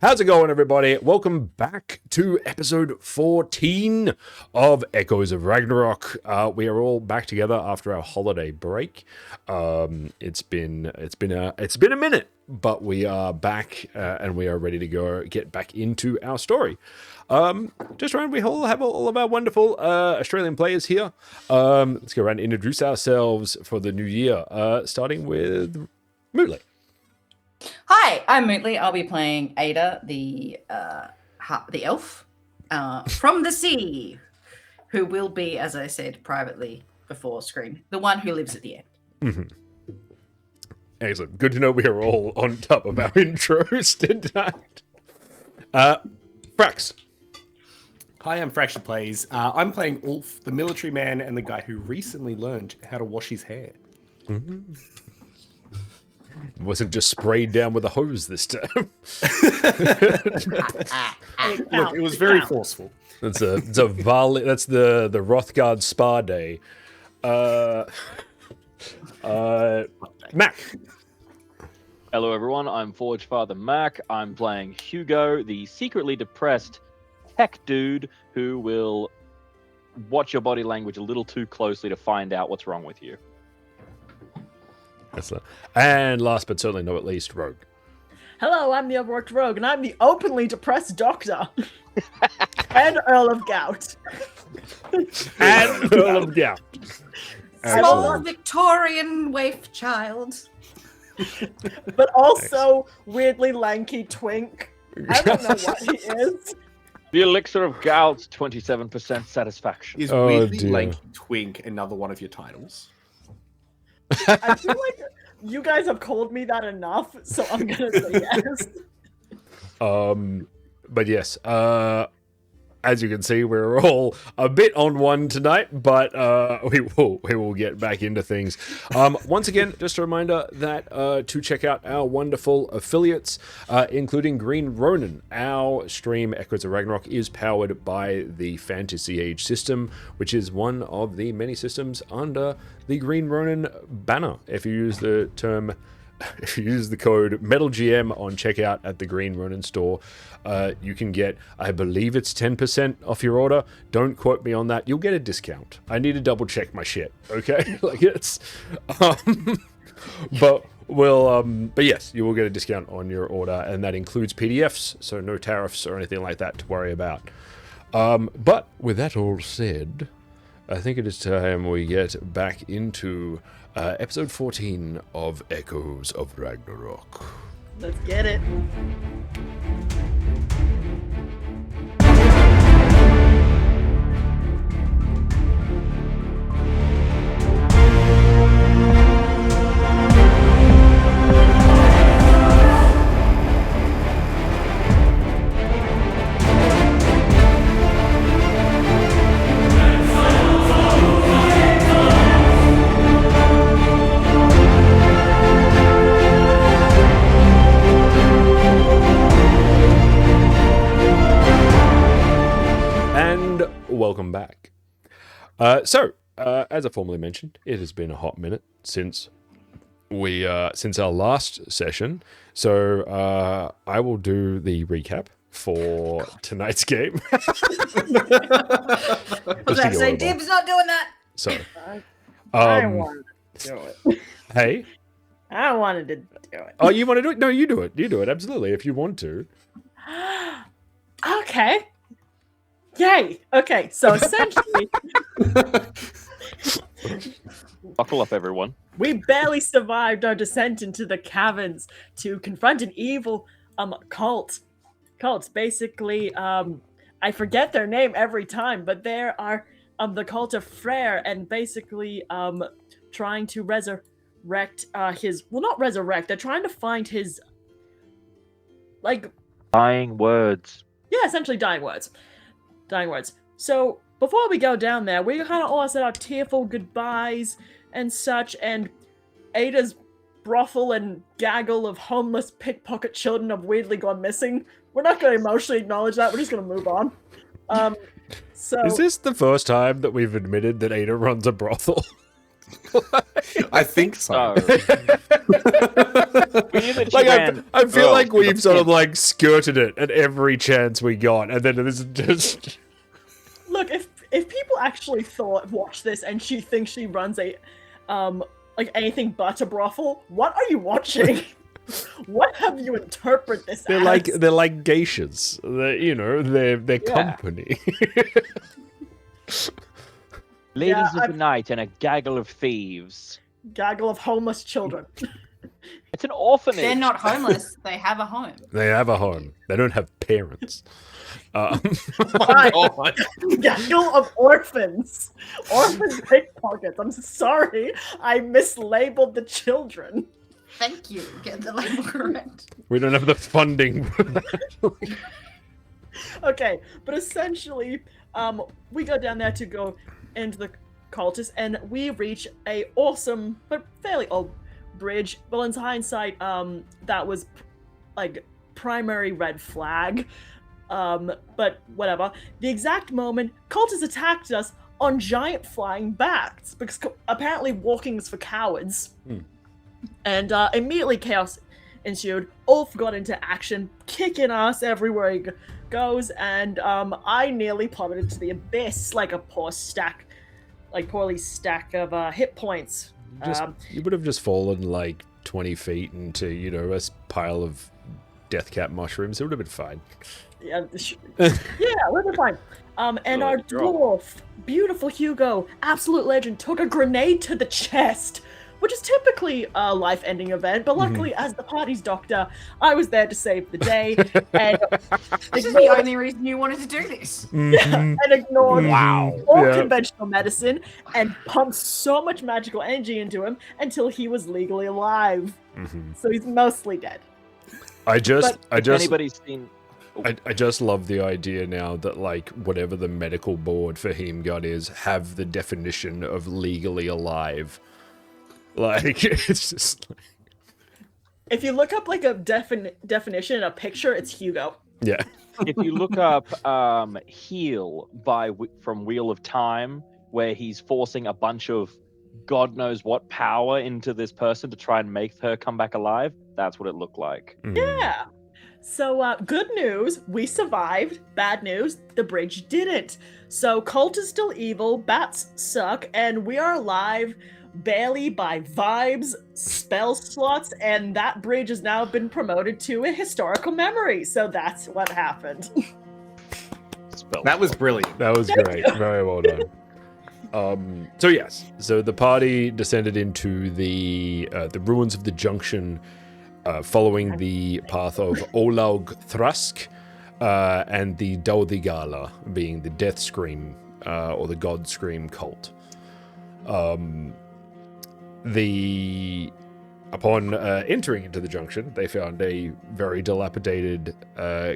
How's it going, everybody? Welcome back to episode 14 of Echoes of Ragnarok. We are all back together after our holiday break. It's been a minute, but we are back and we are ready to go get back into our story. Just around, we all have all of our wonderful Australian players here. Let's go around and introduce ourselves for the new year, starting with Mootley. Hi, I'm Mootley. I'll be playing Ada, the elf from the sea, who will be, as I said privately before screen, the one who lives at the end. Mm-hmm. Excellent. Good to know we are all on top of our intros tonight. Frax. Hi, I'm Fraction Plays. I'm playing Ulf, the military man and the guy who recently learned how to wash his hair. Mm-hmm. Wasn't just sprayed down with a hose this time. Look, it was very forceful. That's that's the Rothgard spa day. Mac. Hello everyone, I'm Forge Father Mac. I'm playing Hugo, the secretly depressed tech dude who will watch your body language a little too closely to find out what's wrong with you. And last but certainly not least, Rogue. Hello, I'm the overworked Rogue, and I'm the openly depressed doctor. And Earl of Gout. And Earl of Gout. Small Victorian waif child. But also weirdly lanky twink. I don't know what he is. The elixir of gout's 27% satisfaction. Is weirdly lanky twink another one of your titles? I feel like you guys have called me that enough, so I'm gonna say yes. But yes, as you can see, we're all a bit on one tonight, but we will get back into things. Once again, just a reminder that to check out our wonderful affiliates, including Green Ronin. Our stream, Echoes of Ragnarok, is powered by the Fantasy Age system, which is one of the many systems under the Green Ronin banner. If you use the code METALGM on checkout at the Green Ronin store, you can get, I believe it's 10% off your order. Don't quote me on that. You'll get a discount. I need to double check my shit. Okay, like it's, but yes, you will get a discount on your order, and that includes PDFs, so no tariffs or anything like that to worry about. But with that all said, I think it is time we get back into episode 14 of Echoes of Ragnarok. Let's get it. Welcome back. As I formerly mentioned, it has been a hot minute since our last session. So I will do the recap for tonight's game. I was about to say, Dib's not doing that. So I wanted to do it. Hey, I wanted to do it. Oh, you want to do it? No, you do it. You do it, absolutely, if you want to. Okay. Yay! Okay, so essentially... Buckle up, everyone. We barely survived our descent into the caverns to confront an evil cult. Cults, basically, I forget their name every time, but they are the cult of Freyr, and basically trying to resurrect his... Well, not resurrect, they're trying to find his... Dying words. Yeah, essentially dying words. Dying words. So, before we go down there, we kind of all said our tearful goodbyes and such, and Ada's brothel and gaggle of homeless pickpocket children have weirdly gone missing. We're not going to emotionally acknowledge that, we're just going to move on. So, is this the first time that we've admitted that Ada runs a brothel? I think so. So, we knew that she Like ran I feel girls like to the we've sort of pit. like skirted it at every chance we got, and then this is just Look, if people actually watch this and she thinks she runs a like anything but a brothel, what are you watching? What have you interpret this they're as? like geishas. They're company. Ladies Yeah, of the night and a gaggle of thieves. gaggle of homeless children. It's an orphanage. They're not homeless. They have a home. They have a home. They don't have parents. Fine. Gaggle of orphans. Orphan pickpockets. I'm sorry. I mislabeled the children. Thank you. Get the label correct. We don't have the funding. Okay, but essentially, we go down there to go into the cultists, and we reach a awesome but fairly old bridge. Well, in hindsight, that was like primary red flag. But whatever. The exact moment cultists attacked us on giant flying bats, because apparently walking is for cowards. And immediately chaos ensued. Ulf got into action, kicking ass everywhere he goes, and I nearly plummeted to the abyss like a poorly stack of hit points. You would have just fallen like 20 feet into, a pile of death cap mushrooms. It would have been fine. Yeah, we'll be fine. And our dwarf, beautiful Hugo, absolute legend, took a grenade to the chest, which is typically a life-ending event, but luckily, as the party's doctor, I was there to save the day, and This is the only reason you wanted to do this. and ignored all Yeah. conventional medicine, and pumped so much magical energy into him until he was legally alive. So he's mostly dead. I just Anybody's seen? I just love the idea now that like whatever the medical board for Hymgard is have the definition of legally alive. Like it's just If you look up like a definition, a picture, it's Hugo. yeah. If you look up "heal" from Wheel of Time, where he's forcing a bunch of God knows what power into this person to try and make her come back alive, that's what it looked like. Yeah. So, good news, we survived. Bad news, the bridge didn't. So, cult is still evil, bats suck, and we are alive barely by vibes, spell slots, and that bridge has now been promoted to a historical memory. So that's what happened. That was brilliant. That was great. Very well done. So yes, so the party descended into the ruins of the Junction, following the path of Olaug Thrusk and the Daudigala, being the Death Scream or the God Scream cult. Upon entering into the Junction, they found a very dilapidated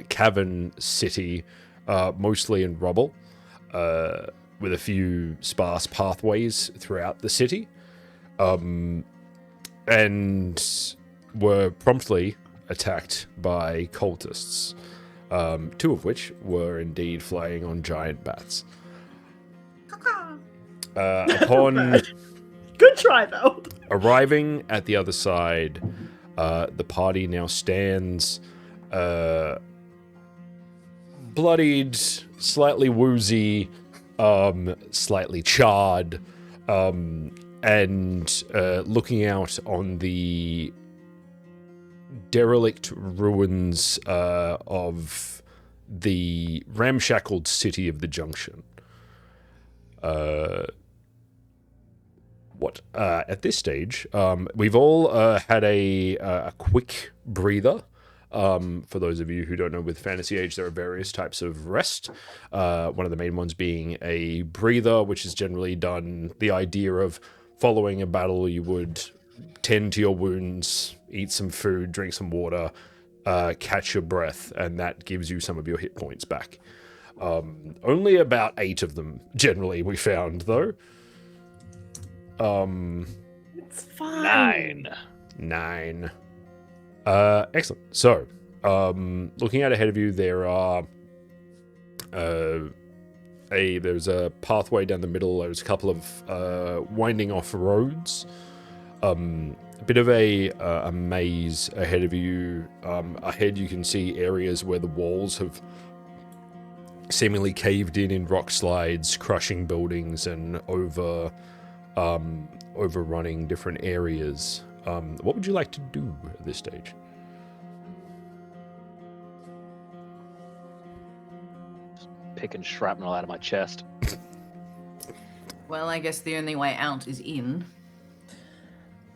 cavern city, mostly in rubble, with a few sparse pathways throughout the city, and were promptly attacked by cultists, two of which were indeed flying on giant bats. Upon Good try, though. arriving at the other side, the party now stands bloodied, slightly woozy, slightly charred, and looking out on the derelict ruins of the ramshackled city of the Junction. At this stage, we've all had a quick breather. For those of you who don't know, with Fantasy Age, there are various types of rest. One of the main ones being a breather, which is generally done, the idea of following a battle, you would tend to your wounds, eat some food, drink some water, catch your breath, and that gives you some of your hit points back. Only about 8 of them, generally, we found, though. It's fine. 9. Excellent. So, looking out ahead of you, there are there's a pathway down the middle. There's a couple of winding off roads. A bit of a maze ahead of you. Ahead you can see areas where the walls have seemingly caved in rock slides, crushing buildings and overrunning different areas. What would you like to do at this stage? Picking shrapnel out of my chest. Well, I guess the only way out is in.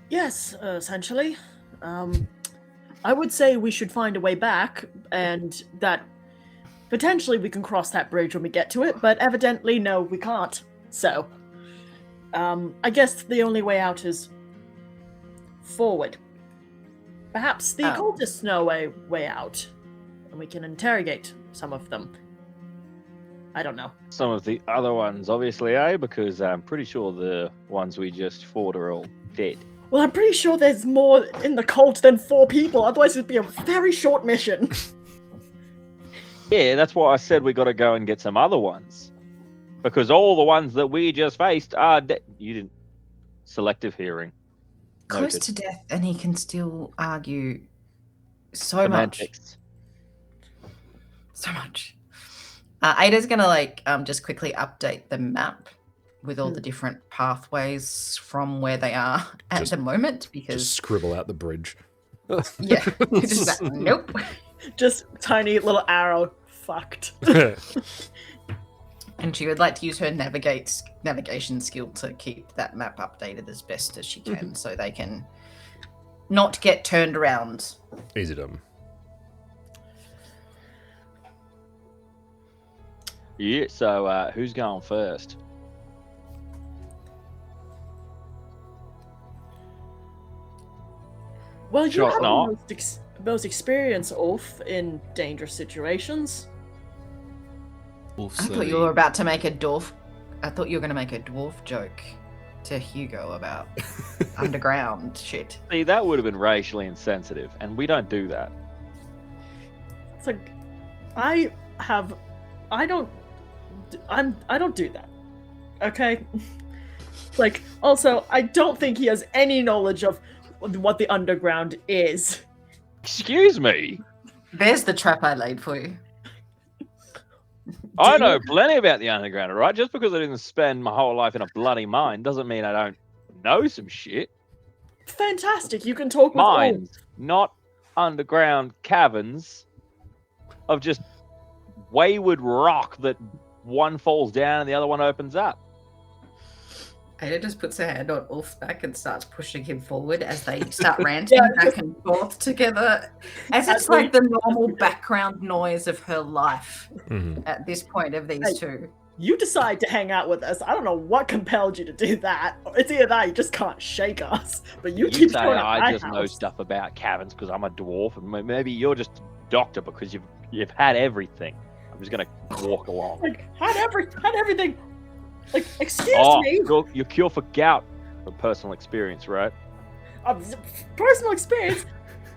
Yes, essentially. I would say we should find a way back, and that potentially we can cross that bridge when we get to it, but evidently, no, we can't. So, I guess the only way out is forward. Perhaps the cultists know a way out, and we can interrogate some of them. I don't know. Some of the other ones, obviously, because I'm pretty sure the ones we just fought are all dead. Well, I'm pretty sure there's more in the cult than 4 people, otherwise it'd be a very short mission. Yeah, that's why I said we got to go and get some other ones. Because all the ones that we just faced are dead. You didn't. Selective hearing. Close Noted. to death, and he can still argue so Semantics. much. So much. Ada's gonna just quickly update the map with all the different pathways from where they are at the moment, because Just scribble out the bridge. yeah, just that, nope. Just tiny little arrow. Fucked. And she would like to use her navigation skill to keep that map updated as best as she can, so they can not get turned around. Easy done. Yeah, so who's going first? Well, you Sure have not. the most experience, Ulf, in dangerous situations. I thought you were about to make a dwarf. I thought you were going to make a dwarf joke to Hugo about underground shit. See, that would have been racially insensitive, and we don't do that. It's like, I don't do that. Okay? Like, also, I don't think he has any knowledge of what the underground is. Excuse me? There's the trap I laid for you. I know plenty about the underground, all right? Just because I didn't spend my whole life in a bloody mine doesn't mean I don't know some shit. Fantastic. You can talk with Mines, not underground caverns of just wayward rock that one falls down and the other one opens up. Ada just puts her hand on Ulf's back and starts pushing him forward as they start ranting back and forth together. As it's like the normal background noise of her life at this point of these two. You decide to hang out with us. I don't know what compelled you to do that. It's either that or you just can't shake us. But you keep say showing up I my just know house. stuff about caverns because I'm a dwarf, and maybe you're just a doctor because you've had everything. I'm just gonna walk along. Like, had everything. Like, excuse me. Your cure for gout from personal experience, right? Personal experience?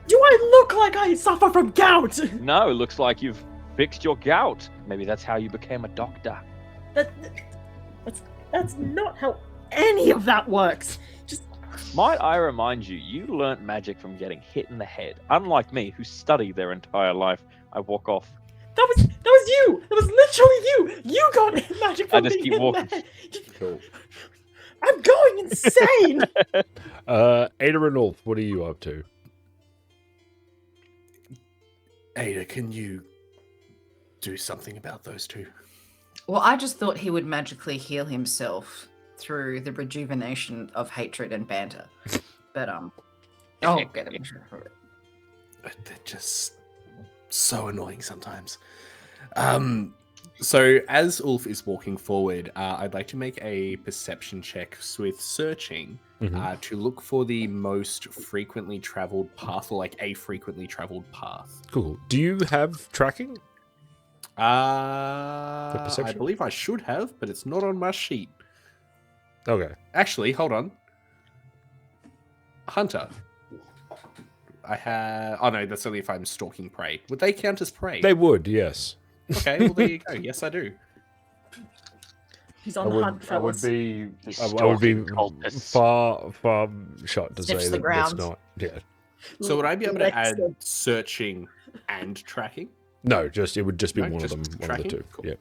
Do I look like I suffer from gout? No, it looks like you've fixed your gout. Maybe that's how you became a doctor. That's not how any of that works. Just Might I remind you, you learnt magic from getting hit in the head. Unlike me, who studied their entire life, I walk off. that was you. That was literally you. You got magic from I just being keep in walking. there. Cool. I'm going insane. Ada and Ulf, what are you up to? Ada, can you do something about those two? Well, I just thought he would magically heal himself through the rejuvenation of hatred and banter. But I'll get him for it. They're just so annoying sometimes. So as Ulf is walking forward, I'd like to make a perception check with searching to look for the most frequently traveled path, or like a frequently traveled path. Cool. Do you have tracking? I perception? believe I should have, but it's not on my sheet. Okay. Actually, hold on. Hunter. I have... Oh no, that's only if I'm stalking prey. Would they count as prey? They would, yes. Okay, well there you go. Yes, I do. He's on the hunt, I would fellas. be He's I would be stalking cultists. far shot to Sniffs say the that ground. that's not. Yeah. So would I be able to Let's add go. searching and tracking? No, it would just be No, one just of them, one of the tracking? two. Cool. Yeah.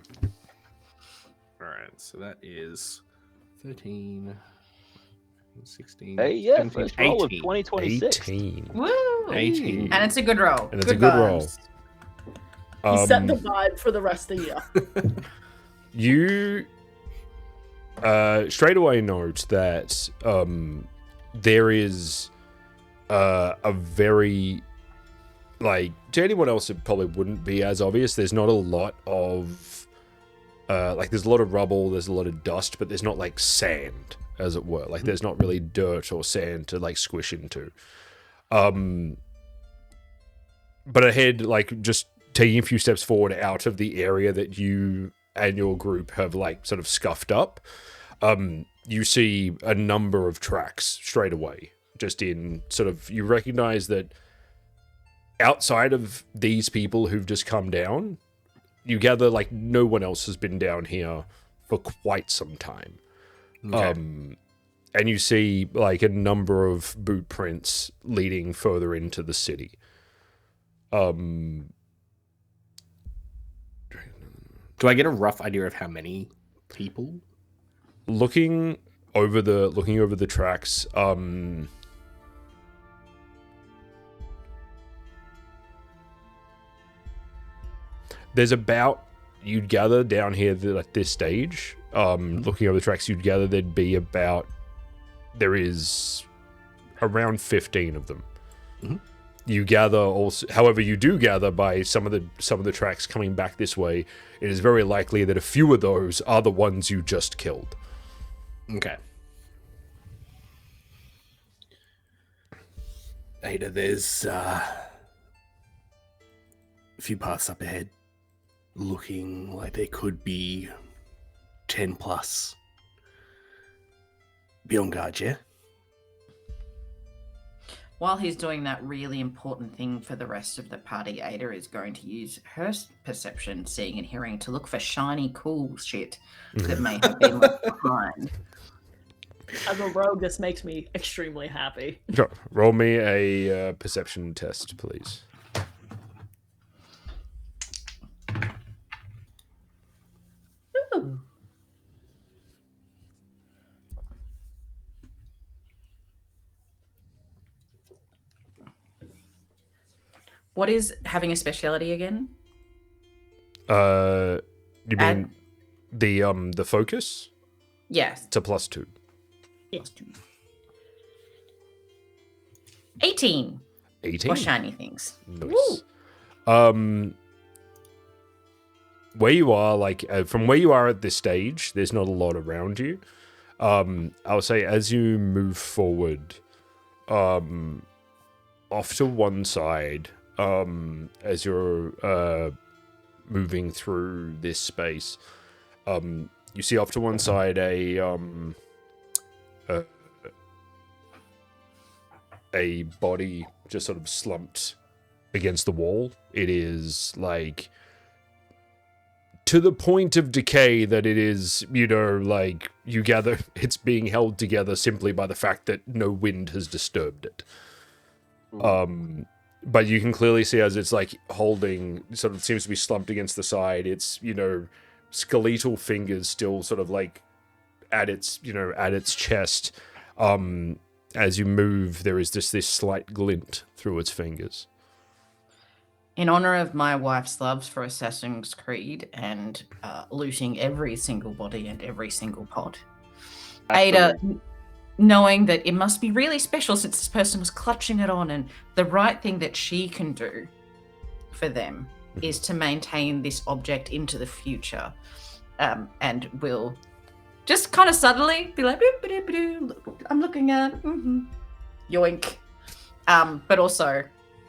All right, so that is 13, 16, Hey, yeah, 17, first roll of 18. 2026. 18. Woo! 18. And it's a good roll. And it's a good roll. vibes. He set the vibe for the rest of the year. You straight away note that there is a very, like, to anyone else it probably wouldn't be as obvious, there's not a lot of like, there's a lot of rubble, there's a lot of dust, but there's not like sand, as it were. Like, there's not really dirt or sand to like squish into. But ahead, like, just taking a few steps forward out of the area that you and your group have like sort of scuffed up, you see a number of tracks straight away. Just in sort of, you recognize that outside of these people who've just come down, you gather like no one else has been down here for quite some time. Okay. And you see like a number of boot prints leading further into the city. Do I get a rough idea of how many people? Looking over the tracks, there's about, you'd gather down here at this stage, looking over the tracks, you'd gather there is around 15 of them. Mhm. You gather also, however, you do gather by some of the tracks coming back this way, it is very likely that a few of those are the ones you just killed. Okay. Ada, there's a few paths up ahead looking like there could be 10 plus. Be on guard, yeah? While he's doing that really important thing for the rest of the party, Ada is going to use her perception, seeing and hearing to look for shiny, cool shit that may have been left behind. As a rogue, this makes me extremely happy. Sure. Roll me a perception test, please. Ooh. What is having a speciality again? You mean Add- the focus? Yes. It's a +2. Yes. 18 18. for shiny things. Nice. Where you are, like, from where you are at this stage, there's not a lot around you. I'll say as you move forward, off to one side, as you're moving through this space, you see off to one side a body just sort of slumped against the wall. It is like to the point of decay that it is, you know, like you gather it's being held together simply by the fact that no wind has disturbed it. But you can clearly see as it's like holding, sort of seems to be slumped against the side. It's, you know, skeletal fingers still sort of like at its, you know, at its chest. As you move, there is just this slight glint through its fingers. In honor of my wife's loves for Assassin's Creed and looting every single body and every single pod, Ada, knowing that it must be really special since this person was clutching it on, and the right thing that she can do for them is to maintain this object into the future, and will just kind of subtly be like, I'm looking at, yoink. But also,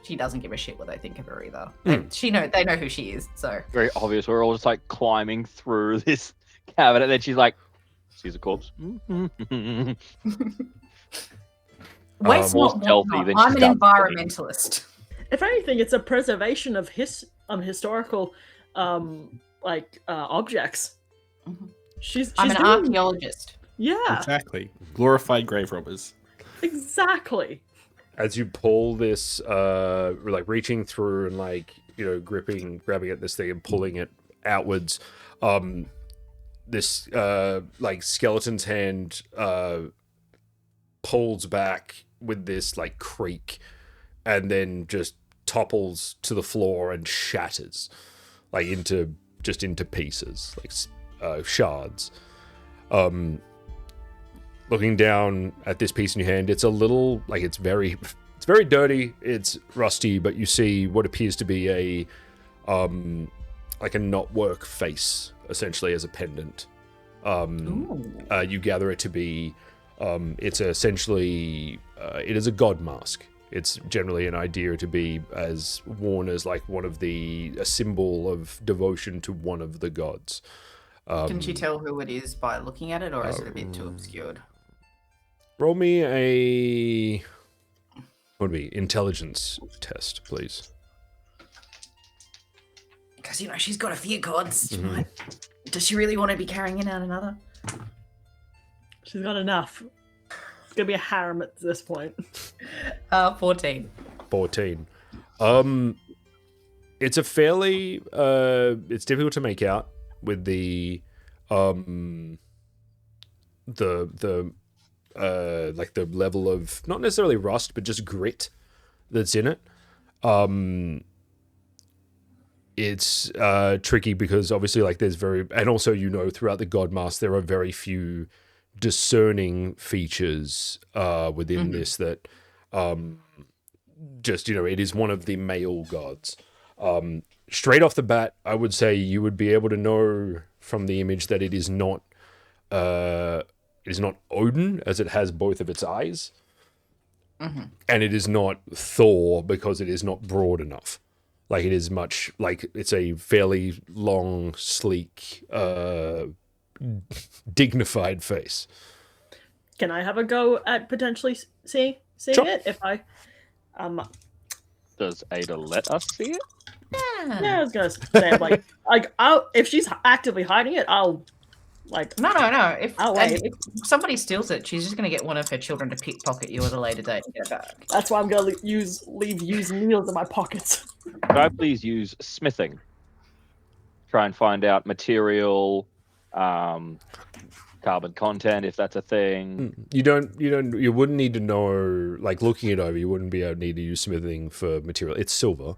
she doesn't give a shit what they think of her either. They know who she is, so. Very obvious. We're all just like climbing through this cabinet, and then she's like, sees a corpse. Waste more not, stealthy want than not. I'm she's an done. environmentalist. If anything, it's a preservation of historical objects. Mhm. She's I'm an doing- archaeologist. Yeah, Exactly. Glorified grave robbers. exactly. As you pull this, like reaching through and like, you know, grabbing at this thing and pulling it outwards, this like skeleton's hand pulls back with this like creak and then just topples to the floor and shatters like into pieces, like shards. Looking down at this piece in your hand, it's a little like it's very dirty, it's rusty, but you see what appears to be a like a knotwork face essentially as a pendant. You gather it to be it's essentially it is a god mask. It's generally an idea to be as worn as like a symbol of devotion to one of the gods. Can she tell who it is by looking at it, or is it a bit too obscured? Roll me a what would be intelligence test, please. Because you know she's got a few gods. She might... Does she really want to be carrying in out another? She's got enough. It's gonna be a harem at this point. 14. 14. It's a fairly it's difficult to make out with the like the level of not necessarily rust but just grit that's in it. It's tricky because obviously like there's and also, you know, throughout the god mask there are very few discerning features within this that just, you know, it is one of the male gods. Straight off the bat, I would say you would be able to know from the image that it is not Odin, as it has both of its eyes, and it is not Thor because it is not broad enough. Like it is much like it's a fairly long, sleek, dignified face. Can I have a go at potentially seeing Sure. it? If I, Does Ada let us see it? yeah, I was gonna say like if she's actively hiding it, I'll like. No. If Oh, wait. if somebody steals it, she's just going to get one of her children to pickpocket you at a later date and get it back. That's why I'm gonna leave used needles in my pockets. Could I please use smithing? Try and find out material, carbon content, if that's a thing. You wouldn't need to know, like looking it over, you wouldn't be able to need to use smithing for material. It's silver.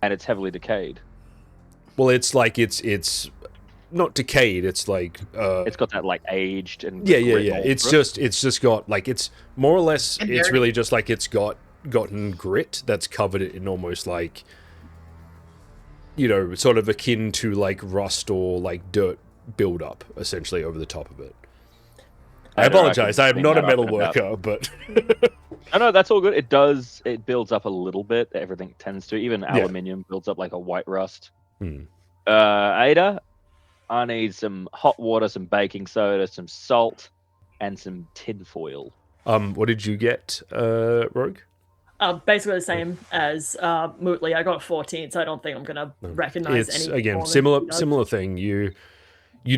And it's heavily decayed. Well, it's like it's not decayed. It's like It's got that like aged and yeah. grit all It's through it. just got like it's more or less. And It's dirty. really just like it's gotten grit that's covered it in almost like, you know, sort of akin to like rust or like dirt buildup essentially over the top of it. I apologize. I am not a metal worker, but No, that's all good. It does. It builds up a little bit. Everything tends to. Even aluminium builds up like a white rust. Ada, I need some hot water, some baking soda, some salt, and some tin foil. what did you get, Rogue? Basically the same as Mootley. I got 14, so I don't think I'm gonna recognize It's any. again performance. similar thing. You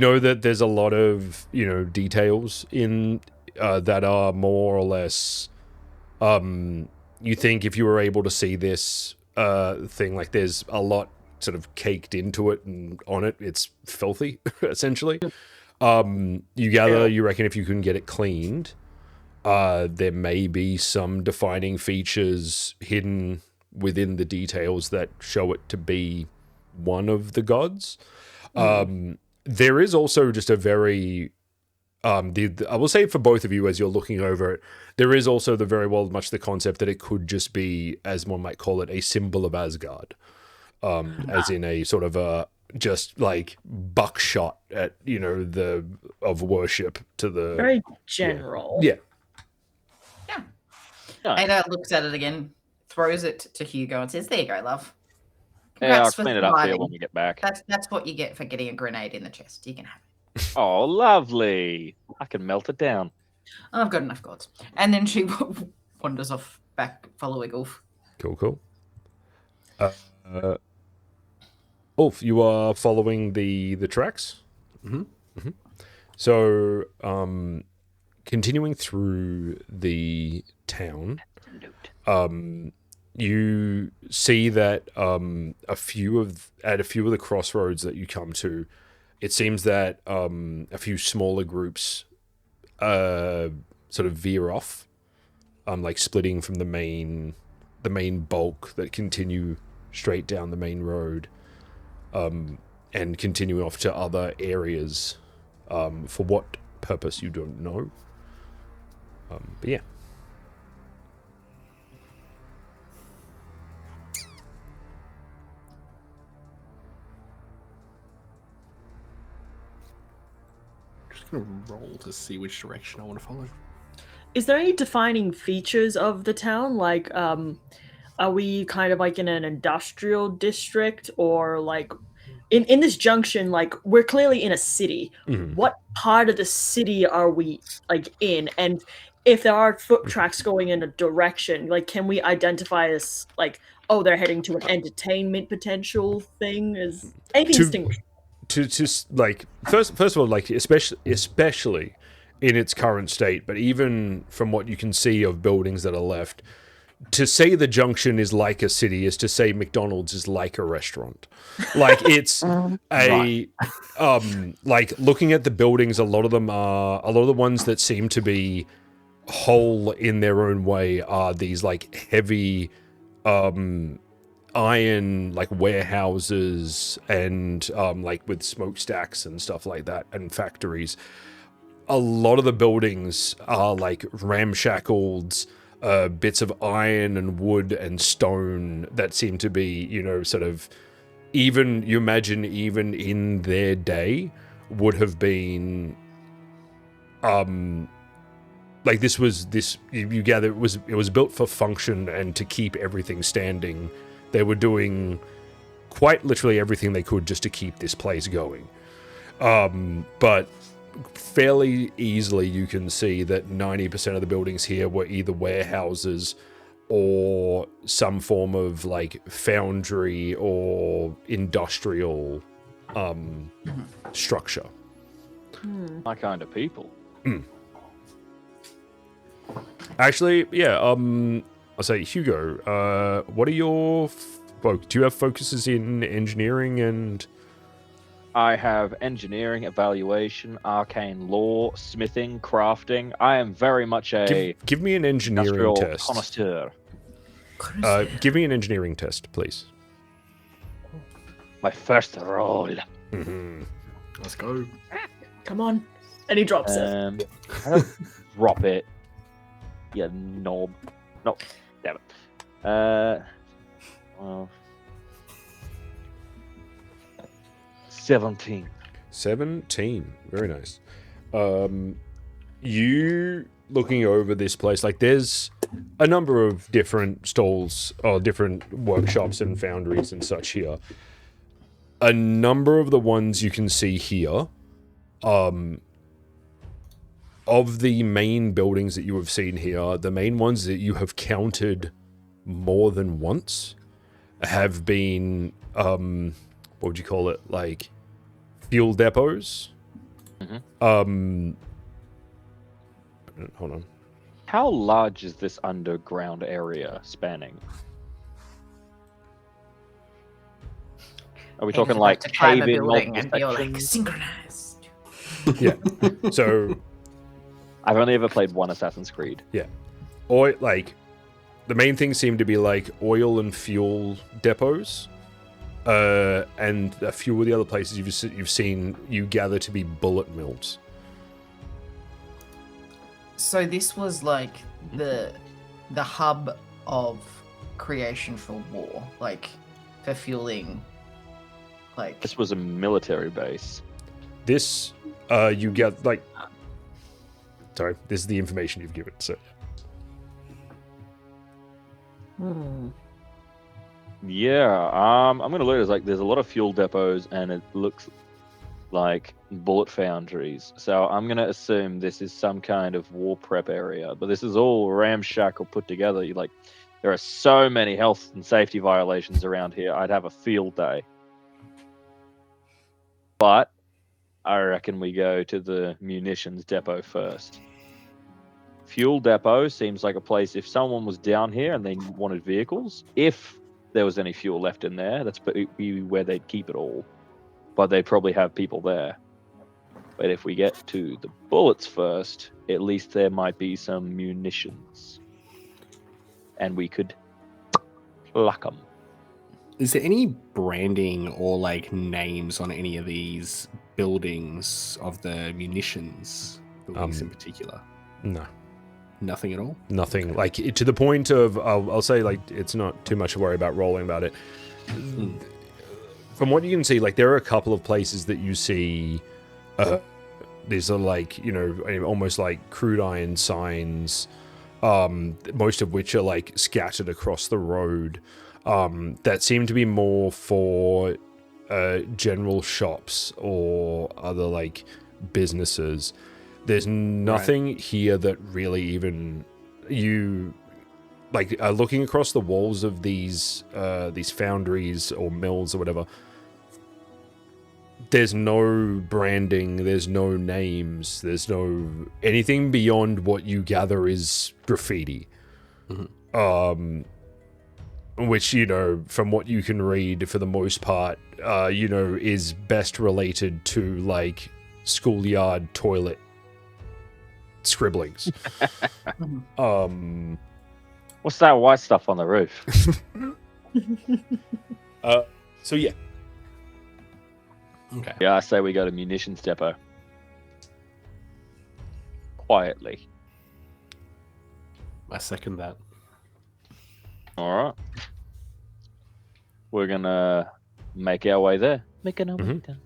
know that there's a lot of, you know, details in that are more or less. You think if you were able to see this thing, like there's a lot sort of caked into it and on it, it's filthy essentially. You gather, you reckon if you can get it cleaned, there may be some defining features hidden within the details that show it to be one of the gods. There is also just a very I will say for both of you as you're looking over it, there is also the very well much the concept that it could just be, as one might call it, a symbol of Asgard, as in a sort of a just like buckshot at, you know, the of worship to the Very general. yeah. Ada looks at it again, throws it to Hugo, and says, "There you go, love. Yeah, I'll Congrats for clean it up for you surviving. when you get back. That's what you get for getting a grenade in the chest. You can have it. Oh, lovely. I can melt it down. I've got enough gods." And then she wanders off back, following Ulf. Cool. Ulf, you are following the tracks. So, continuing through the town, you see that a few of the crossroads that you come to, it seems that a few smaller groups sort of veer off, like splitting from the main bulk that continue straight down the main road, and continue off to other areas, for what purpose you don't know. But yeah. Just gonna roll to see which direction I want to follow. Is there any defining features of the town? Like, are we kind of like in an industrial district, or like in this junction? Like, we're clearly in a city. Mhm. What part of the city are we like in? And if there are foot tracks going in a direction, like, can we identify as like, oh, they're heading to an entertainment potential thing? Is anything To- distinguished? To like first of all, like especially in its current state, but even from what you can see of buildings that are left, to say the Junction is like a city is to say McDonald's is like a restaurant. Like, it's like, looking at the buildings, a lot of the ones that seem to be whole in their own way are these like heavy iron like warehouses and like with smokestacks and stuff like that, and factories. A lot of the buildings are like ramshackled bits of iron and wood and stone that seem to be, you know, sort of, even you imagine even in their day would have been like you gather it was built for function and to keep everything standing. They were doing quite literally everything they could just to keep this place going. But fairly easily you can see that 90% of the buildings here were either warehouses or some form of like foundry or industrial structure. My kind of people. Actually, yeah, I'll say, Hugo, what are your do you have focuses in engineering? And I have engineering, evaluation, arcane law, smithing, crafting. I am very much a give me an engineering industrial test. connoisseur. Give me an engineering test, please. My first roll. Let's go. Come on. And he drops it. I don't drop it. You knob. No, damn it. Well, 17. 17. Very nice. You looking over this place, like, there's a number of different stalls or different workshops and foundries and such here. A number of the ones you can see here, of the main buildings that you have seen here, the main ones that you have counted more than once have been, what would you call it? Like, fuel depots. Hold on. How large is this underground area spanning? Are we talking like to climb a cave-in building multiple and feel like sections? synchronized. Yeah. So, I've only ever played one Assassin's Creed. oil, like, the main things seem to be like oil and fuel depots, and a few of the other places you've seen you gather to be bullet mills. So this was like the hub of creation for war, like for fueling. Like This was a military base. This, you get, like... Sorry, this is the information you've given, so... Yeah, I'm gonna look at it like there's a lot of fuel depots and it looks like bullet foundries. So I'm gonna assume this is some kind of war prep area, but this is all ramshackle put together. There are so many health and safety violations around here. I'd have a field day. But I reckon we go to the munitions depot first. Fuel depot seems like a place if someone was down here and they wanted vehicles, if there was any fuel left in there, that's be where they'd keep it all. But they'd probably have people there. But if we get to the bullets first, at least there might be some munitions. And we could pluck them. Is there any branding or like names on any of these buildings of the munitions buildings in particular? No. Nothing at all? Nothing. Like, to the point of, I'll say, like, it's not too much to worry about rolling about it. From what you can see, like, there are a couple of places that you see, these are like, you know, almost like crude iron signs, most of which are like scattered across the road, that seem to be more for general shops or other like businesses. There's nothing here that really even you like looking across the walls of these foundries or mills or whatever. There's no branding, there's no names, there's no anything beyond what you gather is graffiti. Which, you know, from what you can read for the most part, you know, is best related to like schoolyard toilet scribblings. What's that white stuff on the roof? So yeah. Okay. Yeah, I say we go to munitions depot. Quietly. I second that. Alright. We're gonna make our way there. Making our way down.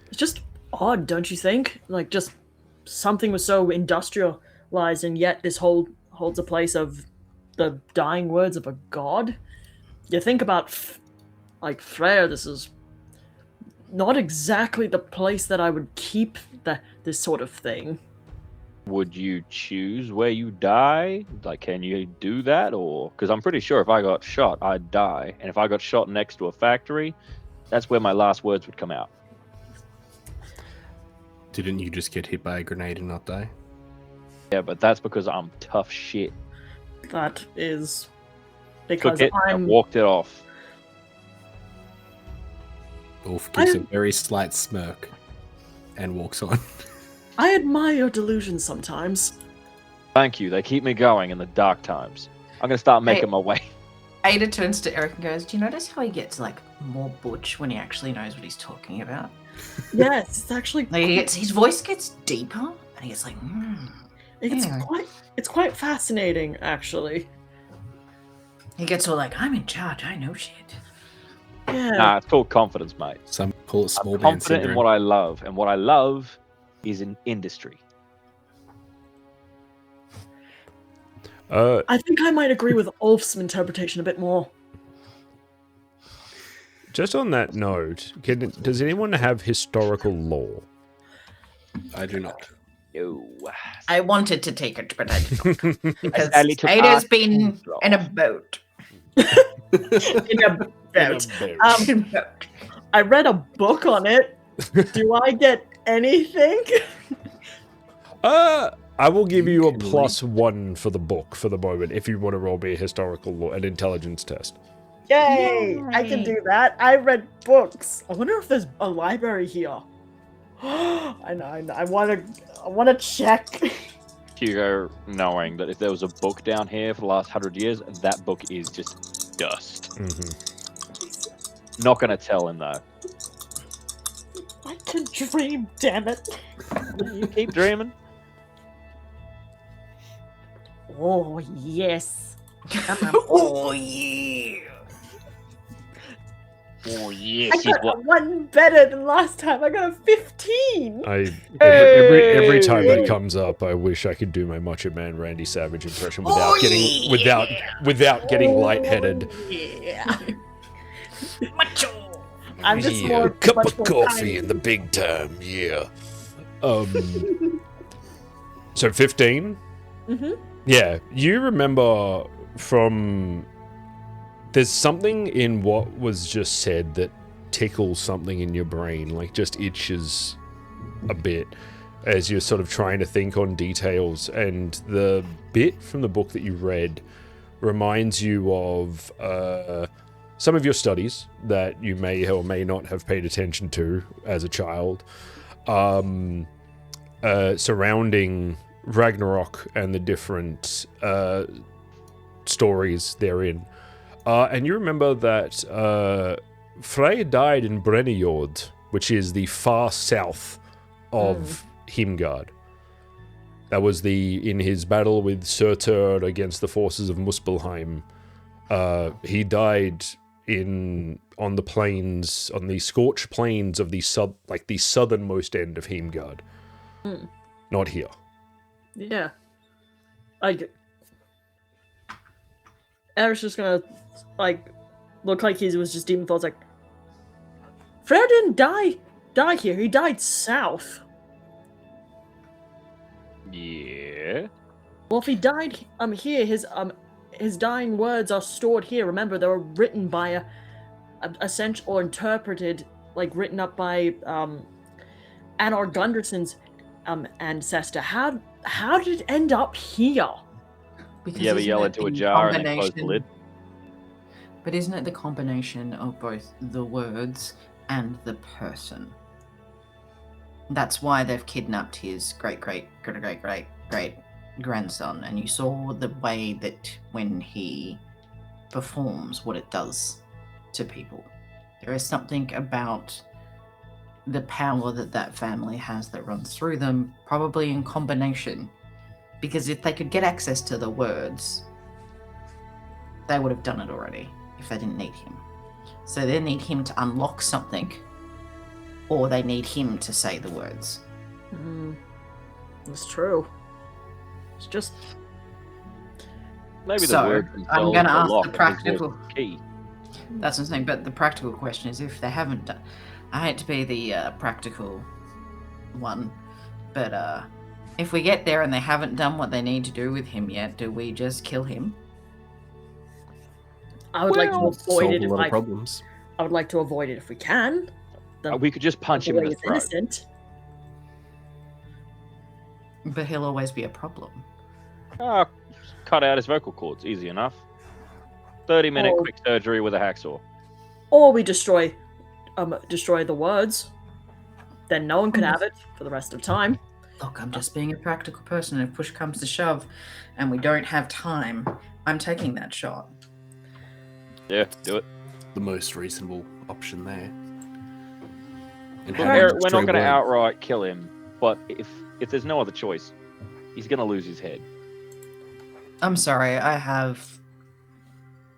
It's just odd, don't you think? Like, just something was so industrialized, and yet this holds a place of the dying words of a god. You think about, like, Freyr, this is not exactly the place that I would keep this sort of thing. Would you choose where you die? Like, can you do that? Or because I'm pretty sure if I got shot, I'd die. And if I got shot next to a factory, that's where my last words would come out. Didn't you just get hit by a grenade and not die? Yeah, but that's because I'm tough shit. That is because Took it I'm... and walked it off. Ulf gives a very slight smirk and walks on. I admire your delusions sometimes. Thank you. They keep me going in the dark times. I'm gonna start making my way. Ada turns to Eric and goes, "Do you notice how he gets like more butch when he actually knows what he's talking about? Yes, it's actually Like his voice gets deeper, and he gets like, it's quite fascinating, actually. He gets all like, "I'm in charge. I know shit." Yeah. Nah, it's called confidence, mate. Some call it small I'm man confident in syndrome. what I love, and what I love is in industry. I think I might agree with Ulf's interpretation a bit more. Just on that note, does anyone have historical lore? I do not. No. I wanted to take it, but I didn't because A little Ada's art been in a boat. In a boat. I read a book on it. Do I get anything? I will give you a +1 for the book for the moment if you want to roll me a historical lore, an intelligence test. Yay! I can do that. I read books. I wonder if there's a library here. I know. I want to check. Hugo, knowing that if there was a book down here for the last 100 years, that book is just dust. Not gonna tell him though. I can dream, damn it. You keep dreaming. Oh, yes. Oh yeah. Oh I yes, got one better than last time. I got a 15. Every time that comes up, I wish I could do my Macho Man Randy Savage impression without getting lightheaded. Yeah. Macho. I'm just Yeah, more cup much of more coffee tiny. in the big time, yeah. So 15? Yeah, you remember from... There's something in what was just said that tickles something in your brain, like just itches a bit as you're sort of trying to think on details, and the bit from the book that you read reminds you of some of your studies that you may or may not have paid attention to as a child, surrounding Ragnarok and the different stories therein. And you remember that Frey died in Brennejord, which is the far south of Hymgard. That was in his battle with Surtur against the forces of Muspelheim. He died on the plains, on the scorched plains of the southernmost end of Hymgard. Not here. Yeah. Eric's just gonna, look like he was just demon thoughts, Freyr didn't die here. He died south. Yeah. Well, if he died here, his dying words are stored here. Remember, they were written by or interpreted, written up by Anar Gunderson's ancestor. How did it end up here? Because You ever isn't yell it into a the jar and then close the combination- lid? But isn't it the combination of both the words and the person? That's why they've kidnapped his great grandson, and you saw the way that when he performs, what it does to people. There is something about the power that family has that runs through them, probably in combination. Because if they could get access to the words, they would have done it already if they didn't need him. So they need him to unlock something, or they need him to say the words. That's true. It's just... Maybe the So, word I'm going to ask lock the and his practical... voice is key. That's what I'm saying, but the practical question is if they haven't done... I hate to be the practical one, but if we get there and they haven't done what they need to do with him yet, do we just kill him? I would like to avoid Solve it a if lot of problems. I would like to avoid it if we can. We could just punch him in the He's throat. innocent. But he'll always be a problem. Cut out his vocal cords. Easy enough. 30-minute quick surgery with a hacksaw. Or we destroy the words. Then no one could have it for the rest of time. Look, I'm just being a practical person. If push comes to shove and we don't have time, I'm taking that shot. Yeah, do it. The most reasonable option there. And We're not destroy going to word. outright kill him, but if there's no other choice, he's going to lose his head. I'm sorry, I have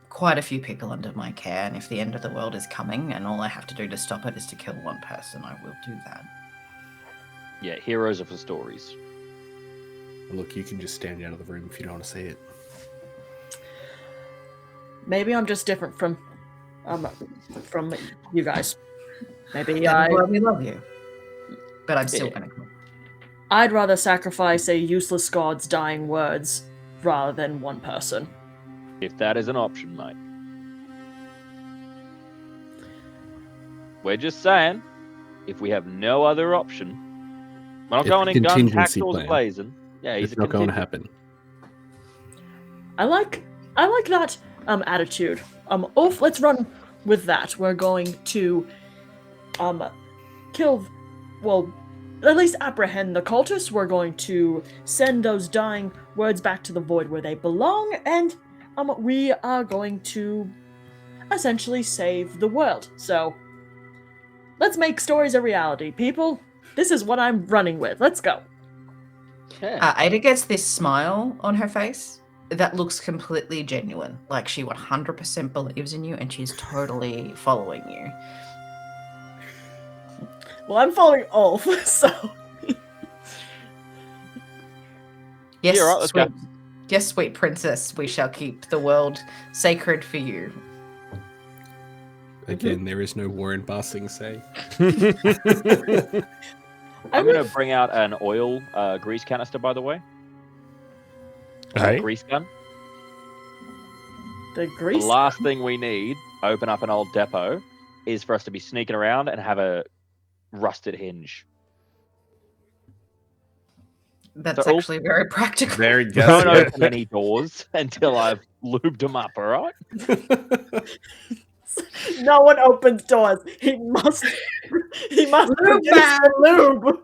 quite a few people under my care, and if the end of the world is coming and all I have to do to stop it is to kill one person, I will do that. Yeah, heroes are for stories. Look, you can just stand out of the room if you don't want to see it. Maybe I'm just different from you guys. Maybe Well, we love you, but I'm still going to kill. I'd rather sacrifice a useless god's dying words rather than one person. If that is an option, mate. We're just saying, if we have no other option, we're not It's going a in guns, contingency hacksaws plan. blazing. Yeah, he's It's a not going to contingent. happen. I like that attitude. Let's run with that. We're going to kill, well, at least apprehend the cultists. We're going to send those dying words back to the void where they belong, and we are going to essentially save the world. So let's make stories a reality, people. This is what I'm running with. Let's go. Yeah. Ada gets this smile on her face that looks completely genuine. Like she 100% believes in you and she's totally following you. Well, I'm following Ulf, so... Yes, Yeah, right, let's go. Yes, sweet princess, we shall keep the world sacred for you. Again, there is no Warren Barsing say. I'm going to bring out an oil grease canister, by the way. Hey? Grease gun. The The grease. last thing we need, open up an old depot, is for us to be sneaking around and have a rusted hinge. That's So, actually very practical. Very Don't guessy. open any doors until I've lubed them up, alright? No one opens doors. He must Lube produce man! the lube.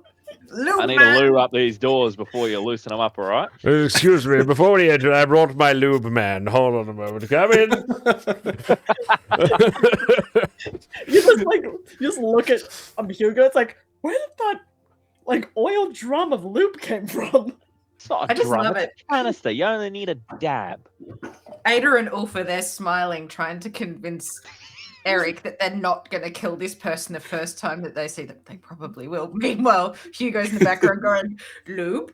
Lube I need man! to lube up these doors before you loosen them up, alright? Excuse me, before we enter, I brought my lube man. Hold on a moment. Come in. You just look at Hugo. It's like, where did that oil drum of lube came from? It's not I a just drum, love it's it. a canister. You only need a dab. Ada and Ulf are there smiling, trying to convince Eric that they're not going to kill this person the first time that they see that they probably will. Meanwhile, Hugo's in the background going, lube?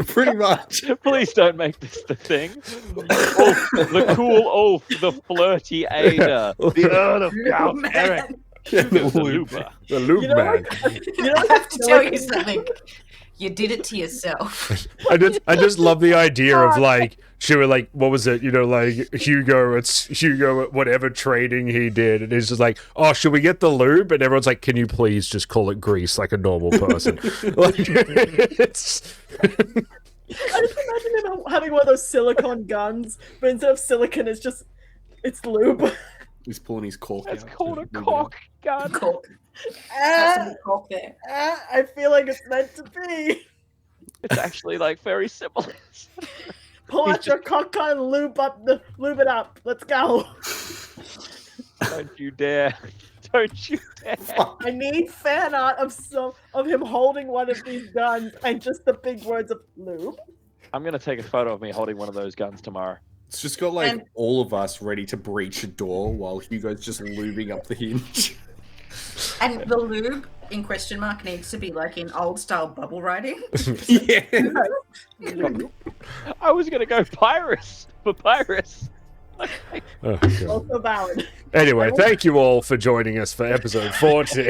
Pretty much. Please don't make this the thing. Ulf, the cool Ulf, the flirty Ada, the Earl of Lube Count man. Eric, Hugo the luber. The lube You know, man. I have to tell you something. You did it to yourself. I just love the idea of like she was like, what was it? You know, like it's Hugo at whatever trading he did, and he's just like, oh, should we get the lube? And everyone's like, can you please just call it grease like a normal person? Like, it's I just imagine him having one of those silicone guns, but instead of silicon, it's lube. He's pulling his cork That's out. called a to move it cock gun. Cork. Have Ah, some cork there. I feel like it's meant to be. It's actually like very similar. Pull out your cock gun and lube it up. Let's go. Don't you dare. Don't you dare. I need fan art of him holding one of these guns and just the big words of lube. I'm going to take a photo of me holding one of those guns tomorrow. It's just got like And- all of us ready to breach a door while Hugo's just lubing up the hinge. And the lube in question mark needs to be like in old style bubble writing. Yeah. I was going to go Pyrus for Pyrus. oh, God. Also valid. Anyway, thank you all for joining us for episode 14.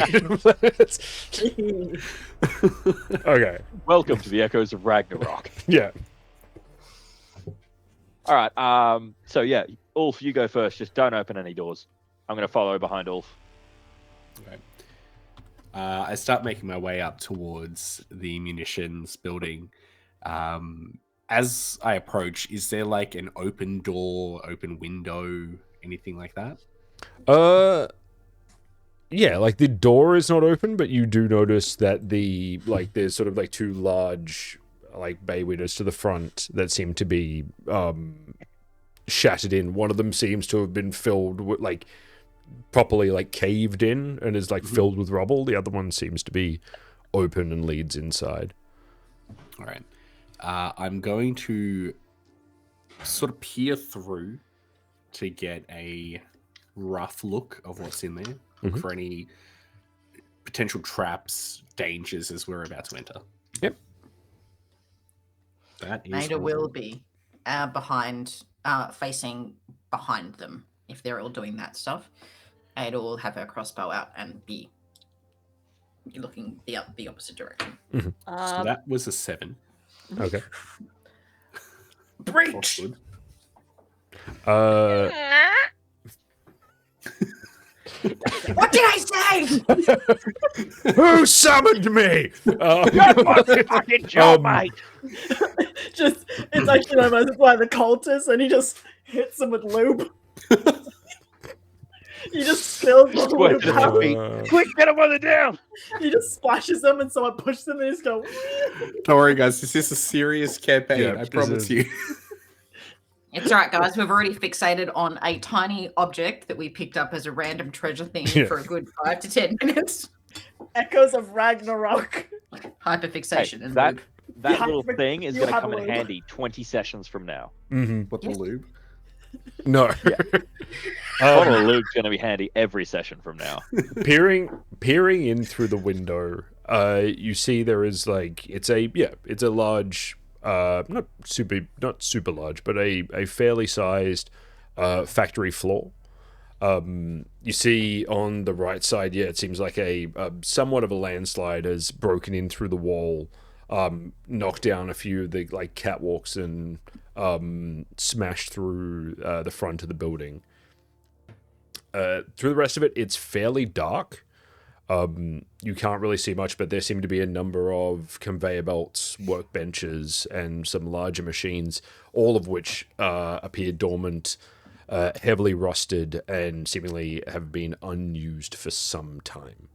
Okay, Welcome to the Echoes of Ragnarok. yeah. All right. So yeah, Ulf, you go first. Just don't open any doors. I'm going to follow behind Ulf. Okay. I start making my way up towards the munitions building. As I approach, is there like an open door, open window, anything like that? Yeah, like the door is not open, but you do notice that there's sort of like two large like bay windows to the front that seem to be shattered in. One of them seems to have been filled with like properly like caved in and is like filled with rubble. The other one seems to be open and leads inside. All right. I'm going to sort of peer through to get a rough look of what's in there. Look for any potential traps, dangers as we're about to enter. Yep. That is Ada will be facing behind them if they're all doing that stuff. Ada will have her crossbow out and be looking the opposite direction. So that was a 7. Okay. Breach! What did I say? Who summoned me? Fucking job, mate. Just it's like it's like the cultist, and he just hits him with lube. He just spills the Wait, lube out. Quick, get him on the down. He just splashes them, and someone pushes them, and he just go. Don't worry, guys. This is a serious campaign. Yeah, I this promise is- you. It's all right, guys. We've already fixated on a tiny object that we picked up as a random treasure thing Yeah. for a good 5 to 10 minutes. Echoes of Ragnarok. Hyperfixation Hey, and that lube. that You little have- thing is you going to have come in lube. handy 20 sessions from now. What the lube? No. Bottle of lube's going to be handy every session from now. peering in through the window, you see there is like it's a large, not super large, but a fairly sized factory floor. You see on the right side, it seems like a somewhat of a landslide has broken in through the wall, knocked down a few of the like catwalks and smashed through the front of the building. Through the rest of it, it's fairly dark. You can't really see much, but there seem to be a number of conveyor belts, workbenches, and some larger machines, all of which appear dormant, heavily rusted, and seemingly have been unused for some time.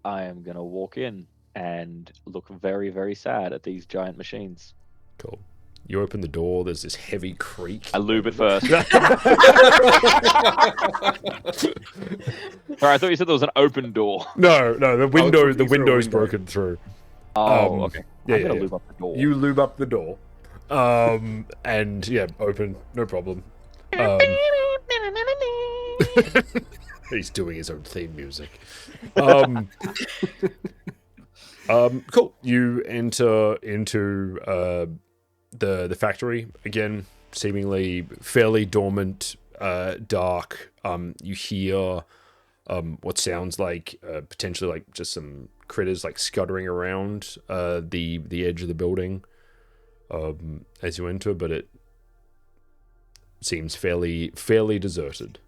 I am going to walk in and look very, very sad at these giant machines. Cool. You open the door, there's this heavy creak. I lube it first. Sorry, I thought you said there was an open door. No, the window's broken through. Oh, okay. Yeah, I'm going to yeah. lube up the door. You lube up the door. And yeah, open, no problem. He's doing his own theme music. Cool. You enter into the factory again, seemingly fairly dormant, dark. You hear what sounds like potentially like just some critters like scuttering around the edge of the building as you enter, but it seems fairly deserted.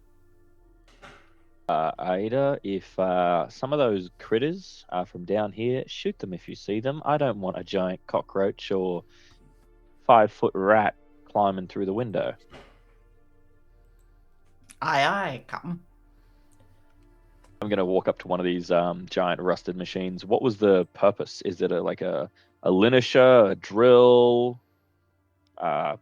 Ada, if some of those critters are from down here, shoot them if you see them. I don't want a giant cockroach or 5-foot rat climbing through the window. Aye, come. I'm going to walk up to one of these giant rusted machines. What was the purpose? Is it like a linisher, a drill? What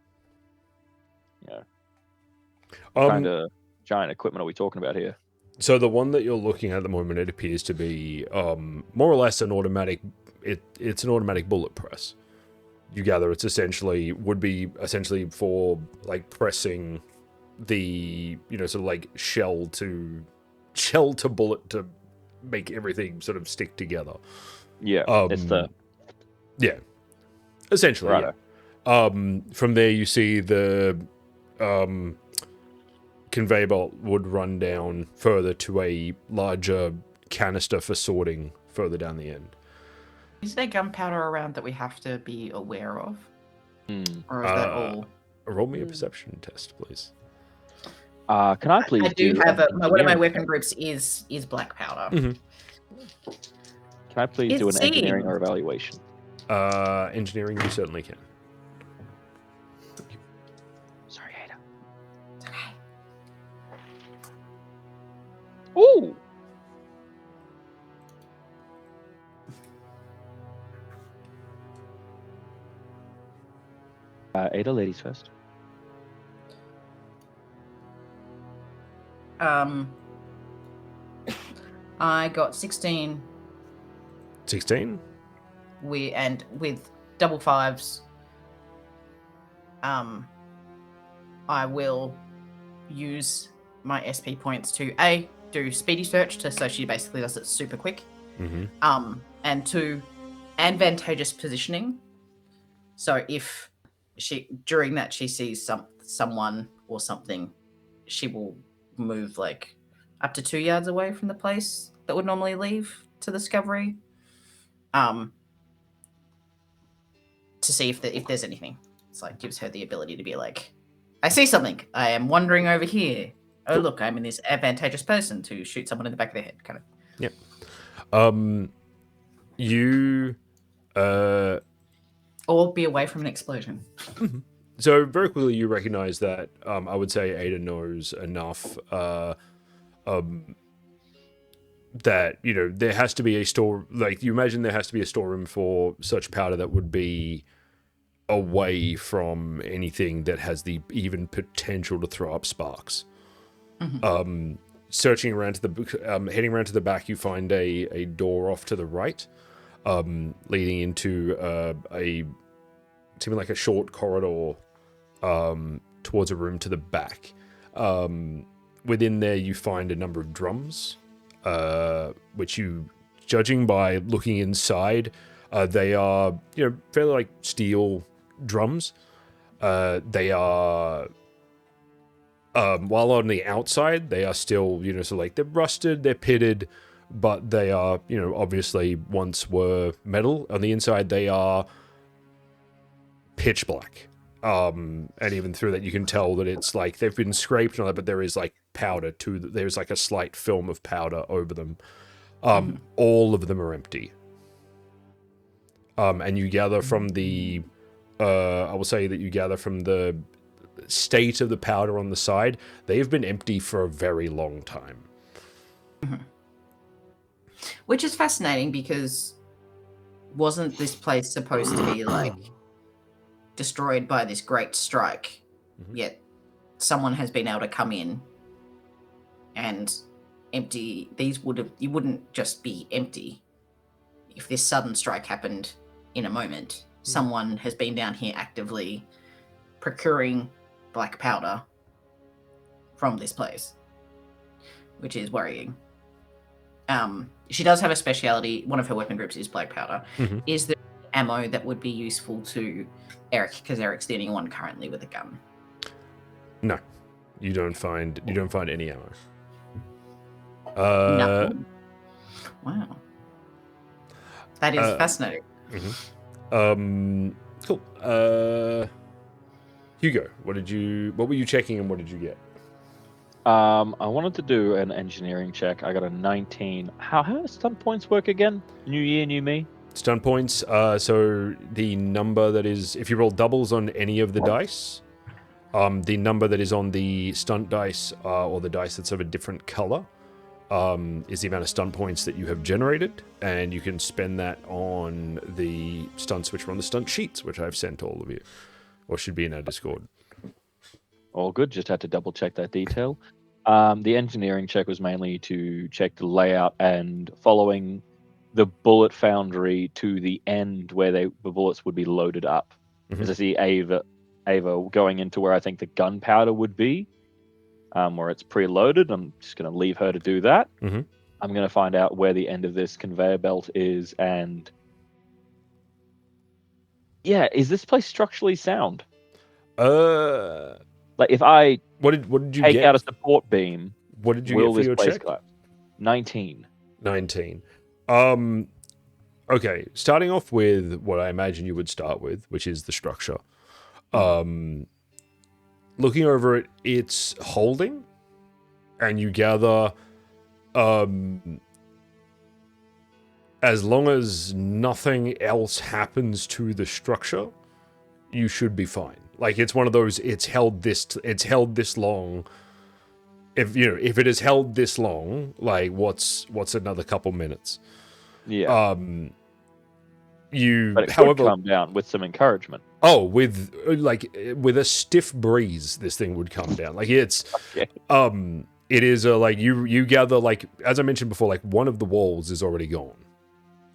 kind of giant equipment are we talking about here? So the one that you're looking at the moment, it appears to be more or less an automatic. It's an automatic bullet press. You gather would be essentially for like pressing the sort of like shell to bullet to make everything sort of stick together. Yeah, it's the essentially. Righto. Yeah. From there you see the conveyor belt would run down further to a larger canister for sorting further down the end. Is there gunpowder around that we have to be aware of? Or is that all? Roll me a perception test, please. Can I please I do have one of my engineering weapon check? groups is black powder. Mm-hmm. Can I please do an It engineering or seems- evaluation? Engineering, you certainly can. Sorry, Ada. It's okay. Ooh! Ada, ladies first. I got 16 16? with double fives. I will use my SP points to do speedy search so she basically does it super quick. Mm-hmm. And 2, advantageous positioning. So if during that she sees someone or something, she will move like up to 2 yards away from the place that would normally leave to discovery, to see if there's anything. It's like gives her the ability to be like, I see something. I am wandering over here. Oh look, I'm in this advantageous person to shoot someone in the back of their head, kind of. Yep. You Or be away from an explosion. so very quickly you recognize that I would say Ada knows enough that there has to be a store, like you imagine there has to be a storeroom for such powder that would be away from anything that has the even potential to throw up sparks. Mm-hmm. Searching around to the heading around to the back, you find a door off to the right, leading into seeming like a short corridor towards a room to the back. Within there, you find a number of drums, which you, judging by looking inside, they are fairly like steel drums. They are. While on the outside, they are still, so like they're rusted, they're pitted, but they are, obviously once were metal. On the inside, they are pitch black. And even through that, you can tell that it's like they've been scraped and all that, but there is like powder there's like a slight film of powder over them. All of them are empty. And you gather from the, I will say that you gather from the state of the powder on the side, they've been empty for a very long time. Which is fascinating because wasn't this place supposed to be like destroyed by this great strike? Yet someone has been able to come in and empty these. You wouldn't just be empty if this sudden strike happened in a moment. Someone has been down here actively procuring black powder from this place, which is worrying. She does have a speciality. One of her weapon groups is black powder. Is there ammo that would be useful to Eric? Because Eric's the only one currently with a gun. No, you don't find any ammo. Nothing. Wow, that is fascinating. Cool. Hugo, what were you checking and what did you get? I wanted to do an engineering check. I got a 19. How do stunt points work again? New year, new me? Stun points. So the number that is, if you roll doubles on any of the dice, the number that is on the stunt dice, or the dice that's of a different color, is the amount of stunt points that you have generated, and you can spend that on the stunts which are on the stunt sheets, which I've sent all of you, or should be in our Discord. All good. Just had to double check that detail. The engineering check was mainly to check the layout and following the bullet foundry to the end where the bullets would be loaded up. As I see Ava going into where I think the gunpowder would be, where it's preloaded. I'm just going to leave her to do that. I'm going to find out where the end of this conveyor belt is, and yeah, is this place structurally sound? Like if I what did you take get? out a support beam, What did you will get for this your place check? collapse? 19. 19. Okay, starting off with what I imagine you would start with, which is the structure. Looking over it, it's holding, and you gather, as long as nothing else happens to the structure, you should be fine. Like, it's one of those, it's held this long. If it has held this long, like, what's another couple minutes? Yeah. But it however, could come down with some encouragement. Oh, with a stiff breeze, this thing would come down. Like, it's, Okay. it is like you gather, like, as I mentioned before, like one of the walls is already gone,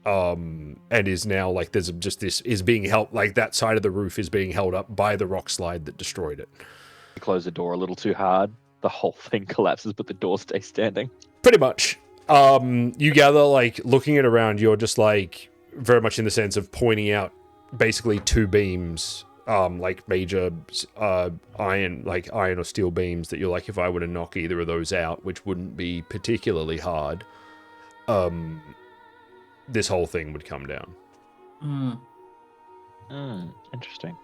and is now like there's just this is being held, like that side of the roof is being held up by the rock slide that destroyed it. You close the door a little too hard, the whole thing collapses, but the door stays standing. Pretty much. You gather, like, looking at around, you're just like very much in the sense of pointing out basically two beams, like major iron or steel beams that you're like, if I were to knock either of those out, which wouldn't be particularly hard, this whole thing would come down. Interesting.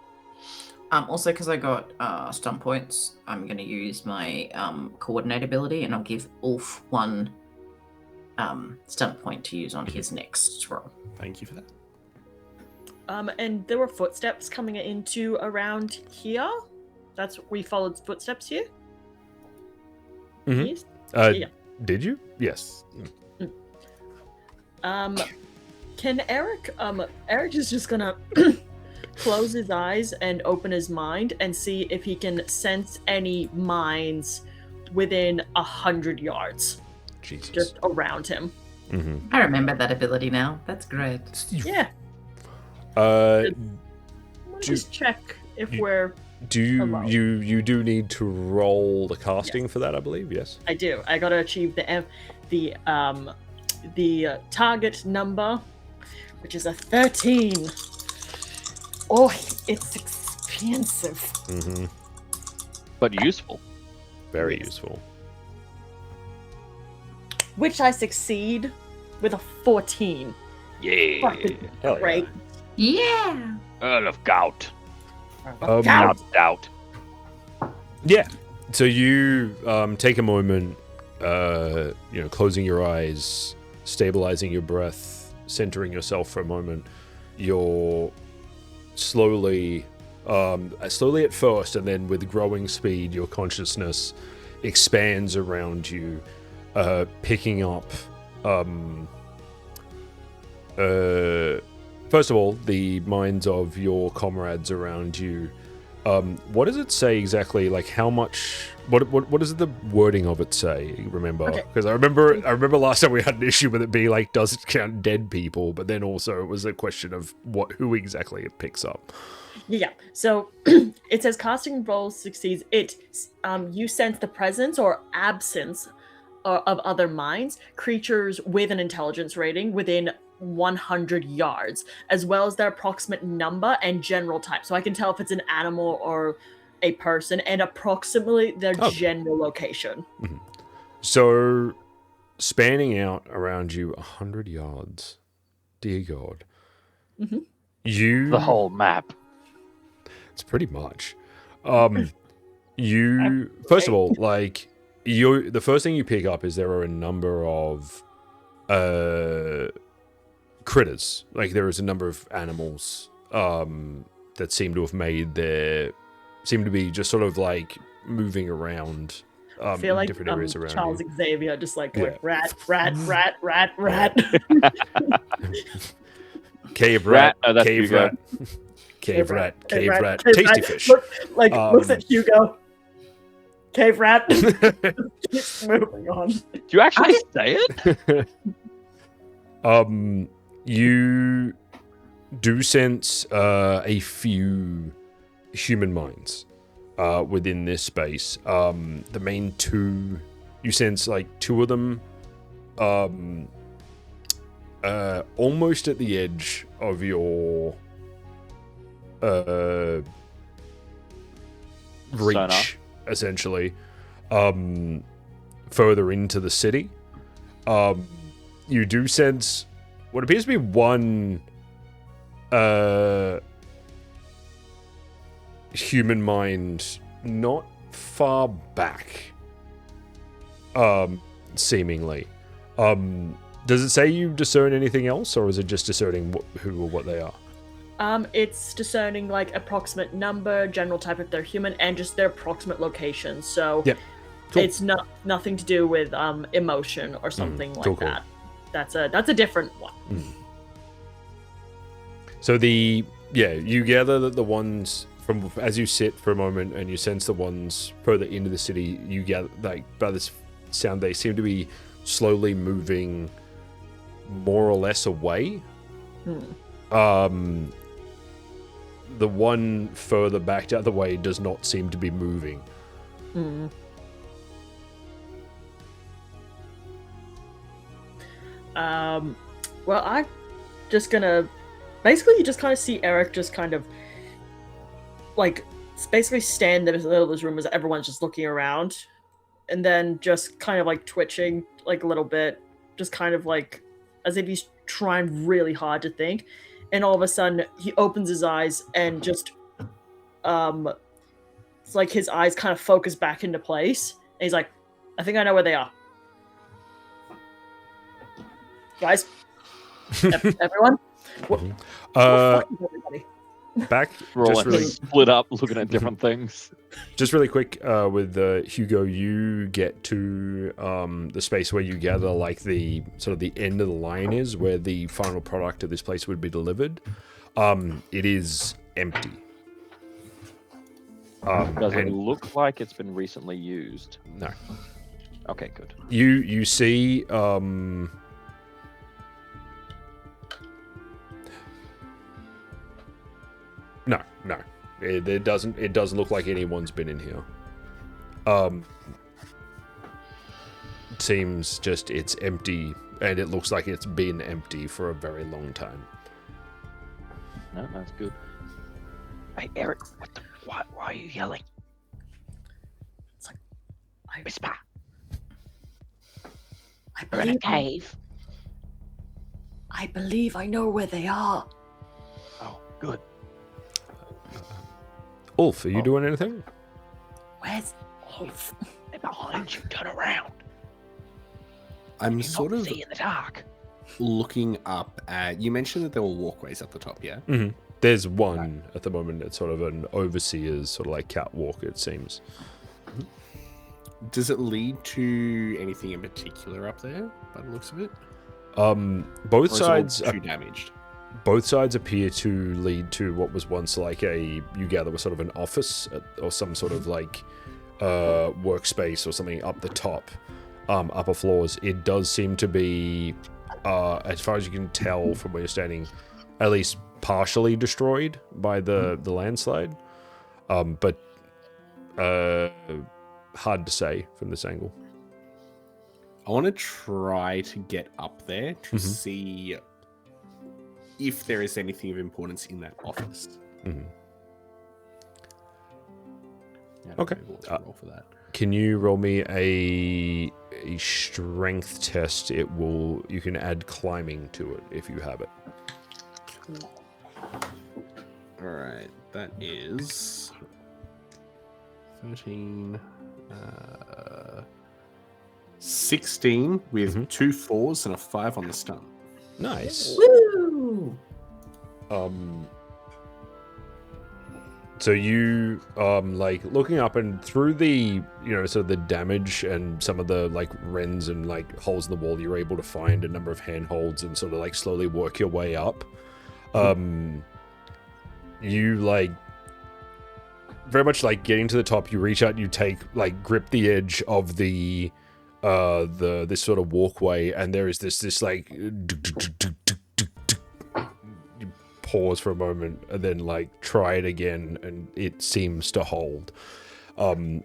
Also, because I got stunt points, I'm going to use my coordinate ability, and I'll give Ulf one stunt point to use on his next roll. Thank you for that. And there were footsteps coming into around here. We followed footsteps here. Mhm. Yes? Yeah. Did you? Yes. Can Eric? Eric is just gonna close his eyes and open his mind and see if he can sense any mines within 100 yards, Jesus. just around him. I remember that ability now. That's great. Yeah. Just check if we're. Do you alone. you do need to roll the casting for that? I believe. Yes. I do. I gotta achieve the target number, which is a 13. Oh, it's expensive. But useful. Very useful. Which I succeed with a 14. Yeah. Fucking Hell yeah. great. Yeah. Earl of Gout. Gout. Not doubt. Yeah. So you take a moment, closing your eyes, stabilizing your breath, centering yourself for a moment. You're slowly at first, and then with growing speed, your consciousness expands around you, picking up, first of all, the minds of your comrades around you. What does it say exactly? Like how much? What does the wording of it say? Remember? Because I remember last time we had an issue with it being like, does it count dead people? But then also it was a question of who exactly it picks up. Yeah. So it says casting roll succeeds. You sense the presence or absence of other minds, creatures with an intelligence rating within 100 yards, as well as their approximate number and general type. So I can tell if it's an animal or a person, and approximately their general location. Mm-hmm. So, spanning out around you 100 yards, dear God, The whole map. It's pretty much. You first of all, like the first thing you pick up is there are a number of critters. Like there is a number of animals that seem to be just sort of like moving around I feel like different areas around Charles you. Xavier just like going rat. Cave rat, Oh, that's cave Hugo. rat, cave rat, cave rat, cave tasty rat. fish. Looks at Hugo. Cave rat. Keeps moving on. Do you actually say it? You do sense a few human minds within this space. The main two, you sense like two of them almost at the edge of your reach, Sonar. essentially, further into the city. You do sense what appears to be one human mind not far back, seemingly. Does it say you discern anything else, or is it just discerning who or what they are? It's discerning like approximate number, general type if they're human, and just their approximate location. So Cool. it's nothing to do with emotion or something like that. That's a different one. So you gather that the ones from as you sit for a moment and you sense the ones further into the city, you gather like by this sound they seem to be slowly moving more or less away. The one further back the other way does not seem to be moving. Well, I'm just gonna basically you just kind of see Eric just kind of like basically stand in the middle of this room as everyone's just looking around, and then just kind of like twitching like a little bit, just kind of like as if he's trying really hard to think, and all of a sudden he opens his eyes and just it's like his eyes kind of focus back into place, and he's like, I think I know where they are. Guys, everyone, everybody. Back We're all just really split up looking at different things. Just really quick, with Hugo, you get to the space where you gather like the sort of the end of the line is, where the final product of this place would be delivered. It is empty. Does it look like it's been recently used? No. Okay, good. You see No. It doesn't look like anyone's been in here. It seems just it's empty, and it looks like it's been empty for a very long time. No, that's good. Hey, Eric, why are you yelling? It's like Whisper. We're in a cave. I believe I know where they are. Oh, good. Ulf, are you doing anything? They're behind you. Turn around. I'm You sort not of see in the dark. looking up at. You mentioned that there were walkways at the top, yeah? Mm-hmm. There's one at the moment. It's sort of an overseer's sort of like catwalk, it seems. Does it lead to anything in particular up there, by the looks of it? Both Or is it all sides too damaged. both sides appear to lead to what was once like you gather was sort of an office or some sort of like workspace or something up the top, upper floors. It does seem to be, as far as you can tell from where you're standing, at least partially destroyed by the landslide. But hard to say from this angle. I want to try to get up there to see if there is anything of importance in that office. Mm-hmm. Yeah, Okay. maybe we'll roll for that. Can you roll me a strength test? You can add climbing to it if you have it. All right, that is 13, 16 with 2 4s and a 5 on the stun. Nice. Woo! So you like looking up and through the sort of the damage and some of the like rents and like holes in the wall, you're able to find a number of handholds and sort of like slowly work your way up. You like very much like getting to the top, you reach out, you take like grip the edge of this sort of walkway, and there is this like you pause for a moment and then like try it again, and it seems to hold.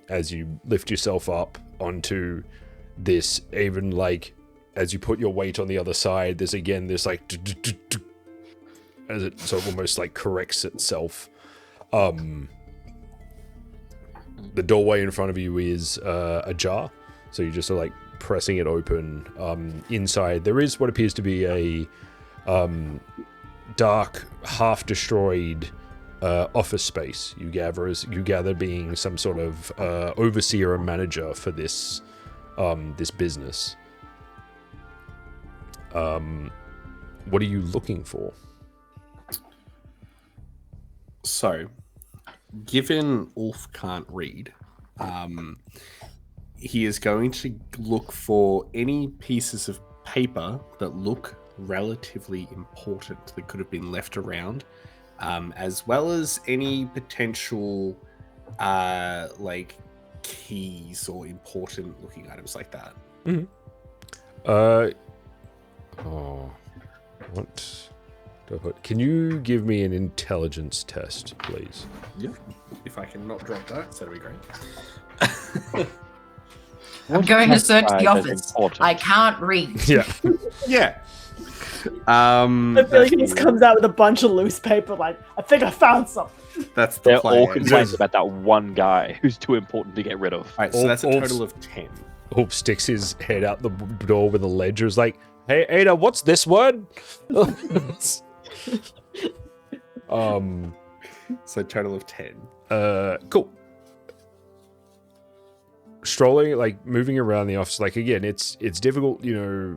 As you lift yourself up onto this, even like as you put your weight on the other side, there's again this like as it sort of almost like corrects itself. The doorway in front of you is ajar, so you're just sort of like pressing it open. Inside there is what appears to be a dark, half-destroyed office space. You gather being some sort of overseer or manager for this business. What are you looking for? So, given Ulf can't read, he is going to look for any pieces of paper that look relatively important that could have been left around, as well as any potential like keys or important looking items like that. What do I put? Can you give me an intelligence test, please? Yep. If I can not drop that, that'd be great. I'm going to search the Classified as office. important. I can't read. Yeah. Yeah. I feel like he just comes out with a bunch of loose paper, like, I think I found something. That's the They're all plan. complaining about that one guy who's too important to get rid of. All right, so that's a total of 10. Hope sticks his head out the door with a ledger. Is like, hey Ada, what's this word? So total of 10. Cool. Strolling, like moving around the office, like again, it's difficult,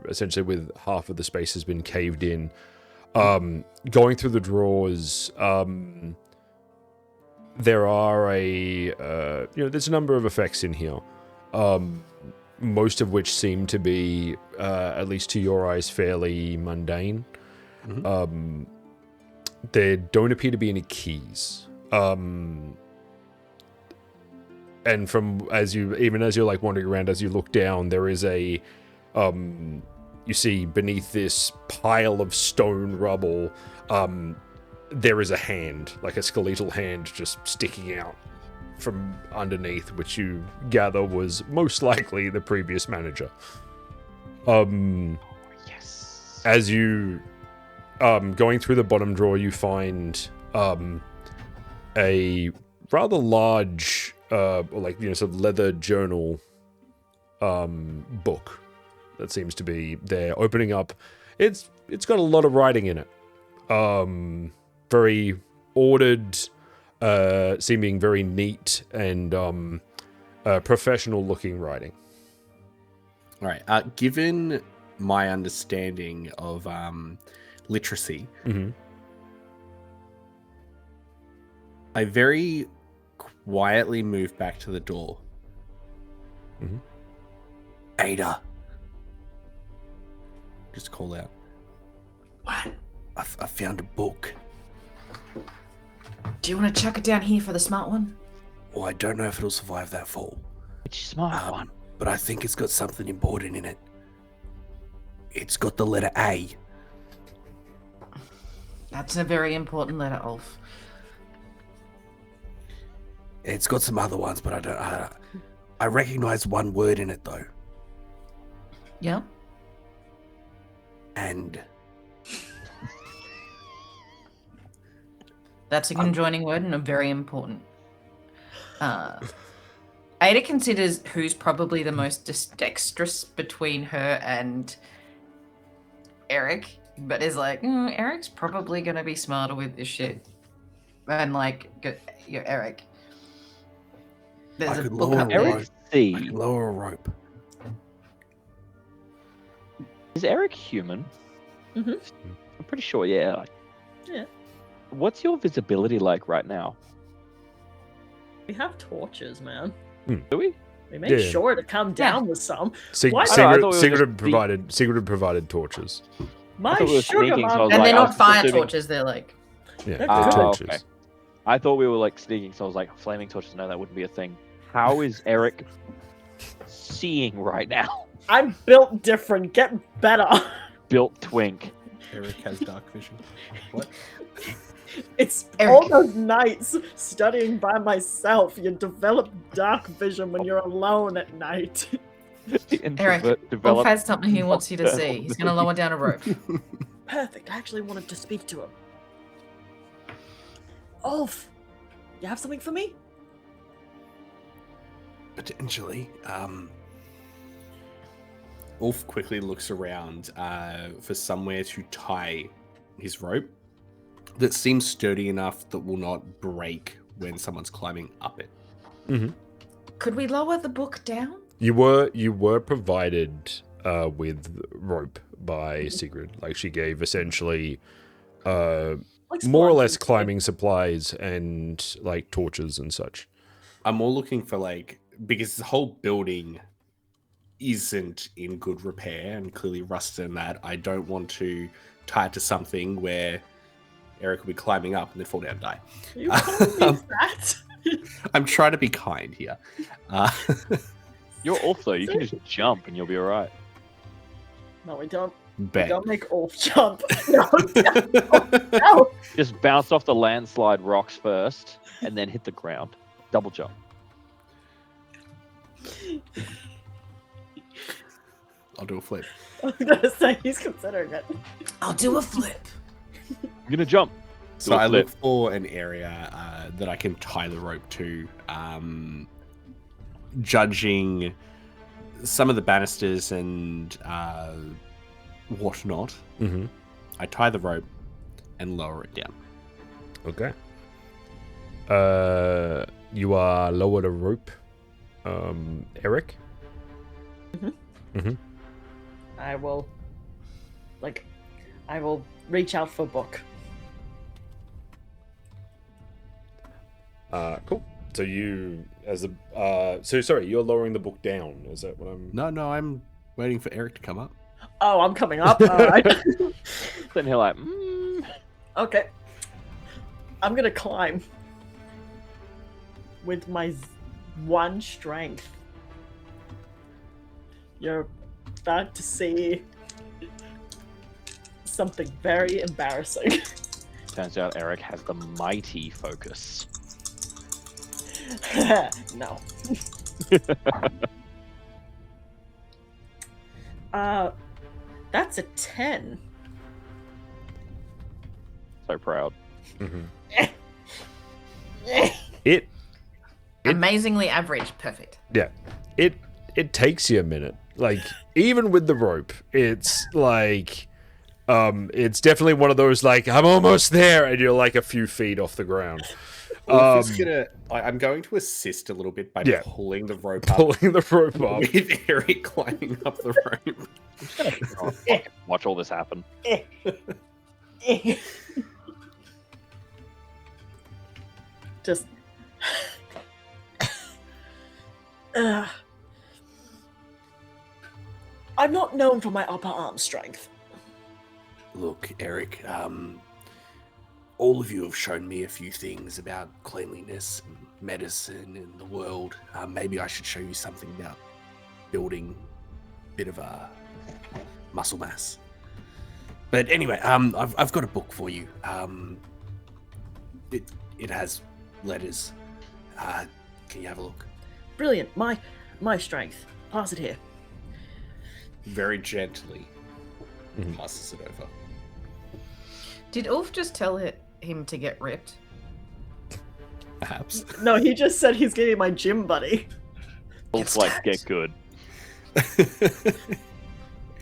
essentially with half of the space has been caved in. Going through the drawers, there are there's a number of effects in here. Most of which seem to be, at least to your eyes, fairly mundane. There don't appear to be any keys. And as you're like wandering around, as you look down, there is you see beneath this pile of stone rubble, there is a hand, like a skeletal hand, just sticking out from underneath, which you gather was most likely the previous manager. Yes. As you going through the bottom drawer, you find a rather large sort of leather journal book that seems to be there. Opening up, it's got a lot of writing in it. Very ordered, seeming very neat and professional-looking writing. All right. Given my understanding of literacy, Mm-hmm. I very quietly move back to the door. Mhm. Ada. Just call out. What? I found a book. Do you want to chuck it down here for the smart one? Well, I don't know if it'll survive that fall. Which smart one? But I think it's got something important in it. It's got the letter A. That's a very important letter, Ulf. It's got some other ones, but I recognize one word in it though. Yeah. And That's a conjoining word and a very important. Ada considers who's probably the most dexterous between her and Eric, but is like, Eric's probably gonna be smarter with this shit. And like, Eric. There's I a could book lower up a there. rope. Eric I C. can lower a rope. Is Eric human? Mhm. I'm pretty sure, yeah. Yeah. What's your visibility like right now? We have torches, man. Do we? We made Yeah. sure to come down with some. What? I thought we were Sigurd just had provided. Sigurd had provided torches. My thought we were sugar sneaking, so I mom. was And like, they're I not was fire assuming- torches, they're like, Yeah, They're the good. torches. Okay. I thought we were like sneaking, so I was like, flaming torches. No, that wouldn't be a thing. How is Eric seeing right now? I'm built different. Get better. Built twink. Eric has dark vision. What? It's Eric. all those nights studying by myself. You develop dark vision when you're alone at night. The Eric, introvert Ulf developed. has something he wants you to see. He's gonna lower down a rope. Perfect. I actually wanted to speak to him. Ulf, you have something for me? Potentially. Ulf quickly looks around for somewhere to tie his rope that seems sturdy enough that will not break when someone's climbing up it. Mm-hmm. Could we lower the book down? You were provided with rope by Sigrid. Like she gave essentially Like more or less splinters, climbing supplies and like torches and such. I'm more looking for because the whole building isn't in good repair and clearly rusted and that. I don't want to tie it to something where Eric will be climbing up and then fall down and die. You calling me that? I'm trying to be kind here. You're Ulf though. You can just jump and you'll be alright. No, we don't. We Bet. don't make Ulf jump. No, no. Just bounce off the landslide rocks first, and then hit the ground. Double jump. I'll do a flip. I was gonna say he's considering it. I'll do a flip. I'm gonna jump. So Do a I flip. look for an area that I can tie the rope to, judging some of the banisters and whatnot. Mm-hmm. I tie the rope and lower it down. Okay. You are lowered a rope, Eric. I will reach out for a book. Cool. So you, sorry, you're lowering the book down. Is that what I'm? No, I'm waiting for Eric to come up. Oh, I'm coming up. All right. Then he'll like, Okay. I'm gonna climb with my one strength. You're about to see something very embarrassing. Turns out Eric has the mighty focus. No. That's a 10. So proud. It Amazingly average. Perfect. Yeah. It takes you a minute. Like, even with the rope, it's like it's definitely one of those like, I'm almost there, and you're like a few feet off the ground. Ulf is gonna. I'm going to assist a little bit by pulling the rope up. Pulling the rope up. With Eric climbing up the rope. Oh, fucking watch all this happen. Just. I'm not known for my upper arm strength. Look, Eric, all of you have shown me a few things about cleanliness and medicine in the world. Maybe I should show you something about building a bit of a muscle mass. But anyway, I've got a book for you. It has letters. Can you have a look? Brilliant. My strength. Pass it here. Very gently passes it over. Did Ulf just tell him to get ripped? Perhaps. No, he just said he's getting my gym buddy. Ulf's like, get good.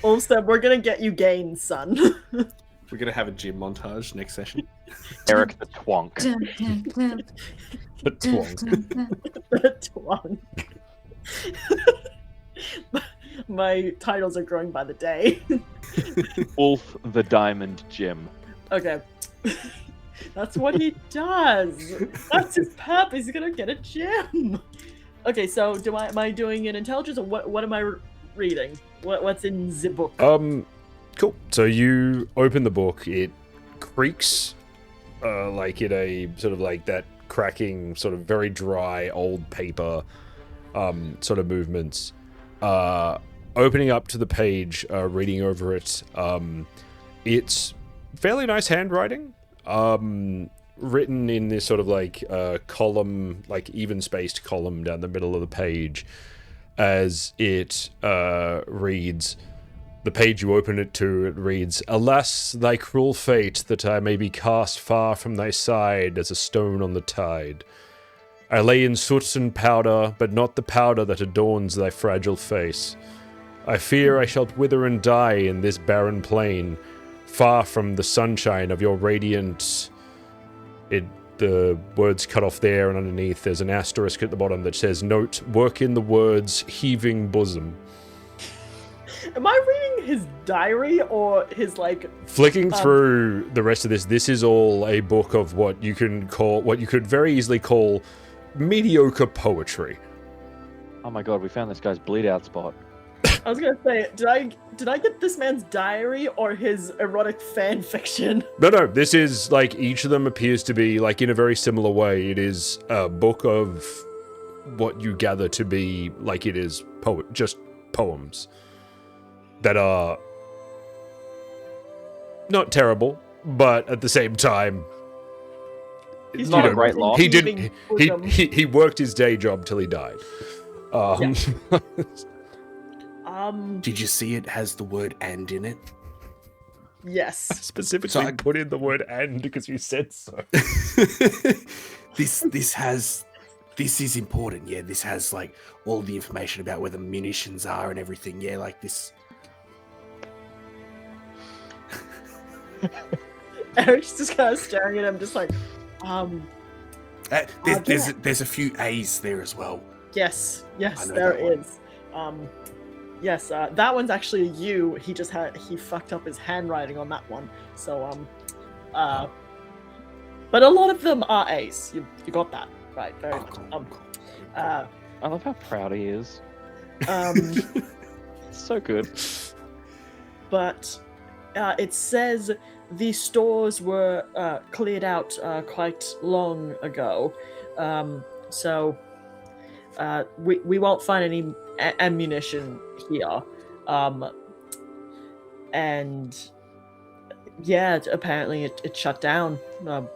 Ulf said, we're gonna get you gains, son. We're gonna have a gym montage next session. Eric the twonk. The twonk. The twonk. My titles are growing by the day. Ulf the diamond gym. Okay. That's what he does. That's his purpose. He's gonna get a gym. Okay, so am I doing an intelligence or what am I reading? What's in the book? Cool. So you open the book. It creaks, like in a sort of like that cracking, sort of very dry old paper, sort of movements. Opening up to the page, reading over it. It's fairly nice handwriting. Written in this sort of like column, like even spaced column down the middle of the page, as it reads. The page you open it to, it reads, "Alas, thy cruel fate, that I may be cast far from thy side as a stone on the tide. I lay in soot and powder, but not the powder that adorns thy fragile face. I fear I shall wither and die in this barren plain, far from the sunshine of your radiant..." The words cut off there, and underneath there's an asterisk at the bottom that says, "Note, work in the words heaving bosom." Am I reading his diary or his like... Flicking through the rest of this is all a book of what you could very easily call mediocre poetry. Oh my god, we found this guy's bleed out spot. I was gonna say, did I get this man's diary or his erotic fan fiction? No, this is like each of them appears to be like in a very similar way. It is a book of what you gather to be like it is just poems that are not terrible, but at the same time, He's not a great lot. He didn't. He worked his day job till he died. Did you see it has the word "and" in it? Yes. Specifically put in the word "and" because you said so. This is important. Yeah, this has like all the information about where the munitions are and everything. Yeah, like this. Eric's just kind of staring at him, just like, There's a few A's there as well. Yes, there is. Yes, that one's actually a U. He fucked up his handwriting on that one. So, but a lot of them are A's. You got that right. Very cool. I love how proud he is. So good. But it says the stores were cleared out quite long ago. So we won't find any ammunition here. And yeah, apparently it shut down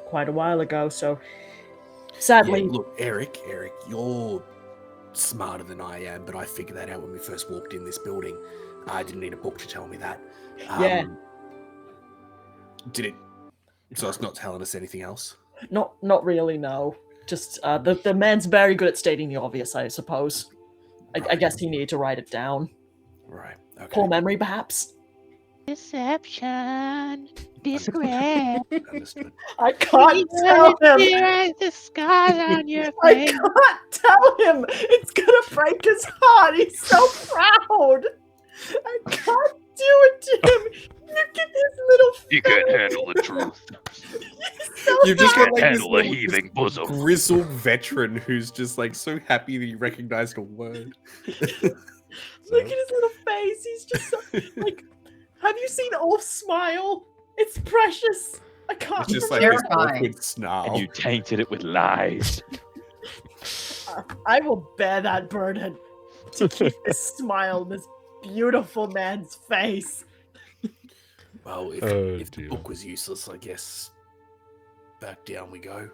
quite a while ago. So sadly, yeah, look, Eric, you're smarter than I am, but I figured that out when we first walked in this building. I didn't need a book to tell me that. Yeah. Did it? So it's not telling us anything else? Not really, no. Just the man's very good at stating the obvious, I suppose. I guess he needed to write it down. Right. Okay. Poor memory, perhaps. Deception. Discreet. Understood. I can't tell him. The scar on your I face. can't tell him. It's gonna break his heart. He's so proud. I can't do it to him. Look at his little face. You can't handle the truth. He's so You've just got like this Handle a little, heaving bosom. grizzled veteran who's just like so happy that you recognized a word. Look at his little face. He's just so, like, have you seen Ulf smile? It's precious. I can't. It's just like this Terrifying. awkward snarl. And you tainted it with lies. I will bear that burden to keep this smile on this beautiful man's face. Well, if Oh, the dear. book was useless, I guess back down we go.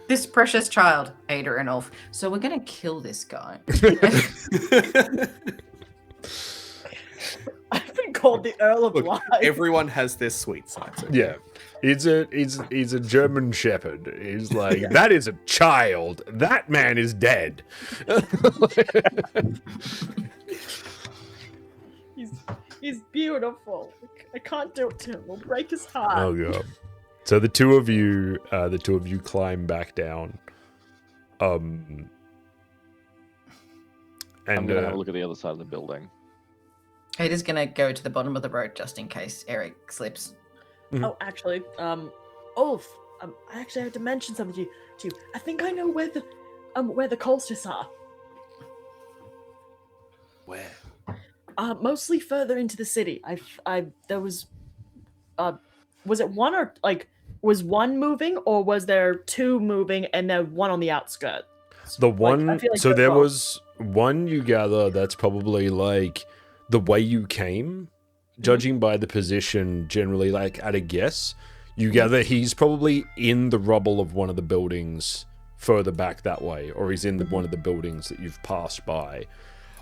This precious child, Ada and Ulf. So we're gonna kill this guy. I've been called the Earl of Look, Lies. everyone has their sweet side. So Yeah. He's a German shepherd. He's like, that is a child. That man is dead. He's beautiful. I can't do it to him. We'll break his heart. Oh god. So the two of you climb back down. I'm And gonna have a look at the other side of the building. Ada's gonna go to the bottom of the road just in case Eric slips. Oh, actually, Ulf, I actually have to mention something to you. I think I know where the Colsters are. where? Mostly further into the city. There was it one or like was one moving or was there two moving and then one on the outskirts? the Like, one, I feel like so they're there both. was one you gather that's probably like the way you came, judging by the position generally, like at a guess, you gather he's probably in the rubble of one of the buildings further back that way, or he's in one of the buildings that you've passed by.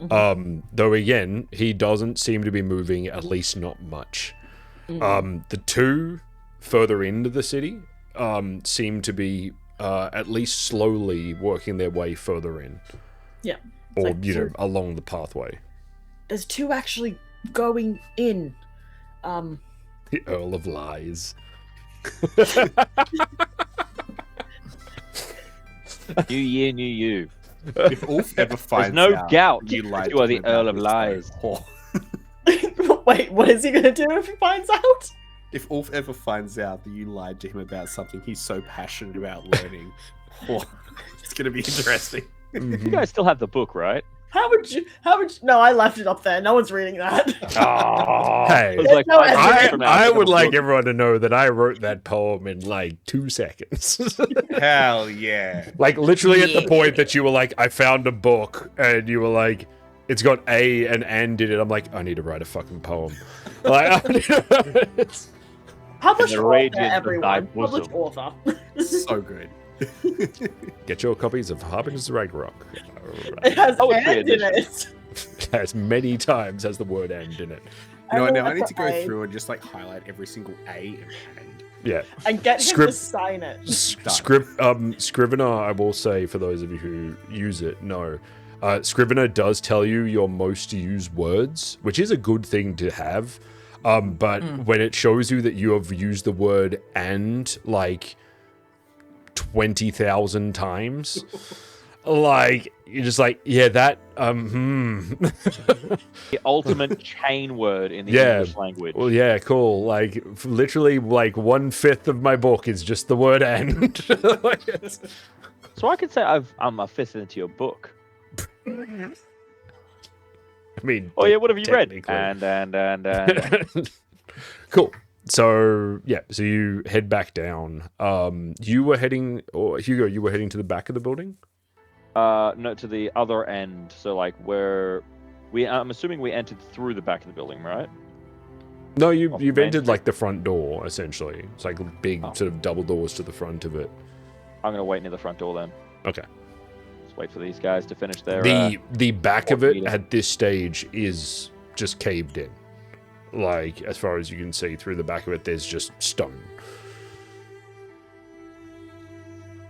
Though again, he doesn't seem to be moving, at least not much. The two further into the city seem to be at least slowly working their way further in. Yeah. Or, like, you know, so- along the pathway. There's two actually going in. The Earl of Lies. New year, new you. If Ulf ever finds There's no out doubt you lied you are to the him about Earl of this, Lies. though, Wait, what is he gonna do if he finds out? if Ulf ever finds out that you lied to him about something he's so passionate about learning, it's going to be interesting. You guys still have the book, right? How would you? No, I left it up there. No one's reading that. Oh, Hey, it was like no 5 minutes I, from now, I it's would a like book. everyone to know that I wrote that poem in like 2 seconds. Hell yeah. Like literally at the Yeah. point that you were like, I found a book, and you were like, it's got A and N in it. I'm like, I need to write a fucking poem. Like, Published And the author, radiance of thy everyone. Published bosom. author. So good. get your copies of Harbingers of Ragnarok. It has Poetry and in edition. it. As many times as the word end in it. You know what, now Everyone I need to go has A. through and just like highlight every single A and Yeah. And get him Script- to sign it. Scrivener, I will say, for those of you who use it, no. Scrivener does tell you your most used words, which is a good thing to have. But when it shows you that you have used the word and like 20,000 times, like you're just like, yeah, that The ultimate chain word in the Yeah. English language. Well, yeah, cool. Like literally, like 1/5 of my book is just the word "and." Like, it's- So I could say I'm a fifth into your book. I mean, Oh yeah, what have you read? technically. And Cool. So yeah, so you head back down. You were heading, or Hugo, you were heading to the back of the building. no, to the other end. So like where I'm assuming we entered through the back of the building, right? No, Off you've the main entered street. like the front door essentially. It's like big Oh. sort of double doors to the front of it. I'm gonna wait near the front door then. Okay. Just wait for these guys to finish their. The back of walk it meeting. at this stage is just caved in. Like as far as you can see through the back of it, there's just stone.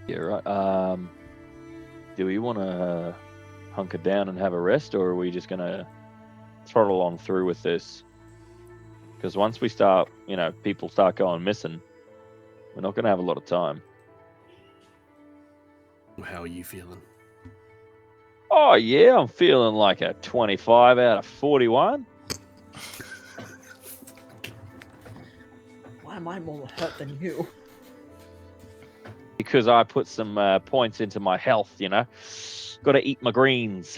Yeah, right. Do we want to hunker down and have a rest, or are we just gonna throttle on through with this? Because once we start, people start going missing, we're not going to have a lot of time. How are you feeling? Oh, yeah, I'm feeling like a 25 out of 41. Why am I more hurt than you? Because I put some points into my health, Got to eat my greens.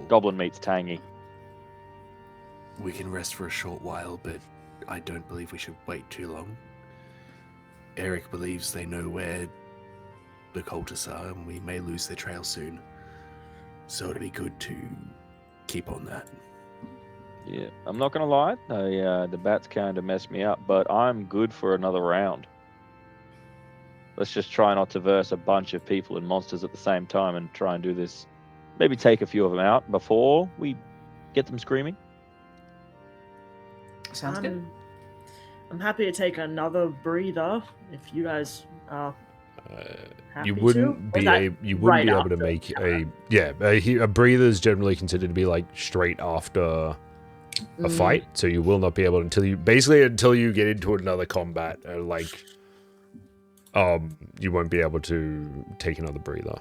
Goblin meat's tangy. We can rest for a short while, but I don't believe we should wait too long. Eric believes they know where the cultists are, and we may lose their trail soon. So it'd be good to keep on that. Yeah, I'm not gonna lie. The bats kind of messed me up, but I'm good for another round. Let's just try not to verse a bunch of people and monsters at the same time, and try and do this. Maybe take a few of them out before we get them screaming. Sounds good. I'm happy to take another breather if you guys are. Happy You wouldn't to? be Or is able. that You wouldn't right be able to after? make a breather is generally considered to be like straight after a fight, so you will not be able until you get into another combat, you won't be able to take another breather.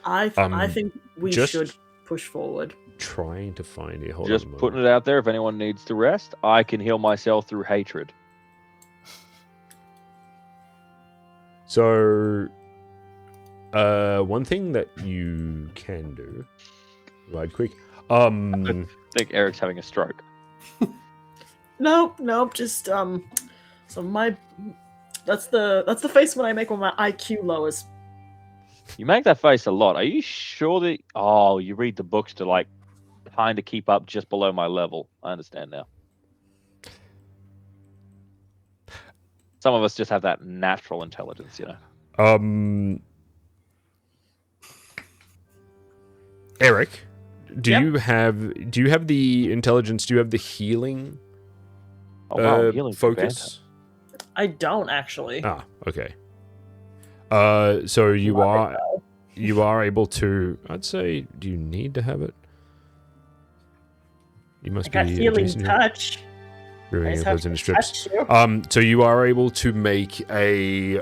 I think we just should push forward. Trying to find it. Just putting it out there. If anyone needs to rest, I can heal myself through hatred. So, one thing that you can do, right quick. I think Eric's having a stroke. Nope. Just so that's the face when I make when my IQ lowers. You make that face a lot. Are you sure that? Oh, you read the books to kind of keep up just below my level. I understand now. Some of us just have that natural intelligence, Eric, do Yep. you have the intelligence? Do you have the healing? Oh, wow, healing Focus. I don't actually. Ah, okay. So you are able to. I'd say, do you need to have it? You must I got be healing adjacent to- touch. Removing just your have poison to strips. touch you. So you are able to make a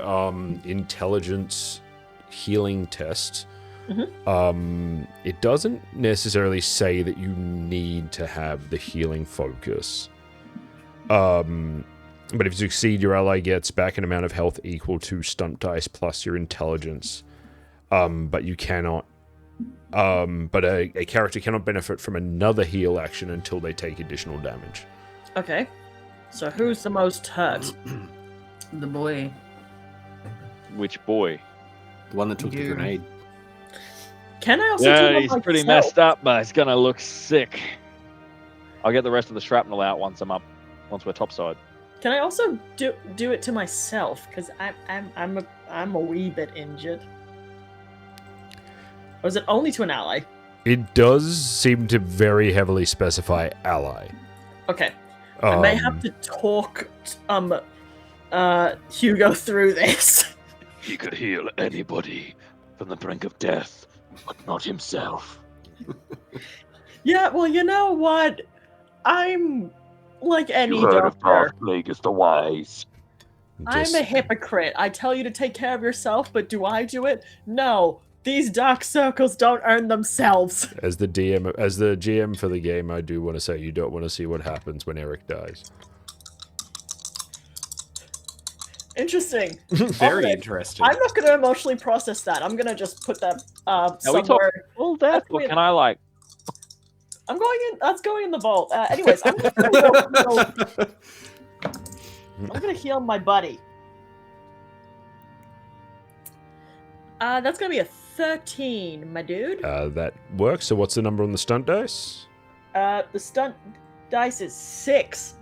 intelligence healing test. It doesn't necessarily say that you need to have the healing focus. But if you succeed, your ally gets back an amount of health equal to stunt dice plus your intelligence. But you cannot. But a character cannot benefit from another heal action until they take additional damage. Okay. So who's the most hurt? The boy. Which boy? The one that took the You. grenade. Can I also Yeah, do he's one pretty myself? messed up, but he's gonna look sick. I'll get the rest of the shrapnel out once we're topside. Can I also do it to myself? Because I'm a wee bit injured. Or is it only to an ally? It does seem to very heavily specify ally. Okay. I may have to talk Hugo through this. He could heal anybody from the brink of death, but not himself. Yeah, well, you know what? I'm like any doctor. Plague is the wise. I'm a hypocrite. I tell you to take care of yourself, but do I do it? No. These dark circles don't earn themselves. As the GM for the game, I do want to say you don't want to see what happens when Eric dies. Interesting. Very Alright. interesting. I'm not going to emotionally process that. I'm going to just put that somewhere. Full death, or can I I'm going in. That's going in the vault. Anyways, I'm going to heal my buddy. That's going to be a 13, my dude. That works. So what's the number on the stunt dice? The stunt dice is 6.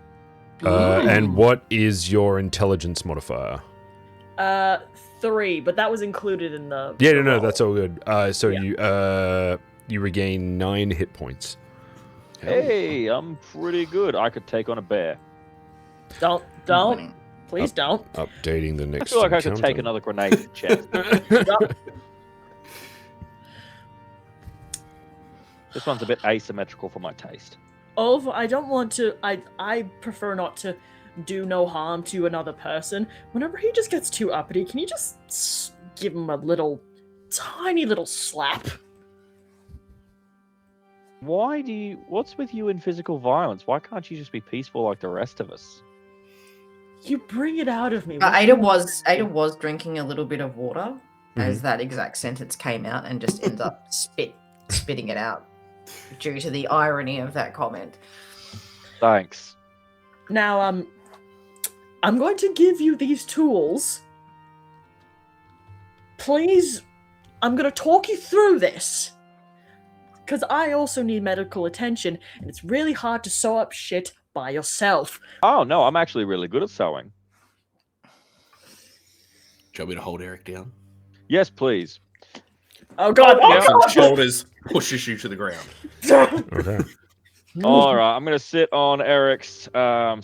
And what is your intelligence modifier? 3, but that was included in the. Yeah, the no, roll. that's all good. So Yeah. you regain 9 hit points. Hey, I'm pretty good. I could take on a bear. Don't. Please don't. Updating the I next. feel like I could encounter. take another grenade to chest. This one's a bit asymmetrical for my taste. Ulf, I don't want to. I prefer not to do no harm to another person. Whenever he just gets too uppity, can you just give him a little, tiny little slap? What's with you in physical violence? Why can't you just be peaceful like the rest of us? You bring it out of me. Ada was drinking a little bit of water as that exact sentence came out and just ends up spitting it out due to the irony of that comment. Thanks. Now, I'm going to give you these tools. Please, I'm going to talk you through this. Because I also need medical attention, and it's really hard to sew up shit by yourself. Oh, no, I'm actually really good at sewing. Do you want me to hold Eric down? Yes, please. Oh, God. Oh, From God. shoulders pushes you to the ground. Okay. All right, I'm going to sit on Eric's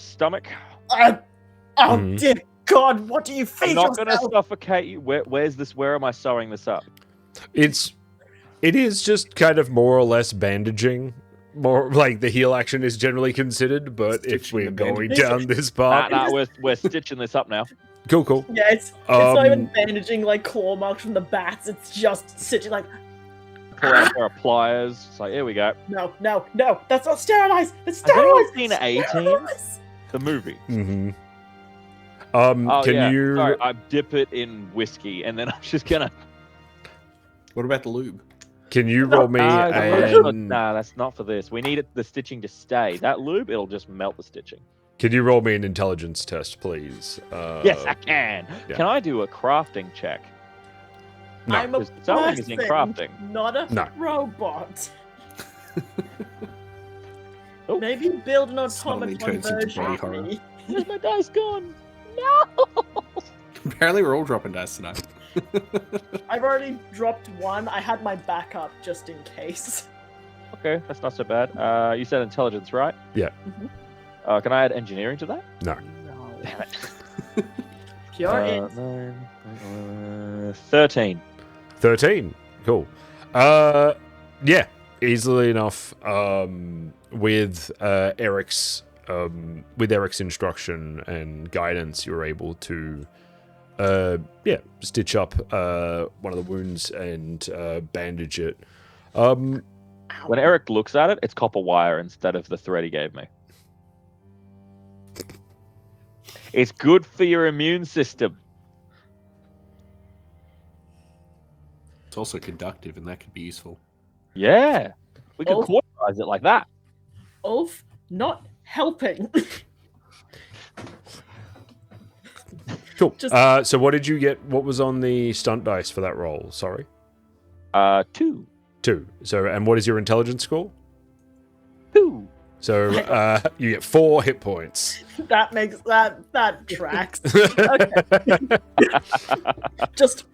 stomach. Dear God, what do you feel? I'm not going to suffocate you. Where's this? Where am I sewing this up? It is just kind of more or less bandaging. More like the heal action is generally considered, but if we're going down this path, We're stitching this up now. cool. Yeah, it's not even bandaging like claw marks from the bats. It's just sitting like. Pull out our pliers. It's like, here we go. No, that's not sterilized. It's Has anyone sterilized. seen It's 18? sterilized. The movie. Mm-hmm. Oh, Can yeah. you? Sorry, I dip it in whiskey, and then I'm just gonna. What about the lube? Can you roll me? Nah, that's not for this. We need the stitching to stay. That lube, it'll just melt the stitching. Can you roll me an intelligence test, please? Yes, I can. yeah. Can I do a crafting check? No. I'm a Because sewing is in person, crafting. not a No. robot. Oh. Maybe build an Suddenly automaton turns into version body of horror. me. Where's my dice gone? No. Apparently, we're all dropping dice tonight. I've already dropped one. I had my backup just in case. Okay, that's not so bad. You said intelligence, right? Yeah. Mhm. Can I add engineering to that? No. Damn it. Pure in. 13. 13. Cool. Yeah, easily enough. With Eric's instruction and guidance, you're able to stitch up one of the wounds and bandage it. When Eric looks at it, it's copper wire instead of the thread he gave me. It's good for your immune system. It's also conductive, and that could be useful. Yeah. We could Oh. cauterize it like that. Ulf, not helping. Cool. Just- So what did you get? What was on the stunt dice for that roll? Sorry. 2. 2. So, and what is your intelligence score? 2. So you get 4 hit points. That makes that tracks. Okay. Just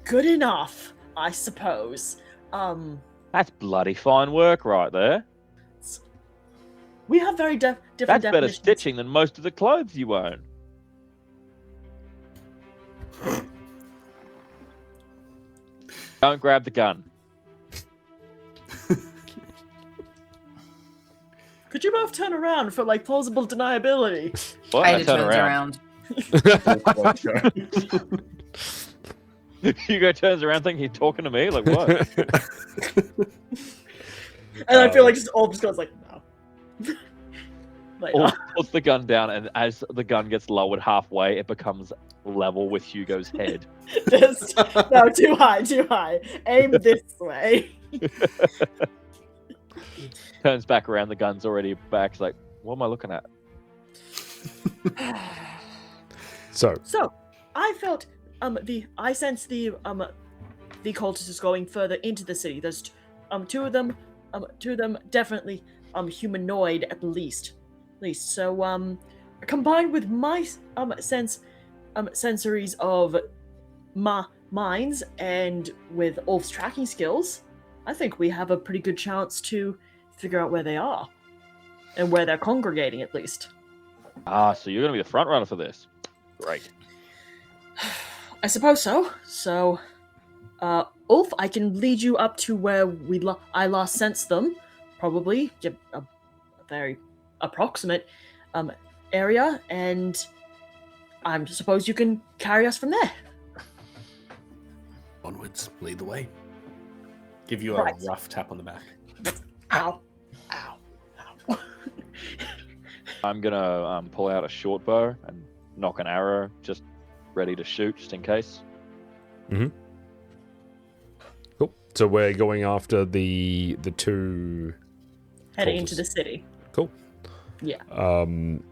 good enough, I suppose. That's bloody fine work right there. We have very different That's better definitions. stitching than most of the clothes you own. Don't grab the gun. Could you both turn around for like plausible deniability? What? I Ada turn turns around. Hugo turns around thinking you're talking to me. Like, what? And I feel like just all just goes like, no. Like, Or puts the gun down, and as the gun gets lowered halfway, it becomes level with Hugo's head. just, no, too high. Aim this way. Turns back around, the gun's already back. It's like, what am I looking at? So I felt I sense the cultists going further into the city. There's two of them definitely humanoid at least. So combined with my sensories of my minds and with Ulf's tracking skills, I think we have a pretty good chance to figure out where they are and where they're congregating at least. Ah, so you're going to be the front runner for this. Great. I suppose so. So Ulf, I can lead you up to where I last sensed them. Probably a very approximate area, and I suppose you can carry us from there. Onwards, lead the way. Give you Right. a rough tap on the back. Ow. I'm gonna pull out a short bow and knock an arrow, just ready to shoot, just in case. Cool. So we're going after the two Heading cultists. into the city. Cool. Yeah. Um,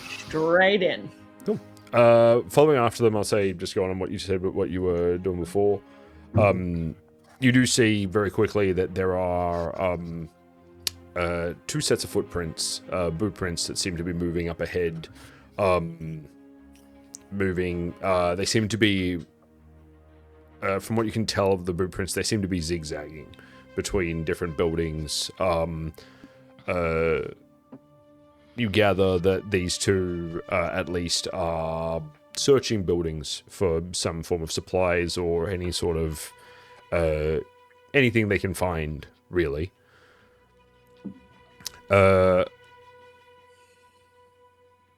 Straight in. Cool. Following after them, I'll say, just going on what you said, but what you were doing before. You do see very quickly that there are two sets of footprints, boot prints that seem to be moving up ahead. They seem to be, from what you can tell of the boot prints, they seem to be zigzagging between different buildings. You gather that these two, at least, are searching buildings for some form of supplies or any sort of anything they can find, really.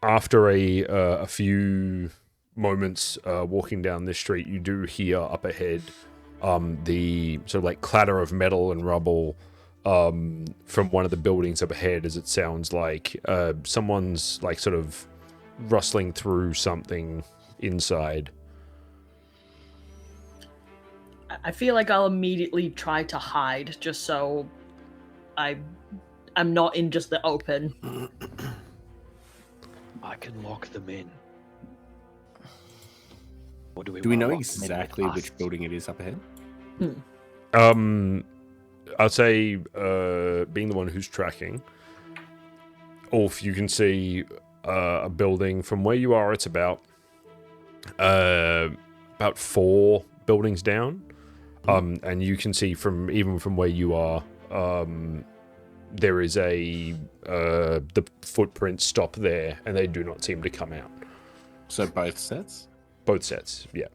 After a few moments walking down this street, you do hear up ahead the sort of like clatter of metal and rubble from one of the buildings up ahead, as it sounds like someone's like sort of rustling through something inside. I feel like I'll immediately try to hide, just so I'm not in just the open. I can lock them in. Or do we Do we wanna know lock them in with exactly us? which building it is up ahead? I'd say, being the one who's tracking, Ulf, you can see a building from where you are. It's about 4 buildings down, and you can see even from where you are, there is the footprints stop there, and they do not seem to come out. So both sets? Both sets, yeah.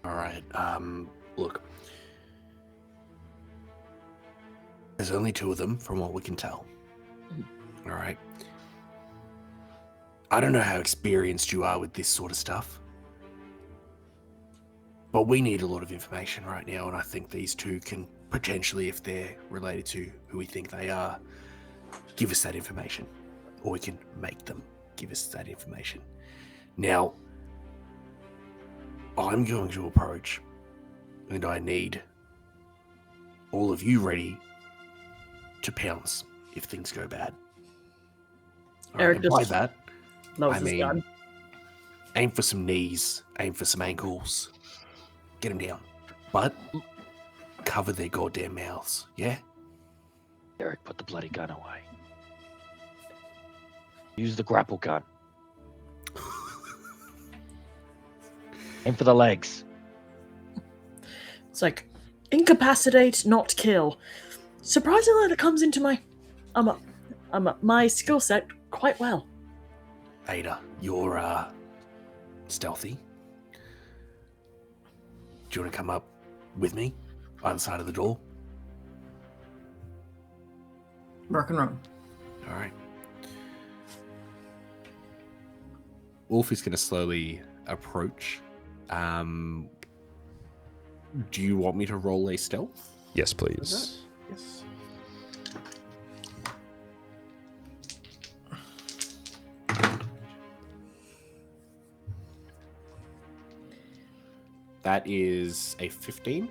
All right. Look. There's only 2 of them, from what we can tell. All right. I don't know how experienced you are with this sort of stuff, but we need a lot of information right now, and I think these 2 can potentially, if they're related to who we think they are, give us that information, or we can make them give us that information. Now, I'm going to approach, and I need all of you ready to pounce if things go bad. All Eric right, and by just that, loads I his mean, gun. aim for some knees, aim for some ankles, get them down, but cover their goddamn mouths, yeah? Eric, put the bloody gun away. Use the grapple gun. Aim for the legs. It's like incapacitate, not kill. Surprisingly, that comes into my my skill set quite well. Ada, you're stealthy. Do you want to come up with me, either side of the door? Rock and roll. All right. Wolf is going to slowly approach. Do you want me to roll a stealth? Yes, please. Yes. That is a 15.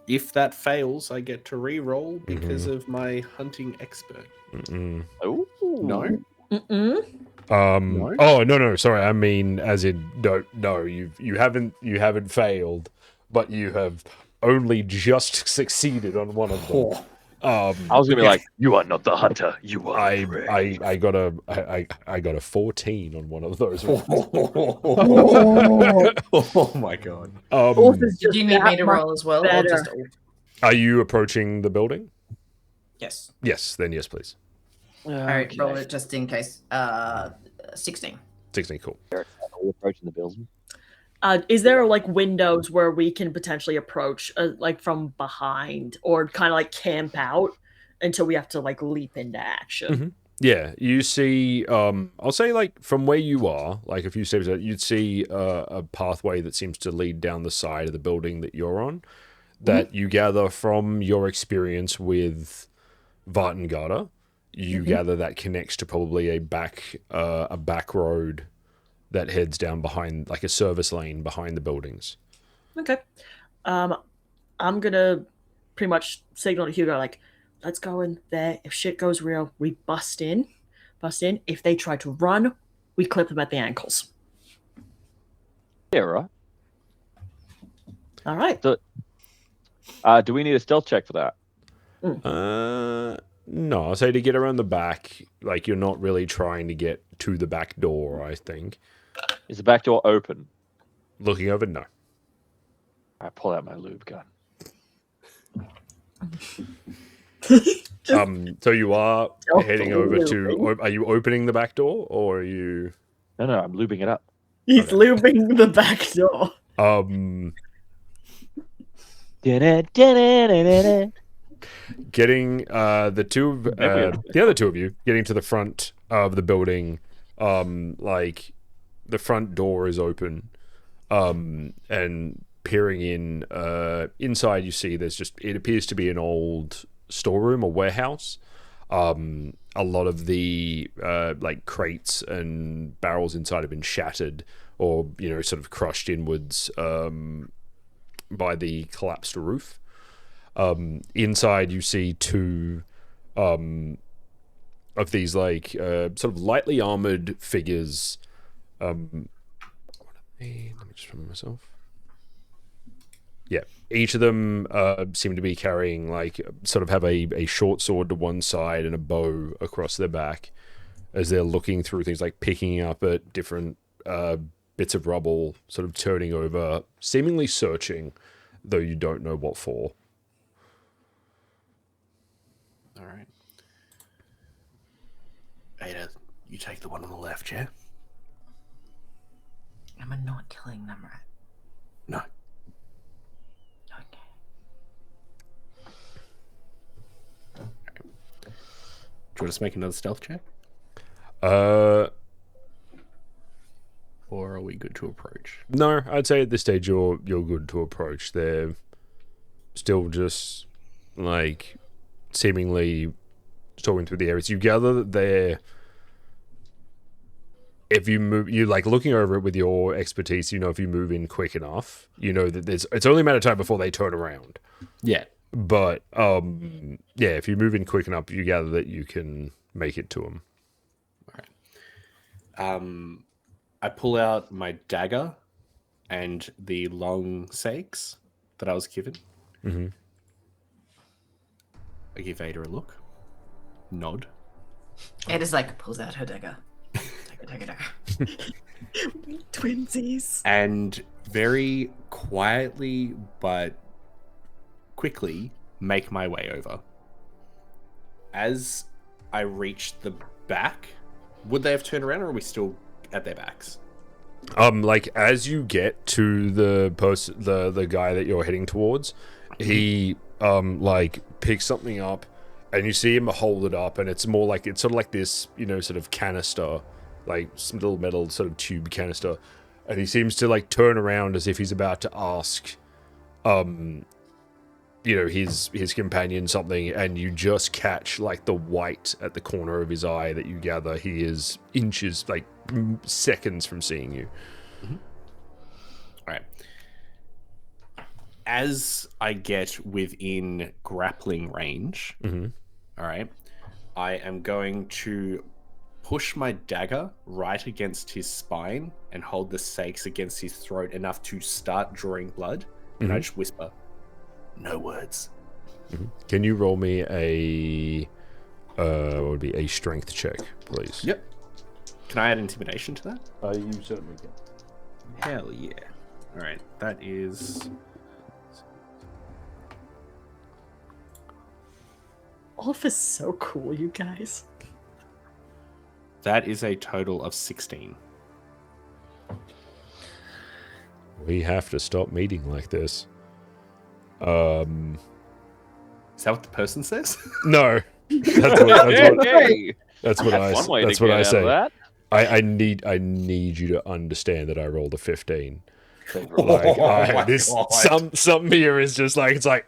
If that fails, I get to re-roll because of my hunting expert. Oh No? Mm-mm. No? Oh no, sorry. I mean, as in, no. You haven't failed, but you have only just succeeded on one of them. I was gonna be like, "You are not the hunter. You are I the prey." I got a 14 on one of those. Oh my god. Wolf is Did just you need me that to much roll as well, or better. just all? Are you approaching the building? Yes. Yes, then yes, please. All right, roll it just in case. 16. 16, cool. Are we approaching the building? Is there like windows where we can potentially approach, like from behind, or kind of like camp out until we have to like leap into action? Mhm. Yeah, you see, I'll say like from where you are, like a few steps out, you'd see a pathway that seems to lead down the side of the building that you're on, that you gather from your experience with Vartengard. You gather that connects to probably a back road that heads down behind, like a service lane behind the buildings. Okay. I'm gonna pretty much signal to Hugo like, let's go in there. If shit goes real, we bust in. If they try to run, we clip them at the ankles. Yeah, right. All right. Do we need a stealth check for that? No, I'll say to get around the back, like you're not really trying to get to the back door, I think. Is the back door open? Looking over, no. I pull out my lube gun. So you are heading over to, Lubing. are you opening the back door, or are you... No, I'm lubing it up. He's Okay. lubing the back door. Getting the other two of you getting to the front of the building, like the front door is open, and peering in, inside you see it appears to be an old storeroom or warehouse. A lot of the like crates and barrels inside have been shattered or sort of crushed inwards by the collapsed roof. Inside you see two of these like sort of lightly armored figures. What are they? Let me just remember myself. Yeah, each of them seem to be carrying like sort of have a short sword to one side and a bow across their back as they're looking through things, like picking up at different bits of rubble, sort of turning over, seemingly searching, though you don't know what for. All right. Ada, you take the one on the left, yeah? Am I not killing them, right? No. Okay. Do you want us to make another stealth check? Or are we good to approach? No, I'd say at this stage you're good to approach. They're still just like seemingly talking through the areas. You gather that they're, if you move, you like looking over it with your expertise, if you move in quick enough, that it's only a matter of time before they turn around. Yeah. But yeah, if you move in quick enough, you gather that you can make it to them. All right. I pull out my dagger and the long sakes that I was given. Mm-hmm. I give Ada a look. Nod. Ada's like, pulls out her dagger. Dagger. Twinsies. And very quietly but quickly make my way over. As I reach the back, would they have turned around, or are we still at their backs? Like as you get to the guy that you're heading towards, he like picks something up, and you see him hold it up, and it's sort of like this, sort of canister, like some little metal sort of tube canister, and he seems to like turn around as if he's about to ask, his companion something, and you just catch like the white at the corner of his eye that you gather he is inches, like seconds from seeing you. Mm-hmm. All right. As I get within grappling range, all right, I am going to push my dagger right against his spine and hold the sakes against his throat enough to start drawing blood. And I just whisper, "No words." Can you roll me a what would be a strength check, please? Yep. Can I add intimidation to that? You certainly can. Hell yeah. All right, that is... Olaf is so cool, you guys. That is a total of 16. We have to stop meeting like this. Is that what the person says? No. That's what I One way to that's what get I out say. of that. I need you to understand that I rolled a 15. Like something here is just like it's like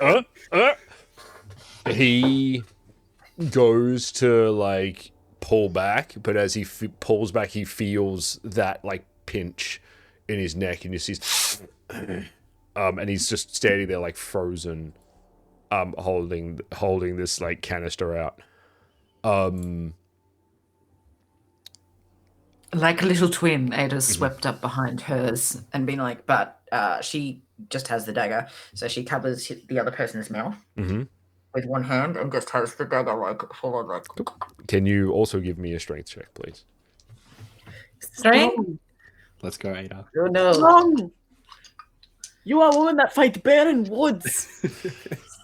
He goes to like pull back, but as he pulls back, he feels that like pinch in his neck, and you see, and he's just standing there like frozen, holding this like canister out. Like a little twin, Ada's swept up behind hers and been like, but she just has the dagger. So she covers the other person's mouth with one hand and just has the dagger like full of like. Can you also give me a strength check, please? Strength? Let's go, Ada. Oh no. Strong! You are a woman that fight bear in woods.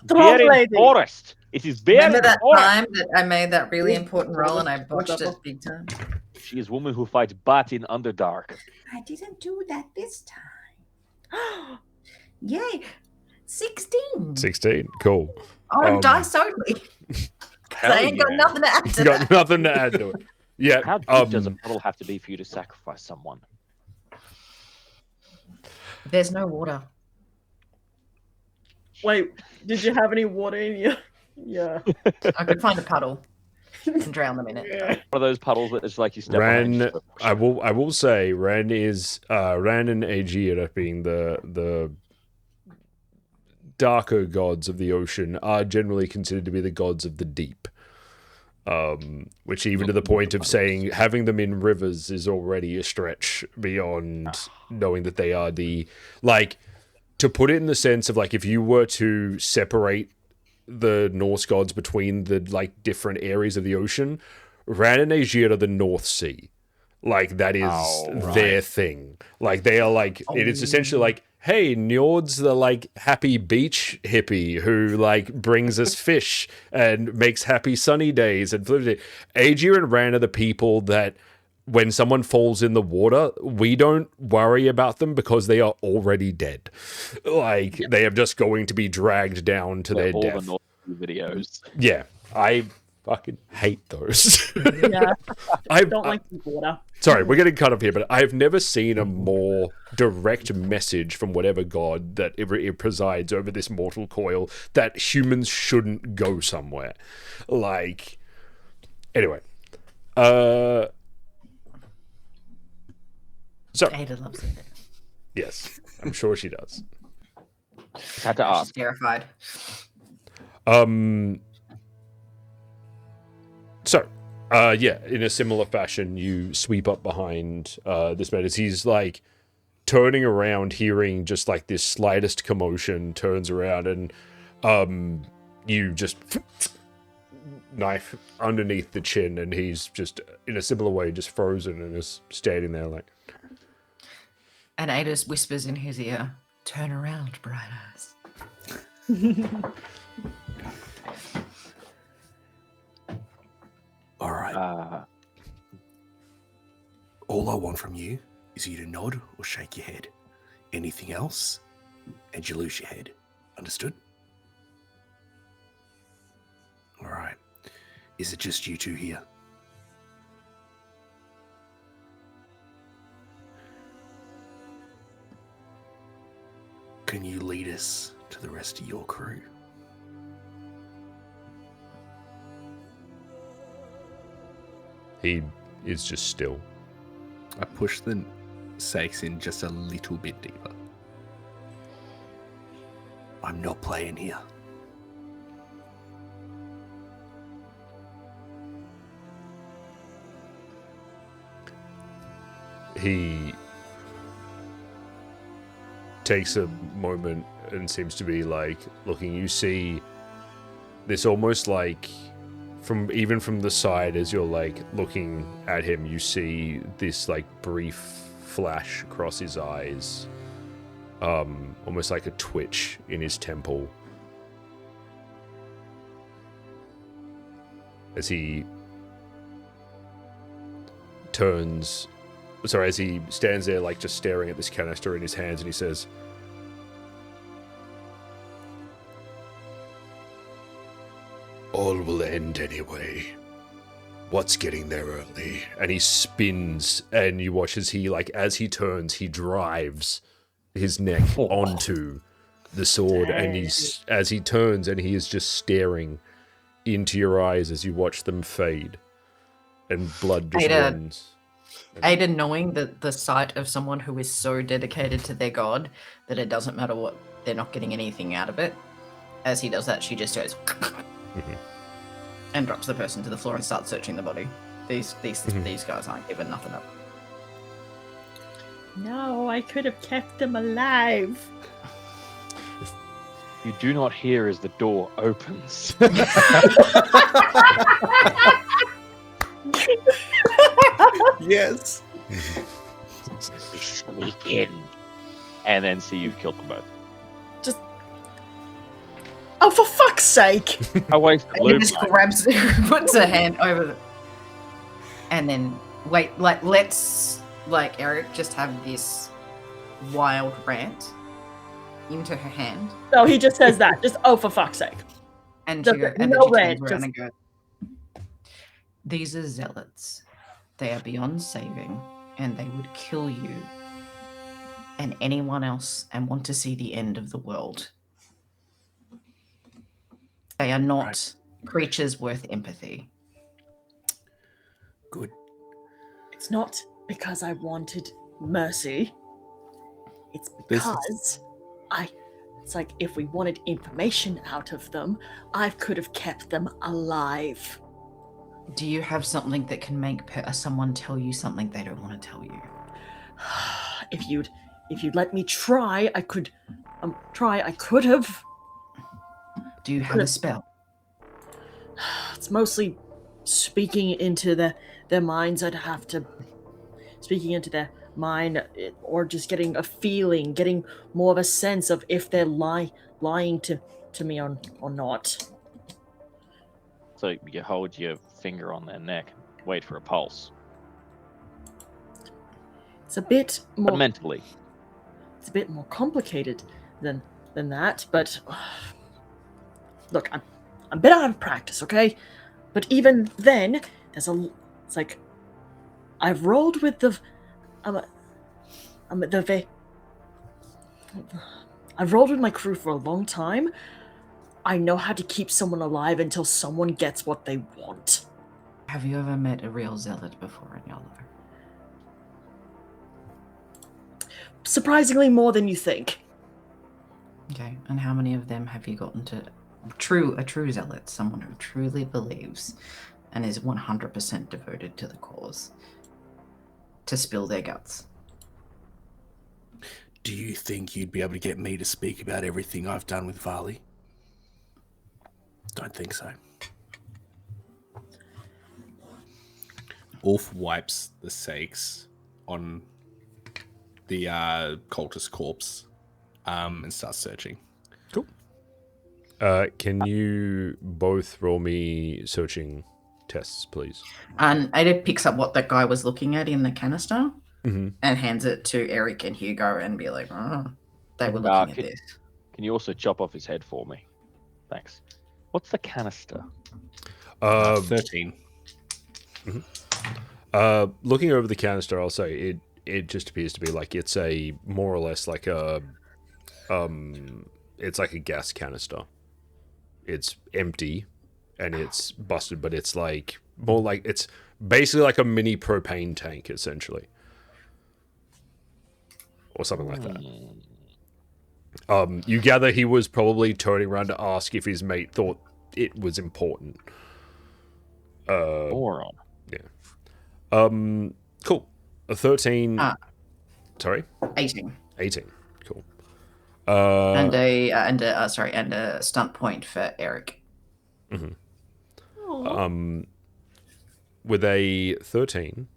Strong Bear in lady. forest. It is bear Remember in that forest. time that I made that really important roll and I botched it big time? She is woman who fights bat in Underdark. I didn't do that this time. Yay. 16. 16. Cool. On dice only. I ain't got nothing to add to Got that. nothing to add to it. Yeah. How deep does a puddle have to be for you to sacrifice someone? There's no water. Wait, did you have any water in you? Yeah. I could find a puddle and drown them in it. One of those puddles that it's like you step on it and Ran, just- I will say, Ran and Aegir being the darker gods of the ocean are generally considered to be the gods of the deep. Which even to the point of saying having them in rivers is already a stretch beyond knowing that they are to put it in the sense of like if you were to separate the Norse gods between the like different areas of the ocean, Ran and Aegir are the North Sea. Like that is their thing. Like they are like it is essentially like, hey, Njord's the like happy beach hippie who like brings us fish and makes happy sunny days and Aegir and Ran are the people that when someone falls in the water, we don't worry about them because they are already dead. Like they are just going to be dragged down to their all death. the North videos. Yeah, I fucking hate those. Yeah. I Don't like the water. Sorry, we're getting cut off here, but I've never seen a more direct message from whatever god that it presides over this mortal coil that humans shouldn't go somewhere. Like, anyway. So, Ada loves it. yes, I'm sure she does. Just had to She's ask. terrified. Yeah, in a similar fashion, you sweep up behind this man as he's like turning around, hearing just like this slightest commotion, turns around and you just knife underneath the chin, and he's just in a similar way just frozen and is standing there like. And Ada whispers in his ear, "Turn around, bright eyes." All right. All I want from you is you to nod or shake your head. Anything else, and you lose your head. Understood? All right. Is it just you two here? Can you lead us to the rest of your crew? He is just still. I push the stakes in just a little bit deeper. I'm not playing here. He takes a moment and seems to be like looking. You see this almost like even from the side as you're like looking at him, you see this like brief flash across his eyes, almost like a twitch in his temple as he as he stands there like just staring at this canister in his hands, and he says, "All will end anyway. What's getting there early?" And he spins, and you watch as he turns, he drives his neck onto the sword, and as he turns, and he is just staring into your eyes as you watch them fade, and blood just runs. Ada, knowing that the sight of someone who is so dedicated to their god that it doesn't matter what, they're not getting anything out of it. As he does that, she just goes and drops the person to the floor and starts searching the body. These guys aren't giving nothing up. No, I could have kept them alive. You do not hear as the door opens. Yes. Sneak in. And then see you've killed them both. Just. Oh, for fuck's sake! I wasted He loot. just grabs, puts her hand over the, and then let's Eric just have this wild rant into her hand. No, he just says that. Just, oh, for fuck's sake. And No, she, and no then she rant, turns around just- and goes, "These are zealots. They are beyond saving, and they would kill you and anyone else and want to see the end of the world. They are not creatures worth empathy." Good. It's not because I wanted mercy. It's because it's like if we wanted information out of them, I could have kept them alive. Do you have something that can make someone tell you something they don't want to tell you? If you'd let me try, I could I could have. Do you have a spell? It's mostly speaking into their minds. I'd have to speaking into their mind, or just getting a feeling, getting more of a sense of if they're lying to me or not. So you hold your finger on their neck and wait for a pulse. It's a bit more But mentally. It's a bit more complicated than that, but look, I'm a bit out of practice, okay? But even then, it's like I've rolled with I've rolled with my crew for a long time. I know how to keep someone alive until someone gets what they want. Have you ever met a real zealot before in your life? Surprisingly more than you think. Okay, and how many of them have you gotten to a true zealot, someone who truly believes and is 100% devoted to the cause, to spill their guts? Do you think you'd be able to get me to speak about everything I've done with Varley? Don't think so. Ulf wipes the sakes on the cultist corpse and starts searching. Cool. Can you both roll me searching tests, please? And Ada picks up what that guy was looking at in the canister Mm-hmm. and hands it to Eric and Hugo and be like, "Oh, they were looking at this." Can you also chop off his head for me? Thanks. What's the canister? 13. Looking over the canister, I'll say it just appears to be like it's a more or less like a it's like a gas canister. It's empty and it's busted, but it's like more like it's basically like a mini propane tank essentially. Or something like that. You gather he was probably turning around to ask if his mate thought it was important. Moron. Yeah. Cool. A 13. Sorry? 18. 18. Cool. And a stunt point for Eric. Aw. With a 13,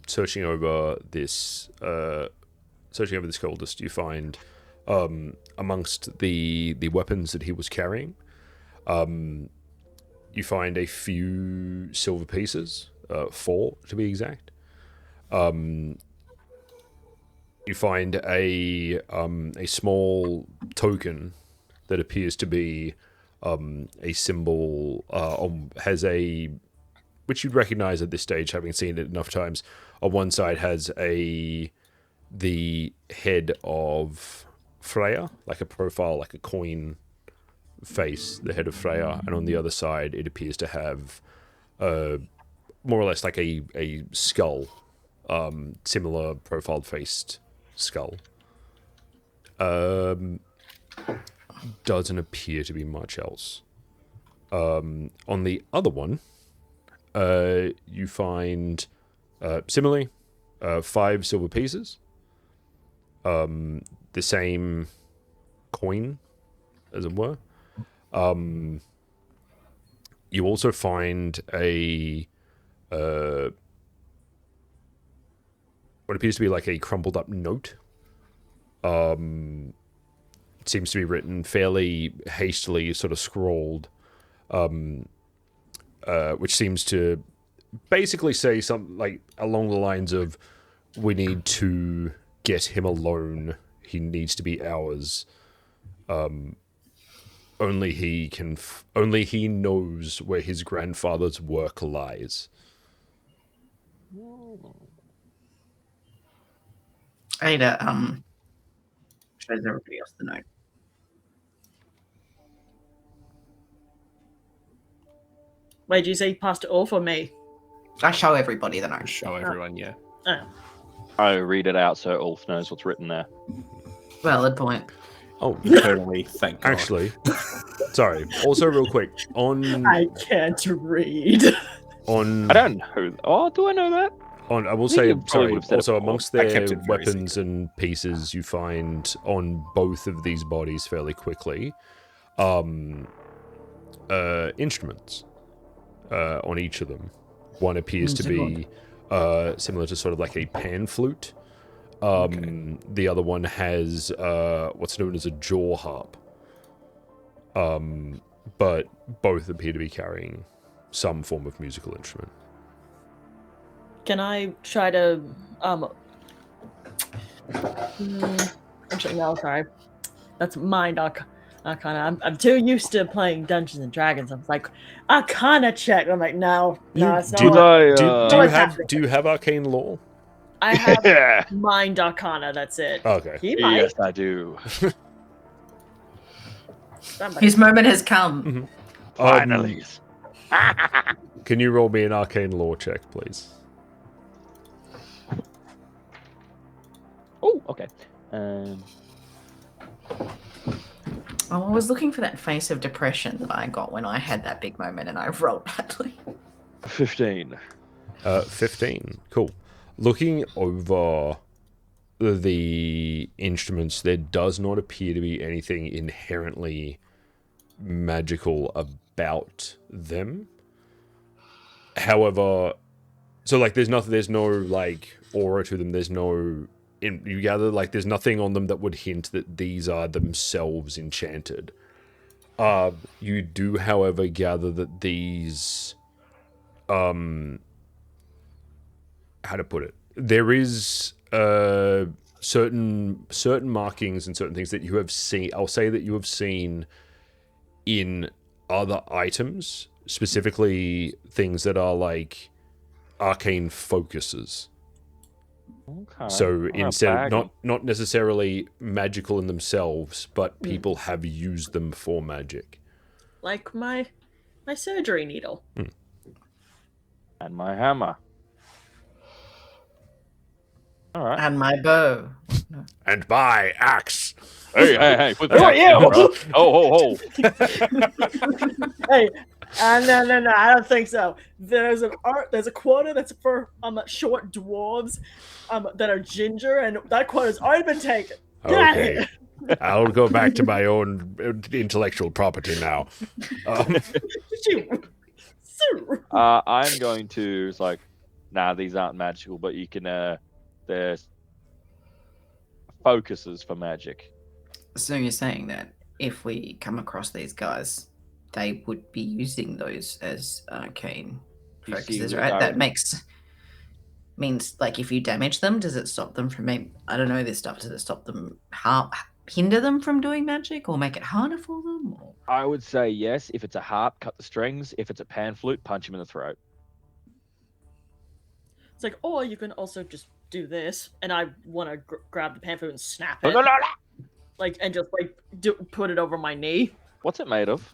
searching over this cultist, you find amongst the weapons that he was carrying, you find a few silver pieces, 4 to be exact. You find a small token that appears to be a symbol, has a, which you'd recognize at this stage, having seen it enough times. On one side has the head of Freya, like a profile, like a coin face, the head of Freya, and on the other side it appears to have more or less like a skull, similar profile faced skull. Doesn't appear to be much else. On the other one, you find similarly 5 silver pieces, the same coin, as it were. You also find a what appears to be like a crumpled up note. It seems to be written fairly hastily, sort of scrawled, which seems to basically say something like along the lines of, "We need to get him alone. He needs to be ours. Only he can. Only he knows where his grandfather's work lies." Ada shows everybody else the note. Wait, did you say you passed it off or me? I show everybody the note. Show everyone, yeah. Oh. I read it out so Ulf knows what's written there. Valid point. Oh, Totally, thank God. actually, sorry. Also, real quick on I can't read. I don't know. Oh, do I know that? I will I think say, you probably sorry, would have said it also before. amongst I kept their it very weapons and pieces you find on both of these bodies fairly quickly, instruments on each of them. One appears to be similar to sort of like a pan flute. The other one has what's known as a jaw harp. But both appear to be carrying some form of musical instrument. Can I try to actually no, sorry. That's mind arcana. I'm too used to playing Dungeons and Dragons. I'm like, arcana check. I'm like, no, it's not. Do you have arcane lore? I have mind arcana, that's it. Okay. He might. Yes, I do. His moment has come. Finally. Can you roll me an arcane lore check, please? Oh, okay. I was looking for that face of depression that I got when I had that big moment and I rolled badly. 15. 15. Cool. Looking over the instruments, there does not appear to be anything inherently magical about them. However, so like there's no like aura to them. There's no, you gather like there's nothing on them that would hint that these are themselves enchanted. You do, however, gather that these, how to put it? There is certain markings and certain things that you have seen. I'll say that you have seen in other items, specifically things that are like arcane focuses. Okay. So I'm instead, bagging. not necessarily magical in themselves, but people have used them for magic. Like my surgery needle. And my hammer. All right. And my bow. And my axe. Hey, put Who are you? Oh. Hey, no, I don't think so. There's a quota that's for short dwarves that are ginger, and that quota's already been taken. Get out of Okay. here. I'll go back to my own intellectual property now. I'm going to. It's like, nah, these aren't magical, but you can. There's focuses for magic. So you're saying that if we come across these guys, they would be using those as arcane You see focuses, the right? That direct- means like if you damage them, does it stop them from I don't know this stuff. Does it stop them, hinder them from doing magic, or make it harder for them? Or... I would say yes. If it's a harp, cut the strings. If it's a pan flute, punch him in the throat. It's like, or you can also just do this, and I want to grab the pamphlet and snap it, like, and just like put it over my knee. What's it made of?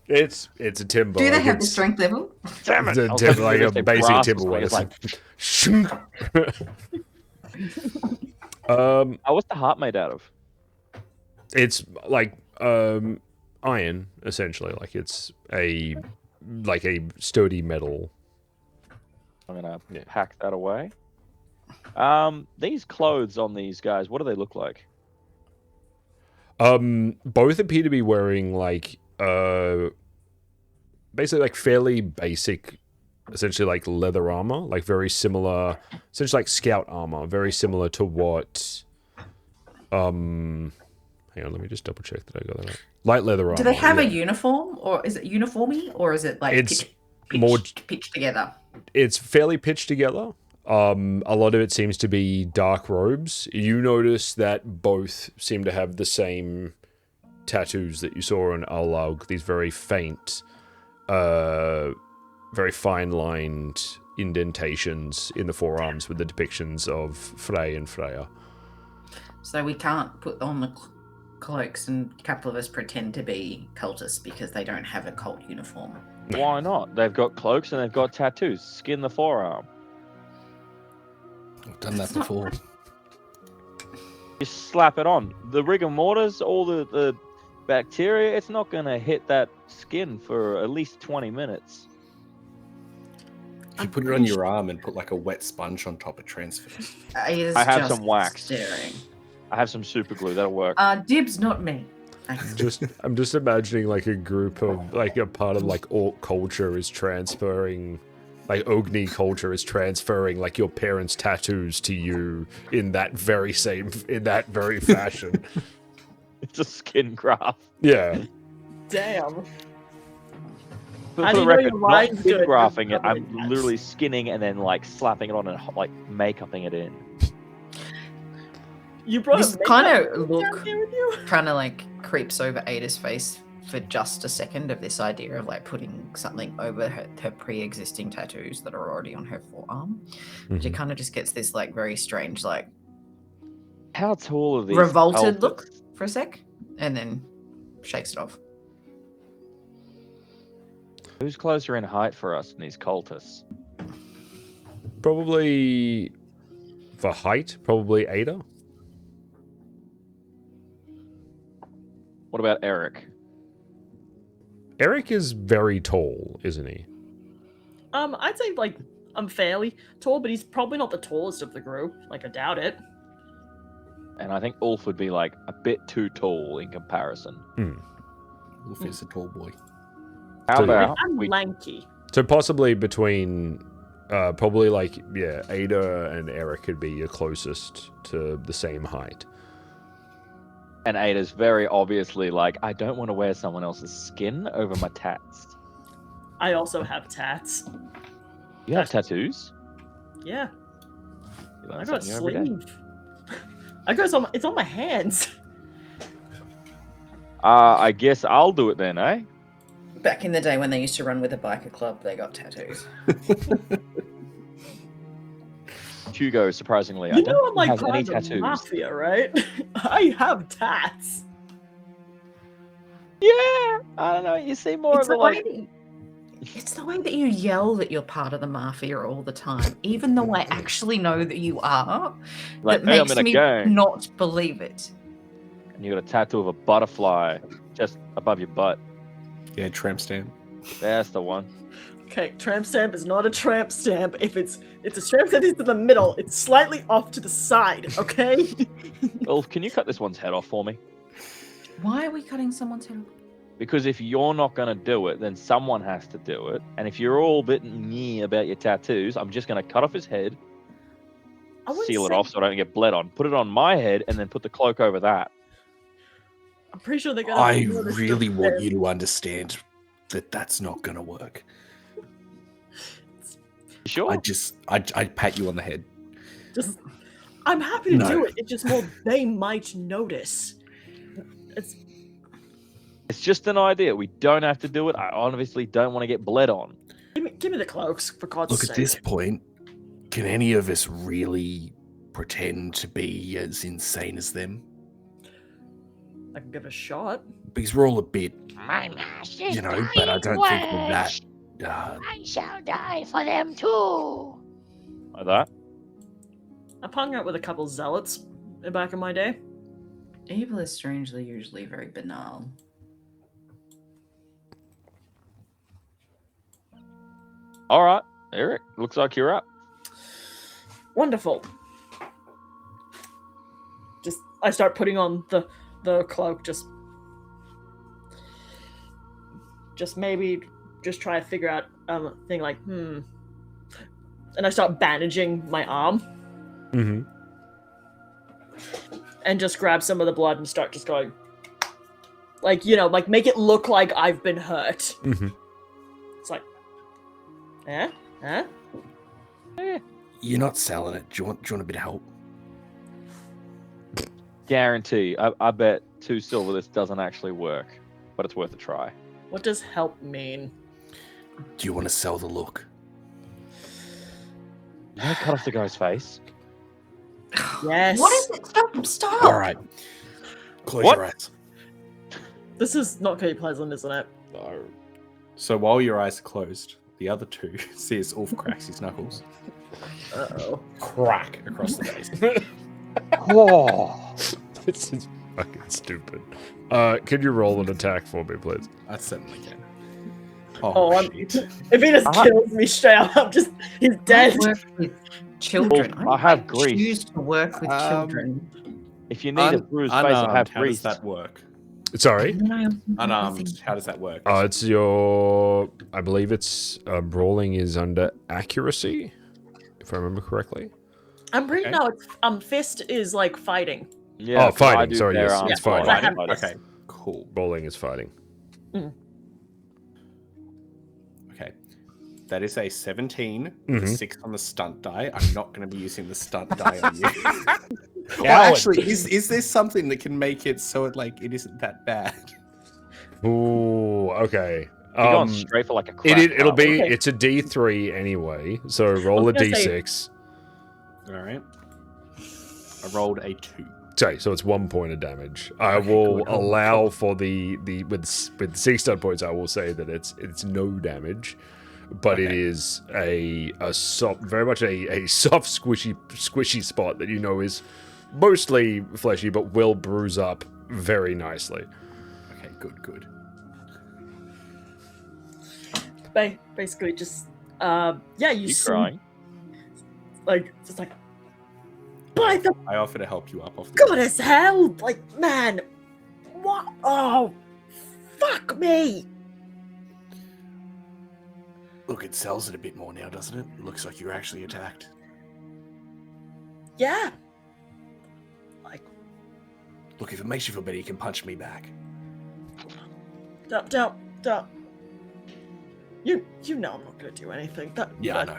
It's a timber. Do they like have the it's- strength level? Damn it! It's I was a timber, hoping like you a were gonna say basic brass or timber something. one. It's like, what's the harp made out of? It's like iron, essentially. Like it's a sturdy metal. I'm gonna Yeah. pack that away. These clothes on these guys, what do they look like? Both appear to be wearing like basically like fairly basic, essentially like leather armor, like very similar, essentially like scout armor, very similar to what hang on, let me just double check that I got that right. Light leather armor. Do they have a yeah. uniform, or is it uniformy, or is it like It's pitched together? It's fairly pitched together. A lot of it seems to be dark robes. You notice that both seem to have the same tattoos that you saw on Alug, these very faint, very fine-lined indentations in the forearms with the depictions of Frey and Freya. So we can't put on the cloaks and a couple of us pretend to be cultists because they don't have a cult uniform. Why not? They've got cloaks and they've got tattoos. Skin the forearm. I've done that before. You slap it on. The rigor mortis, all the bacteria, it's not going to hit that skin for at least 20 minutes. If you put it on your arm and put like a wet sponge on top, it transfers. I have just some wax. Staring. I have some super glue. That'll work. Dibs, not me. Thanks. I'm just imagining like a group of like a part of like orc culture is transferring, like Ogni culture is transferring like your parents' tattoos to you in that very fashion. It's a skin graft. Yeah. Damn. For How do the you know record, your not line's skin good? grafting it. Covering I'm tats. literally skinning and then like slapping it on and like make-upping it in. You brought This a kind makeup of down look here with you? kind of like creeps over Ada's face for just a second of this idea of like putting something over her pre-existing tattoos that are already on her forearm. She kind of just gets this like very strange like How tall are these? revolted cultists? look for a sec, and then shakes it off. Who's closer in height for us than these cultists? Probably for height, probably Ada. What about Eric? Eric is very tall, isn't he? I'd say like I'm fairly tall, but he's probably not the tallest of the group. Like I doubt it. And I think Ulf would be like a bit too tall in comparison. Wolf is a tall boy. How So- about I'm we lanky. So possibly between, probably like, yeah, Ada and Eric could be your closest to the same height. And Ada's very obviously like, I don't want to wear someone else's skin over my tats. I also have tats. You have tattoos? Yeah, You learn I got a something new every day. sleeve. It's on my hands. I guess I'll do it then, eh? Back in the day when they used to run with a biker club, they got tattoos. Hugo, surprisingly, I You don't know think I'm he like has part any of the tattoos. mafia, right? I have tats. Yeah, I don't know. You see more It's of the the like. way it's the way that you yell that you're part of the mafia all the time, even though I actually know that you are. Like, that hey, I'm makes in a me gang. not believe it. And you got a tattoo of a butterfly just above your butt. Yeah, tramp stamp. That's the one. Okay, tramp stamp is not a tramp stamp. If it's a tramp stamp, it's in the middle. It's slightly off to the side. Okay. Ulf, can you cut this one's head off for me? Why are we cutting someone's head off? Because if you're not going to do it, then someone has to do it. And if you're all a bit meh about your tattoos, I'm just going to cut off his head, I wouldn't seal it say- off so I don't get bled on, put it on my head, and then put the cloak over that. I'm pretty sure they're gonna. I notice really that want they're- you to understand that that's not going to work. You sure? I'd pat you on the head. Just, I'm happy to No. do it. It's just more they might notice. It's just an idea. We don't have to do it. I obviously don't want to get bled on. Give me the cloaks for God's Look, sake. at this point, can any of us really pretend to be as insane as them? I can give it a shot. Because we're all a bit, My master you know, but I don't think we're that. I shall die for them too. Like that. I've hung out with a couple zealots back in my day. Evil is strangely usually very banal. All right, Eric. Looks like you're up. Wonderful. Just I start putting on the cloak. Just maybe just try to figure out thing like and I start bandaging my arm Mm-hmm. and just grab some of the blood and start just going like like make it look like I've been hurt. Mm-hmm. It's like huh? You're not selling it. Do you want a bit of help? Guarantee. I bet 2 silver this doesn't actually work, but it's worth a try. What does help mean? Do you want to sell the look? You don't cut off the guy's face. Yes. What is it? Stop! All right. Close What? your eyes. This is not very pleasant, isn't it? So while your eyes are closed, the other two see as Ulf cracks his knuckles. Uh-oh. Crack across the face. Oh. This is fucking stupid. Could you roll an attack for me, please? I certainly can. Oh, Shit. if he just kills me straight up, he's I dead. work with children. Well, I have grease. choose to work with children. If you need a bruised face, I have Unarmed, how does grease. that work? Sorry. Unarmed, how does that work? It's your. I believe it's brawling is under accuracy, if I remember correctly. I'm pretty Okay. now. It's, fist is like fighting. Yeah, Oh, fighting, I do sorry, their yes, arms it's while fighting. I'm Okay, cool. Brawling is fighting. Okay. That is a 17, Mhm. 6 on the stunt die. I'm not going to be using the stunt die on you. Well, actually, is there something that can make it so it isn't that bad? Ooh, okay. You're going straight for like a crack. It'll be. Okay. It's a D3 anyway. So roll a I was gonna say- D6. All right. I rolled a 2. Sorry, so it's 1 point of damage. I Okay, will good. allow for the with 6 stud points. I will say that it's no damage, but it Okay. is a soft, very much a soft, squishy spot that you know is mostly fleshy, but will bruise up very nicely. Okay, good. Basically, just you You see, crying? like just like by the I offer to help you up off the goddess hell, like man, what? Oh, fuck me! Look, it sells it a bit more now, doesn't it? It looks like you're actually attacked. Yeah, like Look, if it makes you feel better, you can punch me back. don't. You know I'm not gonna do anything. Yeah, I know.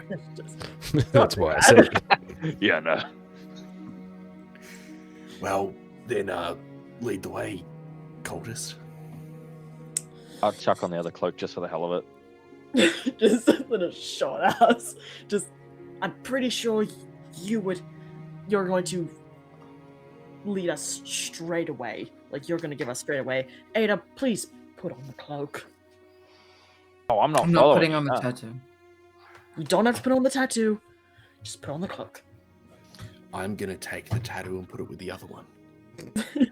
That's why I said it. Yeah, no. Well, then lead the way, cultist. I'll chuck on the other cloak just for the hell of it. Just a little short ass. Just, I'm pretty sure you're going to lead us straight away. Like you're going to give us straight away. Ada, please put on the cloak. Oh, I'm not I'm not following putting on the that. tattoo. You don't have to put on the tattoo. Just put on the cloak. I'm gonna take the tattoo and put it with the other one.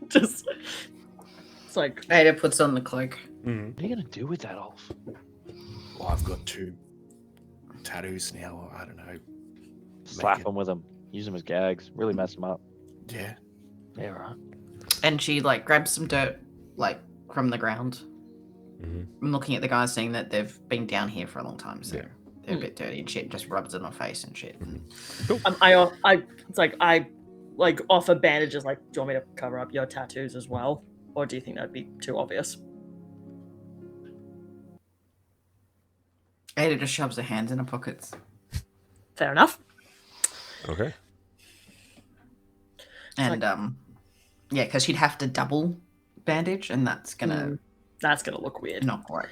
Just, it's like Ada puts on the cloak. Mhm. What are you gonna do with that, Ulf? Well, I've got 2 tattoos now. I don't know. Slap it- them with them. Use them as gags. Really mess them up. Yeah. Yeah, right. And she like grabs some dirt like from the ground. Mhm. I'm looking at the guys saying that they've been down here for a long time, so Yeah. they're a bit dirty and shit. Just rubs it on face and shit. It's like I like offer bandages. Like, do you want me to cover up your tattoos as well, or do you think that'd be too obvious? Ada just shoves her hands in her pockets. Fair enough. Okay. And yeah, because she'd have to double bandage, and that's gonna look weird. not work.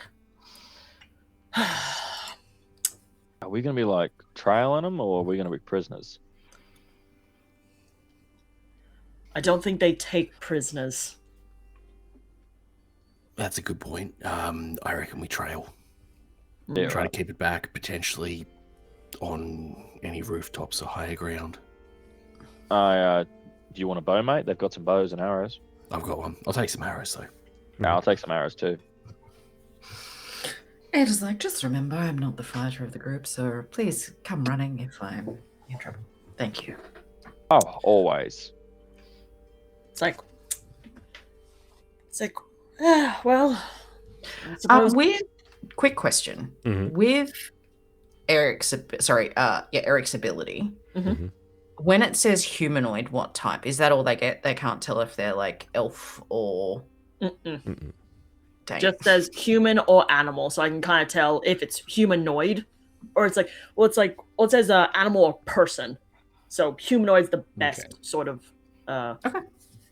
Are we going to be like trailing them, or are we going to be prisoners? I don't think they take prisoners. That's a good point. I reckon we trail. Yeah, Try right. to keep it back, potentially on any rooftops or higher ground. Do you want a bow, mate? They've got some bows and arrows. I've got one. I'll take some arrows, though. No, I'll take some arrows too. Ada's like, just remember, I'm not the fighter of the group, so please come running if I'm in trouble. Thank you. Oh, always. It's like, well, I suppose. Quick question. Mhm. With Eric's ability, Mhm. when it says humanoid, what type? Is that all they get? They can't tell if they're like elf or... Mm-mm. Dang. Just says human or animal, so I can kind of tell if it's humanoid, or it's like, it says animal or person. So humanoid's the best sort of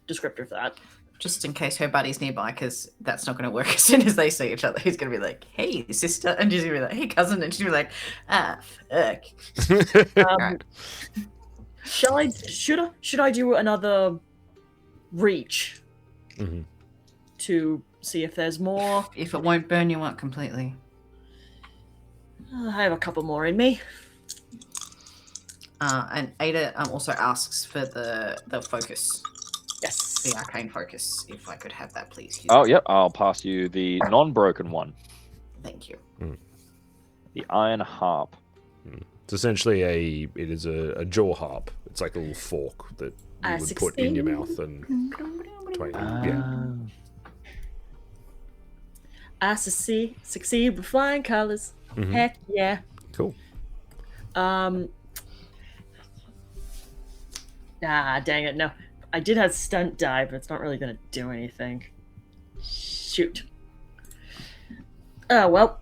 descriptor for that. Just in case her buddy's nearby, because that's not going to work as soon as they see each other. He's going to be like, hey, sister. And she's going to be like, hey, cousin. And she's going to be like, fuck. Right. Should I do another reach Mhm. to see if there's more? If it won't burn you up completely. I have a couple more in me. And Ada also asks for the focus. Yes. The arcane focus, if I could have that, please. Oh, yep. I'll pass you the non-broken one, Thank you. the iron harp. It's essentially a jaw harp. It's like a little fork that you would put in your mouth and twang. Yeah. I succeed with flying colors. Mhm. Heck yeah. Cool. Dang it, no. I did have stunt die, but it's not really gonna do anything. Shoot. Oh, well.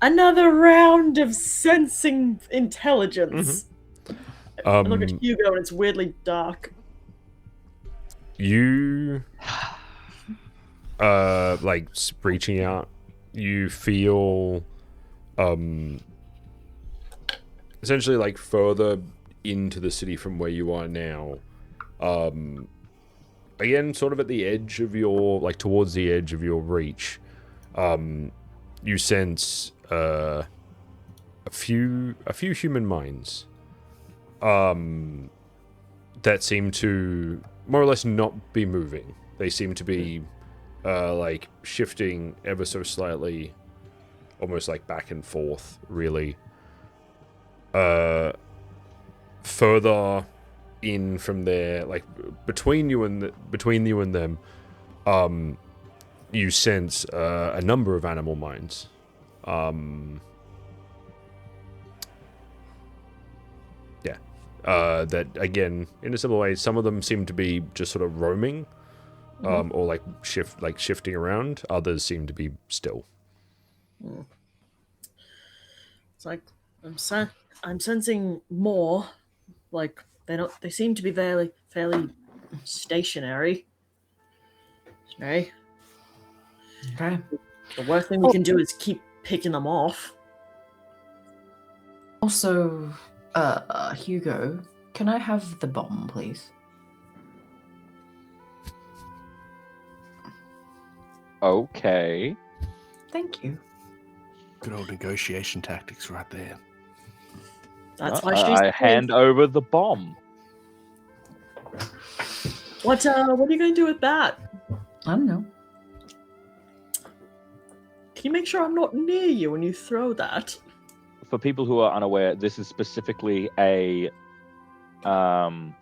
Another round of sensing intelligence. I look at Hugo and it's weirdly dark. You like reaching out, you feel essentially like further into the city from where you are now. Again, sort of at the edge of your, like towards the edge of your reach, you sense a few human minds that seem to more or less not be moving. They seem to be like shifting ever so slightly, almost like back and forth, really. Further in from there, like between you and them, you sense a number of animal minds. That again, in a similar way, some of them seem to be just sort of roaming, or like shifting around. Others seem to be still. It's like I'm sensing more. Like they seem to be fairly stationary. Right? Okay. The worst thing we can do is keep picking them off. Also, Hugo, can I have the bomb, please? Okay. Thank you. Good old negotiation tactics right there. That's Well, why she's. I hand over the bomb. What are you going to do with that? I don't know. Can you make sure I'm not near you when you throw that? For people who are unaware, this is specifically a I can't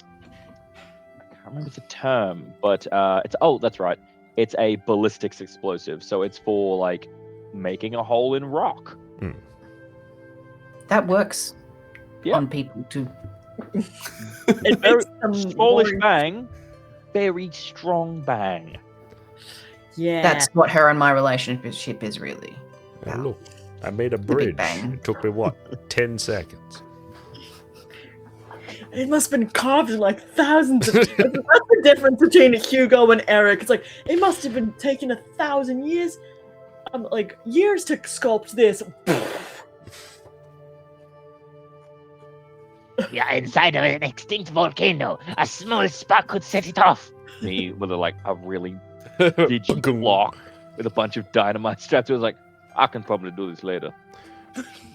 remember the term, but that's right. It's a ballistics explosive, so it's for like making a hole in rock. That works Yeah. on people too. It Very makes them smallish more- bang, very strong bang. Yeah. That's what her and my relationship is really. And Wow. look, I made a big bridge. bang. It took me, what, 10 seconds? It must have been carved in like thousands of. That's the difference between Hugo and Eric. It's like it must have been taken 1,000 years, like years to sculpt this. We are inside of an extinct volcano. A small spark could set it off. Me with a really digi block with a bunch of dynamite strapped to it. Like, I can probably do this later.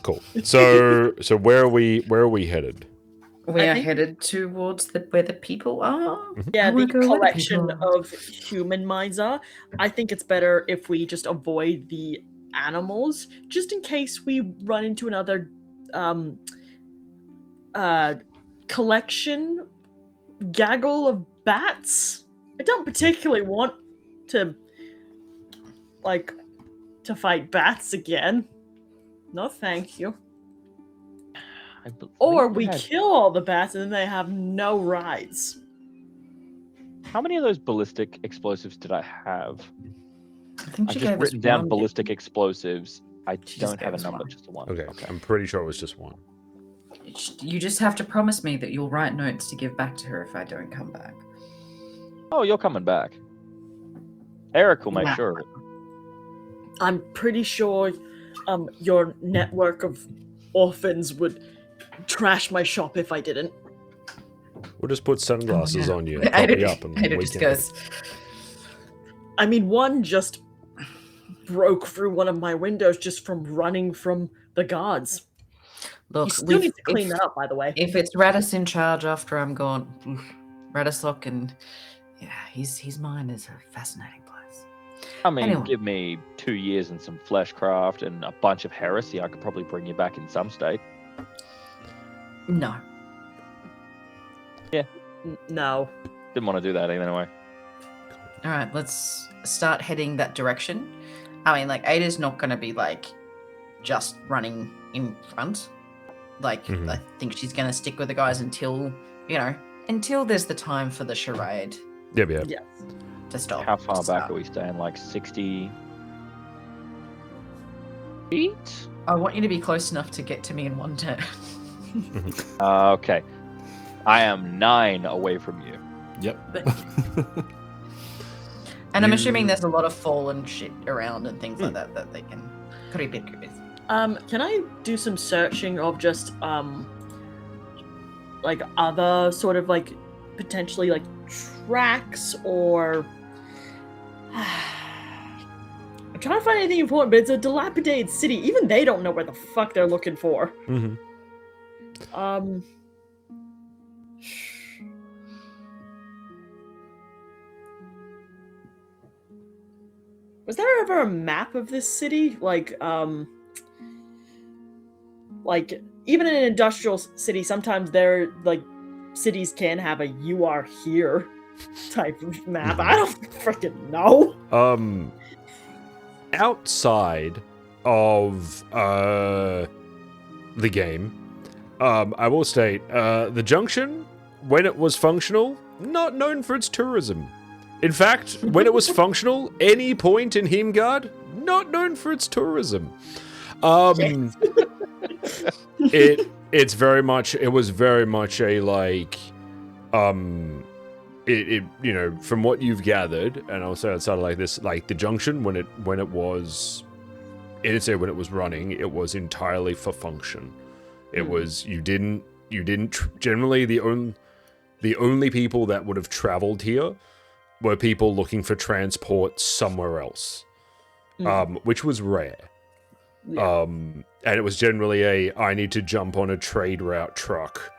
Cool. So where are we headed? We I are think- headed towards where the people are. Yeah, I the wanna go where the collection people of human minds are. I think it's better if we just avoid the animals, just in case we run into another collection gaggle of bats. I don't particularly want to fight bats again. No, thank you. I believe Or we had- kill all the bats and then they have no rides. How many of those ballistic explosives did I have? I think I've she just gave us written down one. ballistic explosives. I She just don't have gave a us number, one. just the one. Okay, I'm pretty sure it was just one. You just have to promise me that you'll write notes to give back to her if I don't come back. Oh, you're coming back. Eric will make Yeah. sure of it. I'm pretty sure your network of orphans would trash my shop if I didn't. We'll just put sunglasses yeah. on you and pop Ada, you up and Ada we just can... goes, I mean, one just broke through one of my windows just from running from the guards. look, You still need to clean if, that up, by the way. if it's Radis in charge after I'm gone, Radislock and yeah, his mind is a fascinating place. I mean, Anyway. give me 2 years and some fleshcraft and a bunch of heresy. I could probably bring you back in some state. No. No. Didn't want to do that anyway. All right, let's start heading that direction. I mean, like, Ada's not going to be, like, just running in front. Like, Mhm. I think she's going to stick with the guys until, until there's the time for the charade Yeah, yeah. Yes. to stop. How far to back start. are we staying? Like 60 feet? I want you to be close enough to get to me in one turn. Okay. I am 9 away from you. Yep. And I'm You- assuming there's a lot of fallen shit around and things like that that they can creep in with. Can I do some searching of just like other sort of like potentially like tracks or I'm trying to find anything important, but it's a dilapidated city. Even they don't know where the fuck they're looking for. Mm-hmm. Was there ever a map of this city? Like even in an industrial city, sometimes there like cities can have a "you are here" type of map. I don't freaking know. Outside of the game, I will state the Junction, when it was functional, not known for its tourism. In fact, when it was functional, any point in Hymgard, not known for its tourism. It was very much a like it from what you've gathered, and I'll say outside of like this, like the Junction when it was running, it was entirely for function. It was generally the only people that would have traveled here were people looking for transport somewhere else, which was rare. Yeah. And it was generally I need to jump on a trade route truck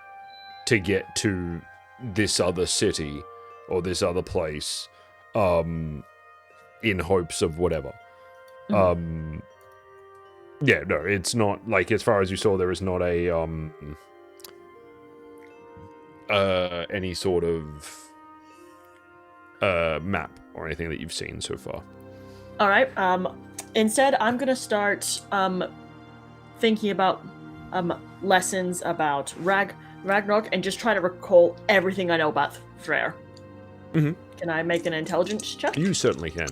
to get to this other city or this other place, in hopes of whatever. Yeah, no, it's not like, as far as you saw, there is not a any sort of map or anything that you've seen so far. All right. Instead, I'm gonna start thinking about lessons about Ragnarok and just try to recall everything I know about Freyr. Mm-hmm. Can I make an intelligence check? You certainly can.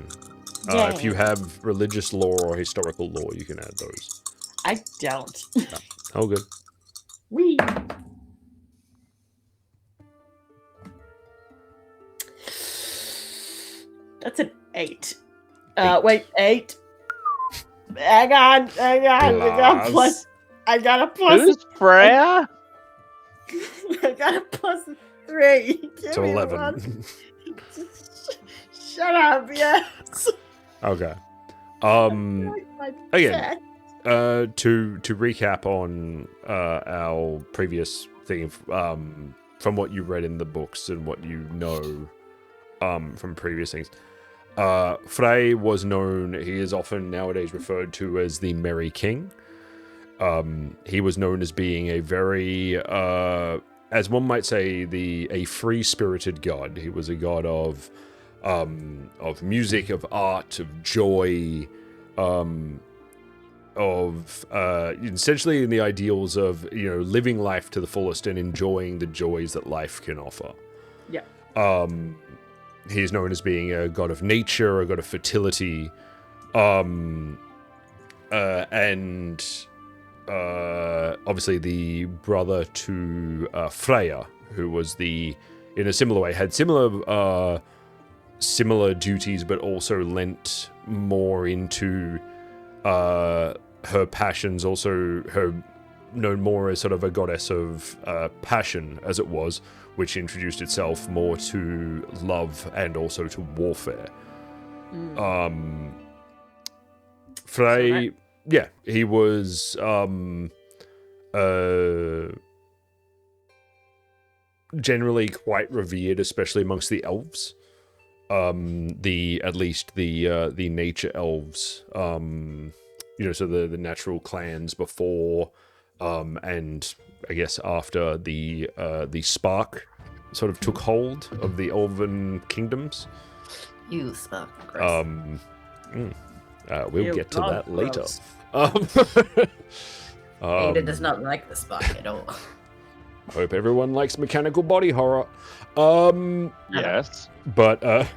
If you have religious lore or historical lore, you can add those. I don't. Oh, good. Wee. That's an 8. Wait, 8. Hang on. I got a plus. Who's Freya? I got a plus 3. So 11. Shut up, yes. Okay. My again, pet. to recap on our previous thing, from what you read in the books and what you know from previous things, Frey was known. He is often nowadays referred to as the Merry King. He was known as being a very, as one might say, a free-spirited god. He was a god of music, of art, of joy, of essentially in the ideals of living life to the fullest and enjoying the joys that life can offer. Yeah. He's known as being a god of nature, a god of fertility, and obviously the brother to Freya, who was in a similar way, had similar duties, but also lent more into her passions, also her known more as sort of a goddess of passion, as it was, which introduced itself more to love and also to warfare. Frey, yeah, he was generally quite revered, especially amongst the elves. At least the nature elves, so the natural clans before, and I guess after the spark sort of took hold of the elven kingdoms. You spark. We'll get to that later. Ada does not like the spark at all. Hope everyone likes mechanical body horror. Yes. But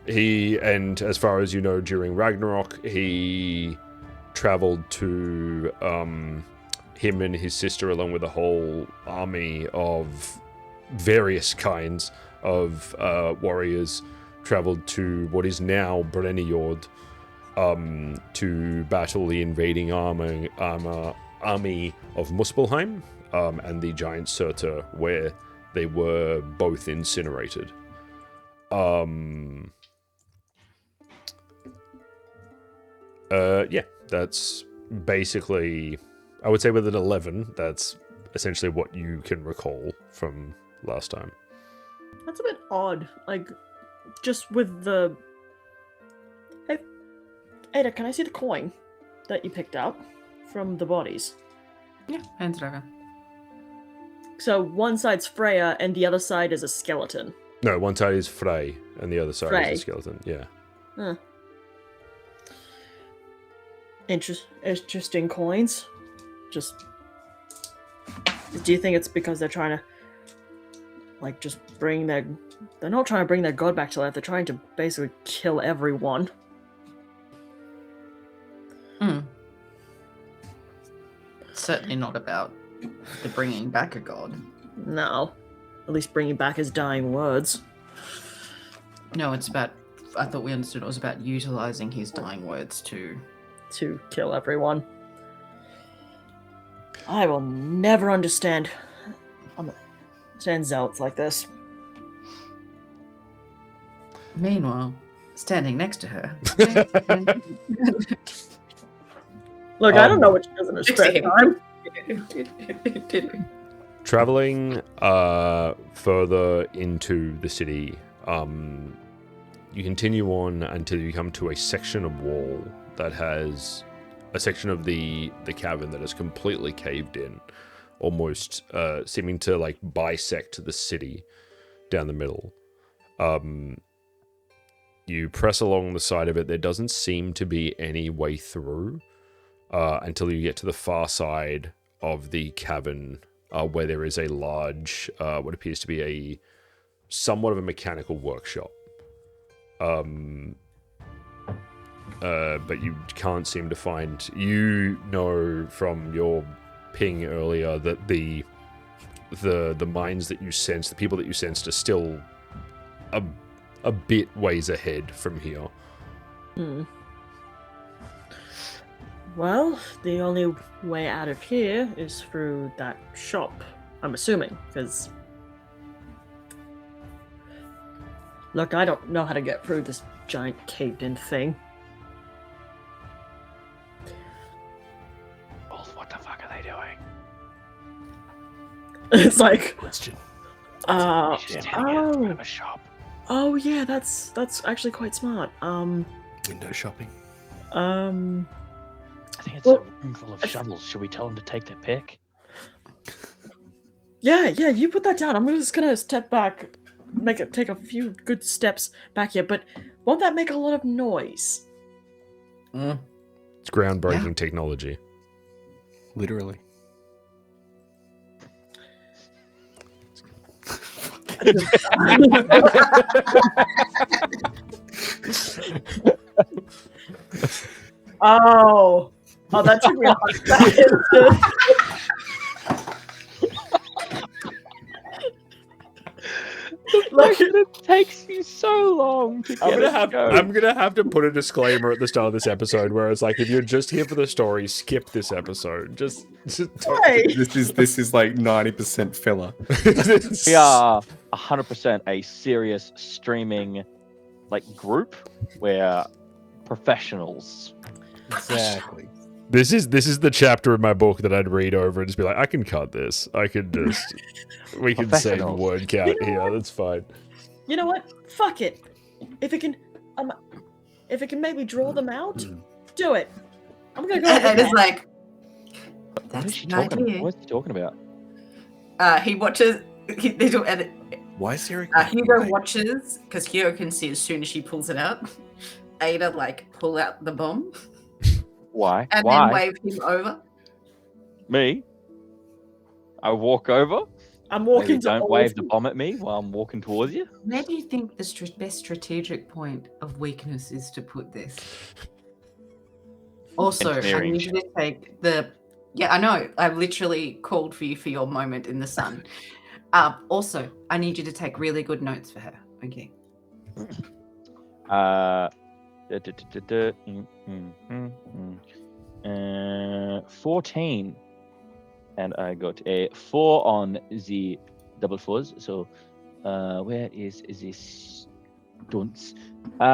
he, and as far as you know, during Ragnarok, he traveled to him and his sister, along with a whole army of various kinds of warriors, traveled to what is now Brennijord, to battle the invading army of Muspelheim and the giant Surtur, where they were both incinerated. That's basically, I would say with an 11, that's essentially what you can recall from last time. That's a bit odd. Like, just with the... Hey, Ada, can I see the coin that you picked up from the bodies? Yeah, hands it over. So one side's Freya and the other side is a skeleton. No, one side is Frey and the other side Frey. is the skeleton. Yeah. Huh. Interesting coins. Just... Do you think it's because they're trying to, like, just bring their... They're not trying to bring their god back to life, they're trying to basically kill everyone. Certainly not about the bringing back a god. No. At least bringing back his dying words. No, it's about... I thought we understood it was about utilizing his dying words to kill everyone. I will never understand zealots like this. Meanwhile, standing next to her. Look, I don't know what she does in her spare time. Traveling further into the city, you continue on until you come to a section of wall that has a section of the cavern that is completely caved in. almost seeming to like bisect the city down the middle. You press along the side of it. There doesn't seem to be any way through until you get to the far side of the cavern, where there is a large, what appears to be a somewhat of a mechanical workshop. But you can't seem to find. You know from your ping earlier that the minds that you sense, the people that you sensed, are still a bit ways ahead from here. Well, the only way out of here is through that shop, I'm assuming, because... Look, I don't know how to get through this giant caved-in thing. What the fuck are they doing? It's like... Question. Oh, A shop. oh yeah, that's actually quite smart. Window shopping. I I think it's Well, a room full of shovels. Should we tell them to take their pick? Yeah, you put that down. I'm just gonna step back, take a few good steps back here, but won't that make a lot of noise? It's groundbreaking technology. Literally. Oh, that took me a hot second. Like, it takes you so long to I'm get gonna have to put a disclaimer at the start of this episode where it's like, if you're just here for the story, skip this episode. Just Hey. This is like 90% filler. We are 100% a serious streaming group. We're professionals. Exactly. This is the chapter in my book that I'd read over and just be like, I can cut this. I could just we can save Professionals. word count here. That's fine. You know what? Fuck it. If it can maybe draw them out, do it. I'm gonna go. And it's like, What is that's she an talking about? idea. What is he talking about? He watches. Why is Eric? Hugo watches because Hugo can see as soon as she pulls it out. Ada pull out the bomb Why? and Why? then wave him over. Me? I walk over. I'm Maybe walking. don't wave the bomb at me while I'm walking towards you. Where do you think the best strategic point of weakness is to put this? Also, I Engineering need you to take the... Yeah, I know. I literally called for you for your moment in the sun. Also, I need you to take really good notes for her. Okay. 14, and I got a 4 on the double fours. So, where is this dunce? We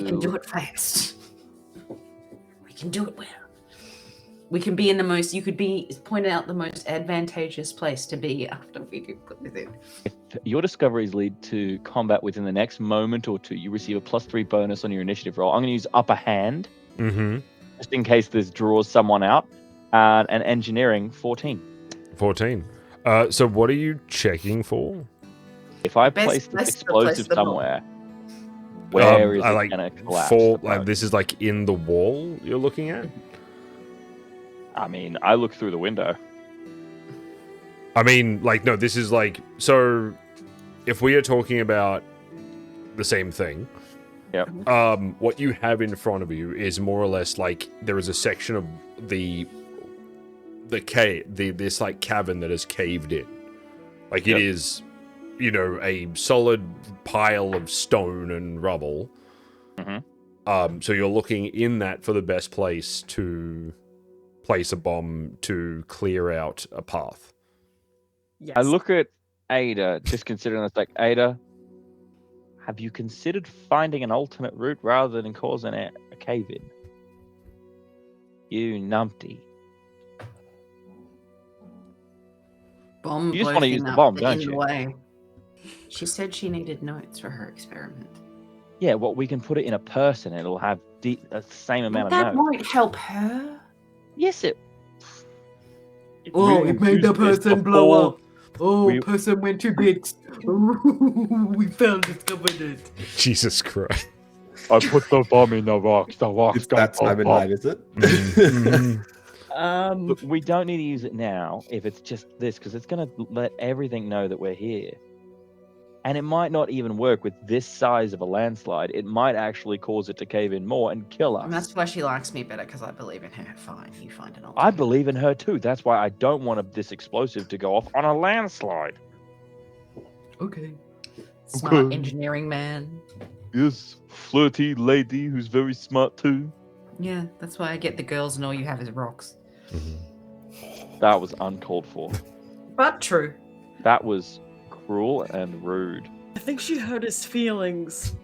can do it fast. We can do it well. We can be in the most... You could be pointed out the most advantageous place to be after we could put this in. If your discoveries lead to combat within the next moment or two, you receive a +3 bonus on your initiative roll. I'm going to use upper hand, just in case this draws someone out. And engineering, 14. 14. So what are you checking for? If I Best place this place to place explosive the bomb. somewhere, where is I it like going to collapse? this is like in the wall you're looking at? I mean, I look through the window. I mean, no, this is so if we are talking about the same thing, Yep. what you have in front of you is more or less there is a section of the cave, this cavern that is caved in. It Yep. is, a solid pile of stone and rubble. So you're looking in that for the best place to place a bomb to clear out a path. Yes. I look at Ada, just considering it's Ada, have you considered finding an alternate route rather than causing a cave-in? You numpty. Bomb. You just wanna blowing use the up bomb, in don't the you? way. She said she needed notes for her experiment. Yeah, well, we can put it in a person. It'll have the same amount But of that notes. won't help her. Yes, it Oh, it made the person blow up. Oh, we- person went to bits. We found discovered it. Jesus Christ. I put the bomb in the rocks. The rocks It's that time of night, is it? Look, we don't need to use it now if it's just this, because it's going to let everything know that we're here. And it might not even work with this size of a landslide. It might actually cause it to cave in more and kill us. And that's why she likes me better, because I believe in her. Fine, you find an I believe in her too. That's why I don't want this explosive to go off on a landslide. Okay. Smart Okay. engineering man. Yes, flirty lady who's very smart too. Yeah, that's why I get the girls and all you have is rocks. That was uncalled for. But true. That was cruel and rude. I think she hurt his feelings.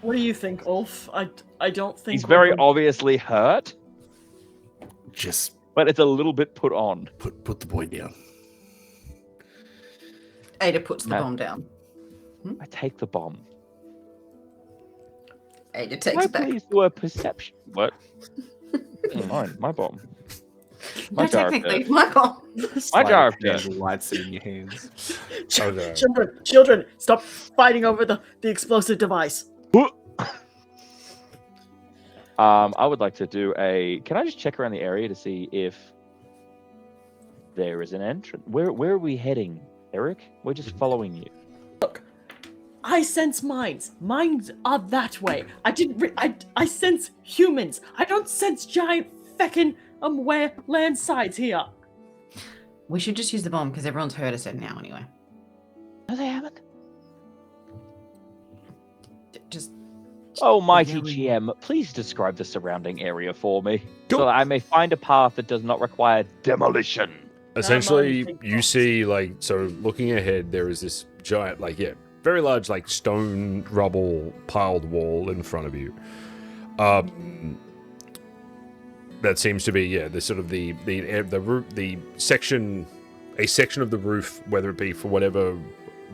What do you think, Ulf? I don't think He's very we're going- obviously hurt, Just but it's a little bit put on. put the boy down. Ada puts the No. bomb down. I take the bomb. Ada Can takes I it back. please do a perception? What? Mine, my bomb. My No, jar of technically, dirt. my bomb. My jar of dirt. Candle lights it in your hands. Okay. Children, stop fighting over the explosive device. I would like to do a. Can I just check around the area to see if there is an entrance? Where are we heading, Eric? We're just following you. I sense minds. Minds are that way. I sense humans. I don't sense giant feckin' landsides here. We should just use the bomb because everyone's heard us now anyway. No, they haven't. Just Oh, mighty Really? GM, please describe the surrounding area for me, Cool. so that I may find a path that does not require demolition. Essentially, think you box. see, like, so looking ahead, there is this giant, like, yeah, very large, like, stone rubble piled wall in front of you. That seems to be, yeah, the sort of the section, a section of the roof, whether it be for whatever,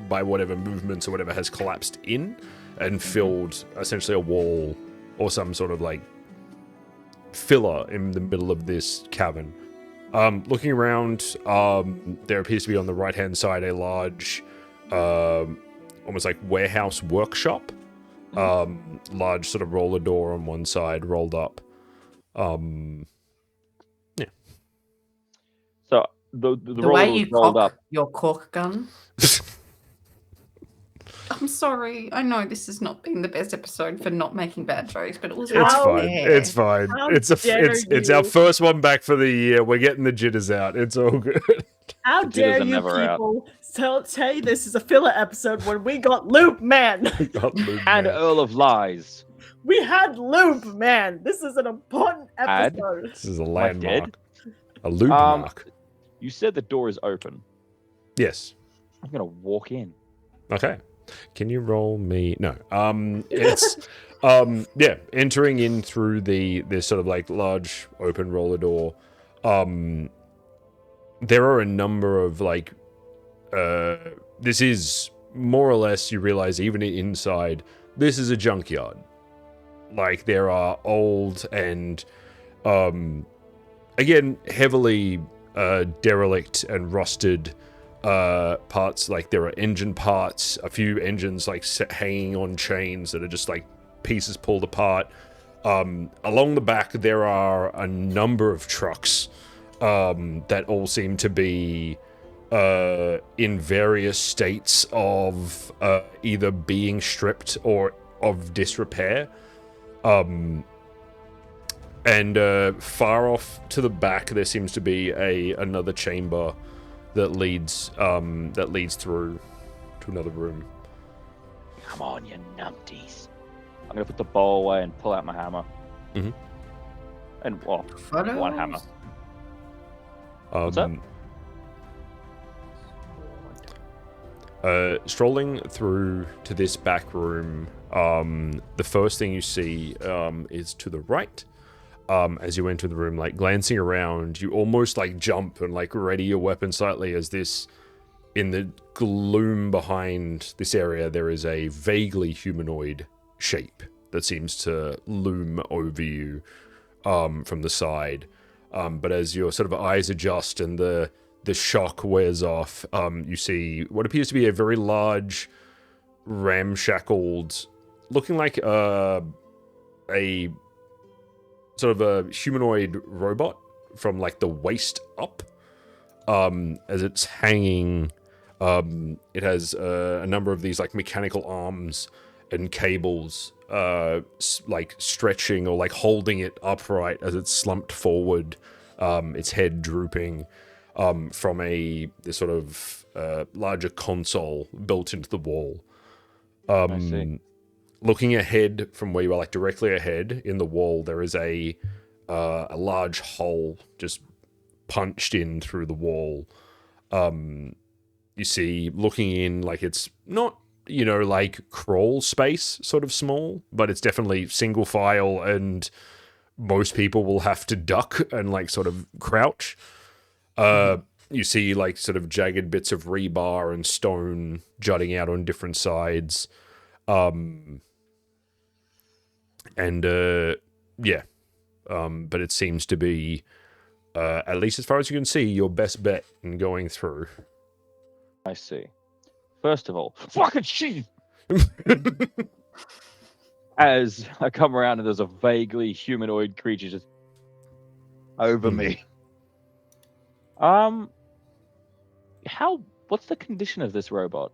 by whatever movements or whatever, has collapsed in and filled essentially a wall or some sort of like filler in the middle of this cavern. Looking around, there appears to be on the right-hand side a large, almost like warehouse workshop. Large sort of roller door on one side, rolled up. Yeah. So the the roller way was you rolled cock up. your cork gun. I'm sorry. I know this has not been the best episode for not making bad jokes, but it was It's right How fine. there. It's fine. How It's dare it's our you. first one back for the year. We're getting the jitters out. It's all good. How The jitters dare are you never out. people say this is a filler episode when we got Loop Man? Got Luke, And man. Earl of Lies. We had Loop Man. This is an important Ad? episode. This is a Am I dead? landmark. A loop Um, mark. You said the door is open. Yes. I'm gonna walk in. Okay. Can you roll me? No. It's yeah, entering in through this sort of like large open roller door. There are a number of like this is more or less, you realize even inside, this is a junkyard. Like there are old and again heavily derelict and rusted parts. Like there are engine parts, a few engines like hanging on chains that are just like pieces pulled apart. Along the back there are a number of trucks that all seem to be in various states of either being stripped or of disrepair. And far off to the back there seems to be another chamber that leads through to another room. Come on, you numpties. I'm gonna put the bow away and pull out my hammer. Mhm. And well, Photos? one hammer. What's up? Strolling through to this back room, the first thing you see is to the right. As you enter the room, like glancing around, you almost like jump and like ready your weapon slightly as this, in the gloom behind this area, there is a vaguely humanoid shape that seems to loom over you from the side. But as your sort of eyes adjust and the shock wears off, you see what appears to be a very large, ramshackled, looking like a sort of a humanoid robot from like the waist up. As it's hanging, it has a number of these like mechanical arms and cables, like stretching or like holding it upright as it's slumped forward, its head drooping, from this sort of larger console built into the wall. I see. Looking ahead from where you are, like directly ahead in the wall, there is a large hole just punched in through the wall. You see, looking in, like it's not, like crawl space sort of small, but it's definitely single file, and most people will have to duck and like sort of crouch. You see like sort of jagged bits of rebar and stone jutting out on different sides. But it seems to be, at least as far as you can see, your best bet in going through. I see. First of all, fucking shit! As I come around and there's a vaguely humanoid creature just over me. What's the condition of this robot?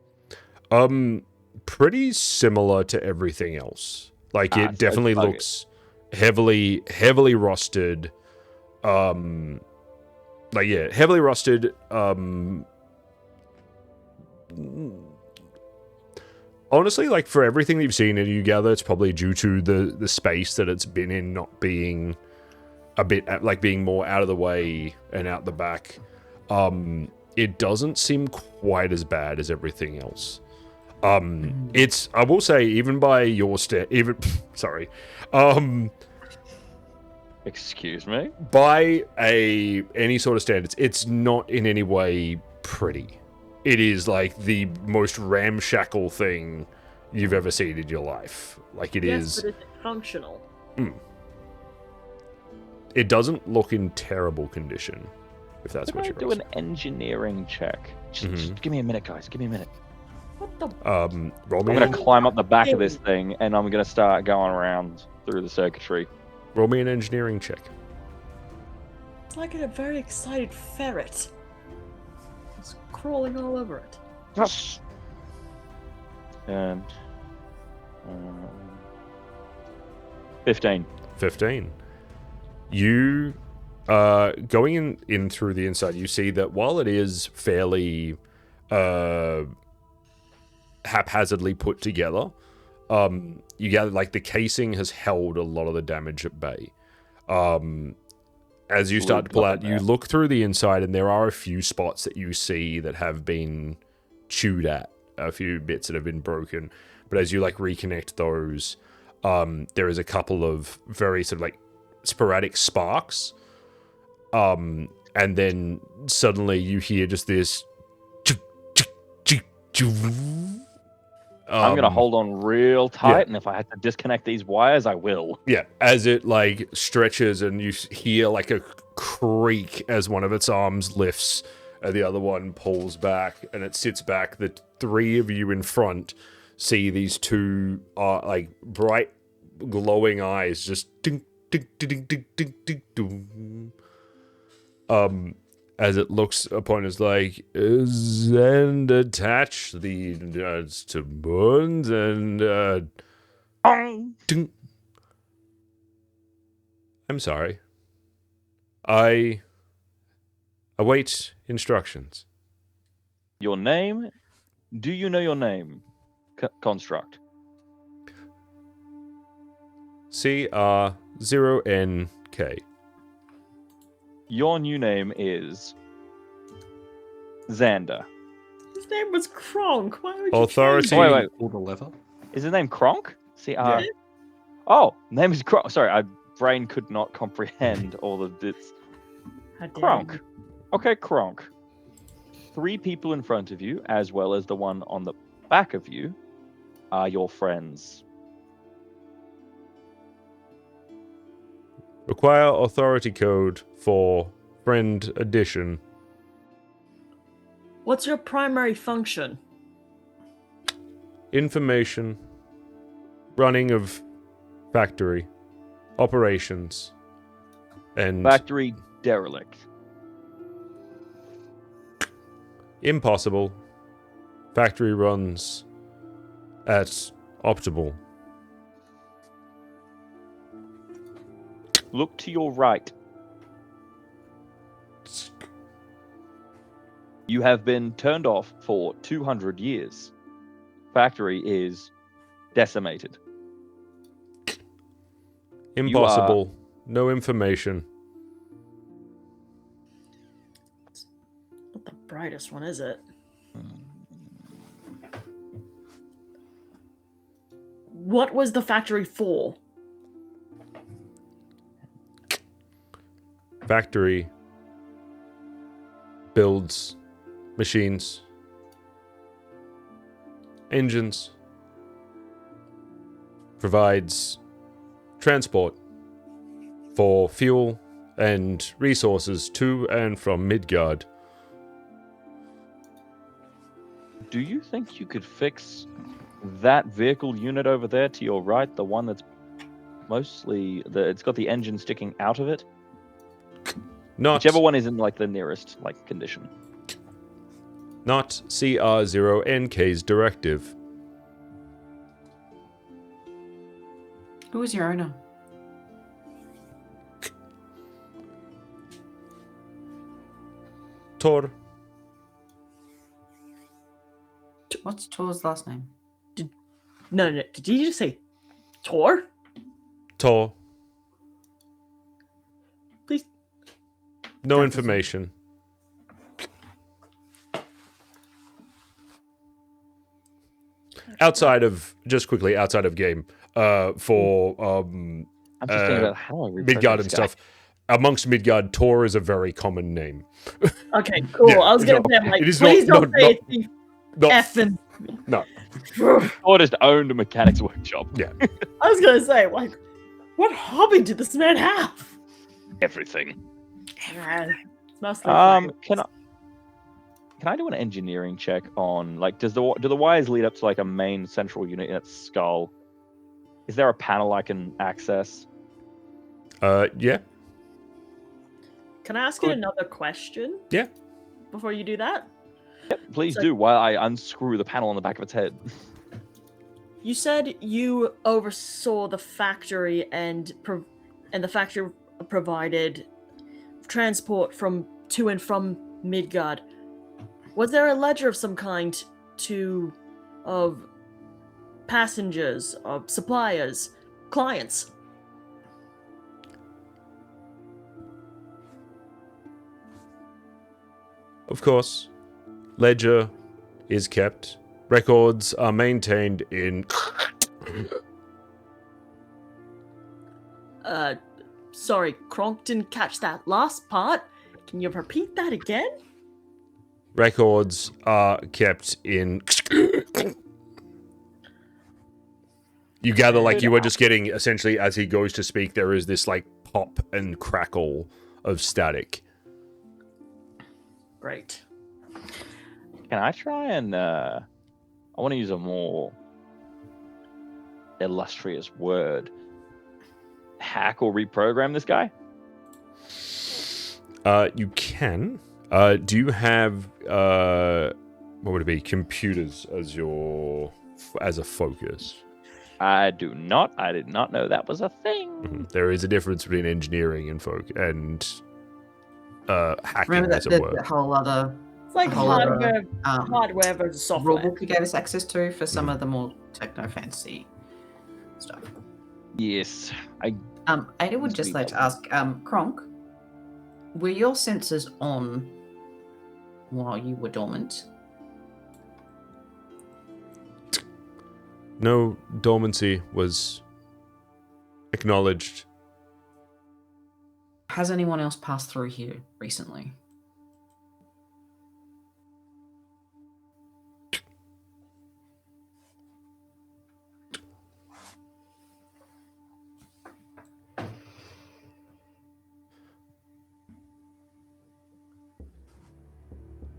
Pretty similar to everything else. Like it so definitely it's looks heavily rusted. Heavily rusted. Honestly, like for everything that you've seen, and you gather it's probably due to the space that it's been in not being a bit like being more out of the way and out the back. It doesn't seem quite as bad as everything else. It's, I will say, even by your Excuse me? by any sort of standards, it's not in any way pretty. It is like the most ramshackle thing you've ever seen in your life. Like it is. Yes, but it's functional. It doesn't look in terrible condition, if that's what Can I you're do an engineering check? Just give me a minute, guys. Give me a minute. What the? Roll I'm me, going to climb up the back of this thing, and I'm going to start going around through the circuitry. roll me an engineering check. It's like a very excited ferret. It's crawling all over it. Yes. And 15. 15. You, going in through the inside, you see that while it is fairly haphazardly put together, you gather like the casing has held a lot of the damage at bay. As you start to pull out, you look through the inside, and there are a few spots that you see that have been chewed at, a few bits that have been broken. But as you like reconnect those, there is a couple of very sort of like sporadic sparks, and then suddenly you hear just this. I'm going to hold on real tight, and if I have to disconnect these wires, I will. Yeah, as it like stretches, and you hear like a creak as one of its arms lifts and the other one pulls back, and it sits back. The three of you in front see these two like bright glowing eyes just ding ding ding ding ding ding ding. As it looks upon us like, and attach the nuts to bones and ding. I'm sorry. I await instructions. Your name? Do you know your name? Construct. CR0NK. Your new name is Xander. His name was Kronk. Why would you Authority. change it? Wait. Pull the lever. Is his name Kronk? Yeah. Oh, name is Kronk. Sorry, my brain could not comprehend all of this. How dare Kronk. you. Okay, Kronk. 3 people in front of you, as well as the one on the back of you, are your friends. Require authority code for friend addition. What's your primary function? Information. Running of factory. Operations. And Factory derelict. impossible. Factory runs at optimal. Look to your right. You have been turned off for 200 years. Factory is decimated. Impossible. No information. Not the brightest one, is it? What was the factory for? Factory builds machines, engines, provides transport for fuel and resources to and from Midgard. Do you think you could fix that vehicle unit over there to your right, the one that's mostly it's got the engine sticking out of it? Not Whichever one is in like the nearest like condition. not CR0NK's directive. Who is your owner? Tor. What's Tor's last name? No. Did you just say Tor? Tor. Please. No information. Outside of game, for I'm just thinking about how do I represent Midgard this and guy? stuff. Amongst Midgard, Tor is a very common name. Okay, cool. Yeah, I was gonna no, say, I'm like, it is please not- don't not- say it's Not, effing. no, Or just owned a mechanics workshop. yeah. I was gonna say, like, what hobby did this man have? Everything. It's mostly Can I do an engineering check on like do the wires lead up to like a main central unit in its skull? Is there a panel I can access? Yeah. Can I ask you another question? Yeah. Before you do that? Yep, please So- do while I unscrew the panel on the back of its head. You said you oversaw the factory and the factory provided transport to and from Midgard. Was there a ledger of some kind of passengers, of suppliers, clients? Of course. Ledger is kept. Records are maintained in. Sorry, Kronk didn't catch that last part. Can you repeat that again? Records are kept in. You gather like you were just getting essentially as he goes to speak, there is this like pop and crackle of static. Great. Can I try and I want to use a more illustrious word. Hack or reprogram this guy? You can. Do you have what would it be? Computers as a focus? I do not. I did not know that was a thing. Mhm. There is a difference between engineering and hacking, Remember as that it were. the whole other It's like whole hardware versus software. rulebook you gave us access to for some of the more techno fantasy stuff. Yes. Ada would just like to ask, Kronk, were your sensors on while you were dormant? No dormancy was acknowledged. Has anyone else passed through here recently?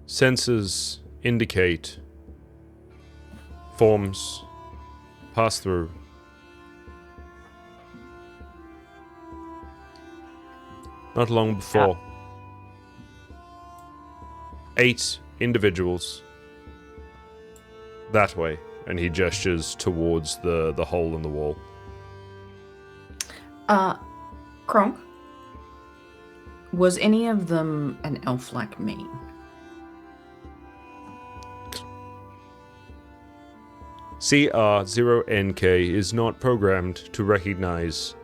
sensors indicate forms pass through. Not long before, 8 individuals that way, and he gestures towards the hole in the wall. Kronk, was any of them an elf like me? CR0NK is not programmed to recognize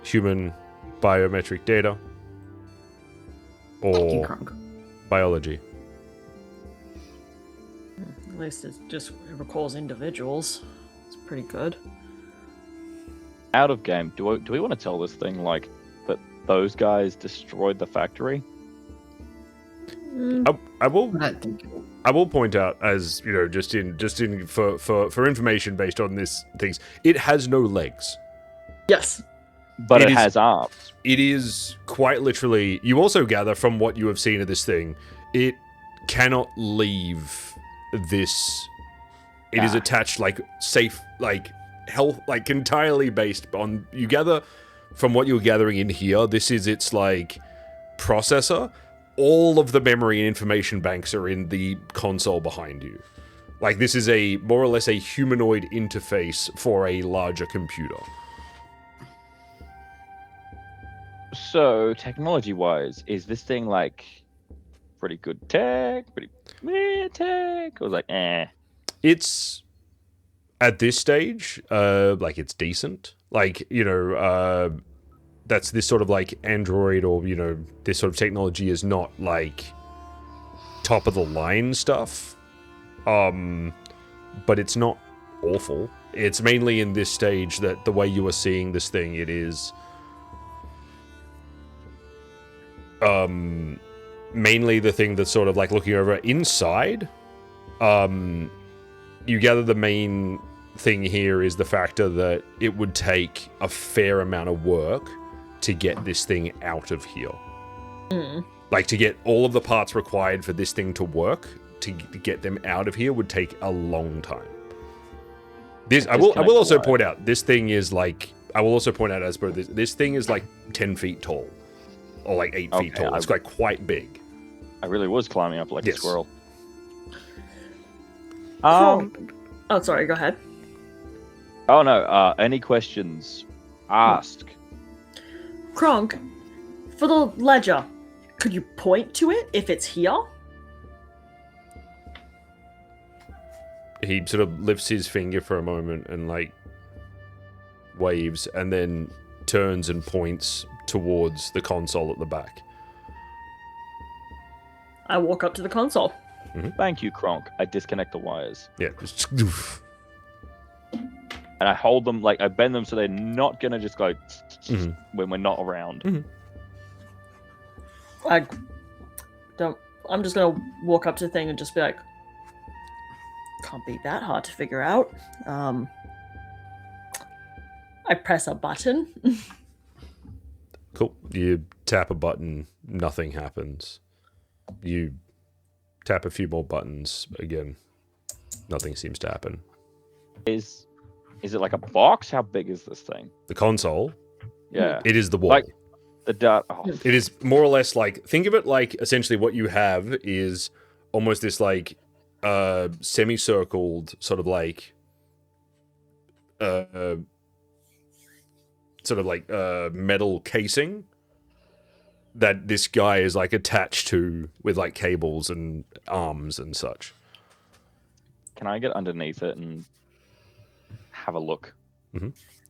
human biometric data Thank you, or Kronk. biology. At least it recalls individuals. It's pretty good. Out of game, do we want to tell this thing like that those guys destroyed the factory? I will I don't think. I will point out, as you know, just in for information based on this things, it has no legs. Yes. But it is- has arms. It is quite literally. You also gather from what you have seen of this thing, it cannot leave this. It is attached like safe, like health, like entirely based on. You gather from what you're gathering in here. This is its like processor. All of the memory and information banks are in the console behind you. Like this is a more or less a humanoid interface for a larger computer. So, technology-wise, is this thing like pretty good tech, pretty meh tech, or like It's at this stage, like it's decent. Like, you know, that's this sort of like Android or, you know, this sort of technology is not like top of the line stuff. But it's not awful. It's mainly in this stage that the way you are seeing this thing, it is mainly the thing that's sort of like looking over inside. You gather the main thing here is the factor that it would take a fair amount of work to get this thing out of here. Like to get all of the parts required for this thing to work, to get them out of here would take a long time. This I will also point out, this thing is like, I will also point out as per this thing is like 10 feet tall. Or like 8 feet tall. It's like quite big. I really was climbing up like a squirrel. Oh, sorry. Go ahead. Oh no. Any questions? Ask. Kronk, for the ledger, could you point to it if it's here? He sort of lifts his finger for a moment and like waves and then turns and points towards the console at the back. I walk up to the console. Thank you, Kronk. I disconnect the wires. Yeah. And I hold them, like, I bend them so they're not gonna just go when we're not around. I'm just gonna walk up to the thing and just be like, can't be that hard to figure out. I press a button. Cool. You tap a button, nothing happens. You tap a few more buttons, again, nothing seems to happen. Is it like a box? How big is this thing? The console, Yeah. it is the wall. Like the dart. Oh, It is more or less like, think of it like essentially what you have is almost this like semicircled sort of like metal casing that this guy is like attached to with like cables and arms and such. Can I get underneath it and have a look?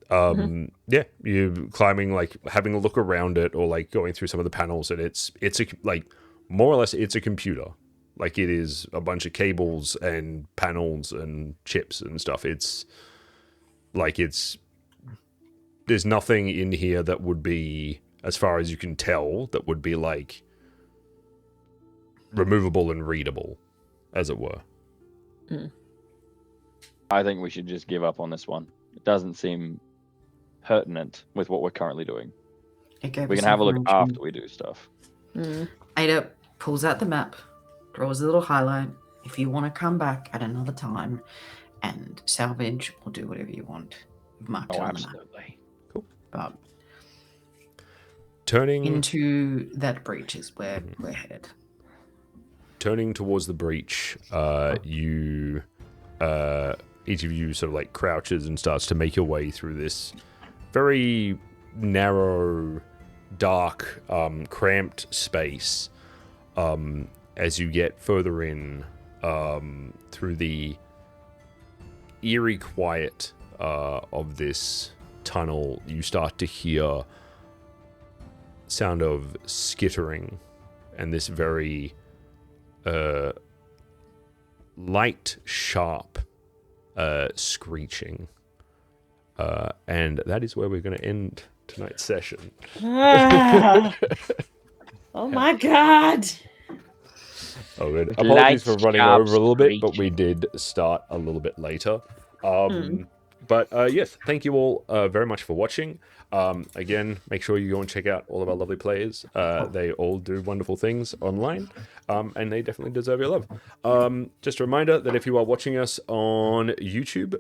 Yeah, you climbing, like having a look around it or like going through some of the panels, and it's a, like more or less it's a computer. Like it is a bunch of cables and panels and chips and stuff. It's like there's nothing in here that would be, as far as you can tell, that would be like removable and readable, as it were. I think we should just give up on this one. It doesn't seem pertinent with what we're currently doing. It gave We us can have a look information. after we do stuff. Ada pulls out the map, draws a little highlight. If you want to come back at another time and salvage or do whatever you want, we've marked it on the map. Absolutely. But Turning into that breach is where we're headed. Turning towards the breach, you, each of you sort of like crouches and starts to make your way through this very narrow, dark, cramped space. As you get further in, through the eerie quiet of this tunnel, you start to hear sound of skittering and this very light, sharp screeching. And that is where we're going to end tonight's session. Oh my god! Oh, good. Light, Apologies for running sharp over a little bit, but we screeching. did start a little bit later. But yes, thank you all very much for watching. Again, make sure you go and check out all of our lovely players. They all do wonderful things online, and they definitely deserve your love. Just a reminder that if you are watching us on YouTube,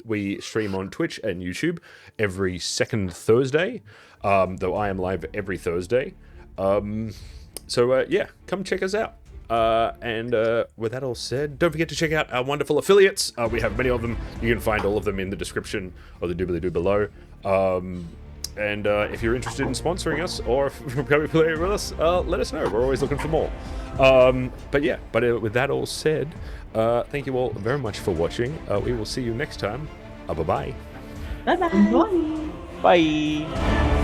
we stream on Twitch and YouTube every second Thursday, though I am live every Thursday. So yeah, come check us out. And with that all said, don't forget to check out our wonderful affiliates. We have many of them. You can find all of them in the description or the doobly-doo below. And if you're interested in sponsoring us or becoming a player with us, let us know. We're always looking for more. But yeah, with that all said, thank you all very much for watching. We will see you next time. Bye-bye. Bye-bye. Bye.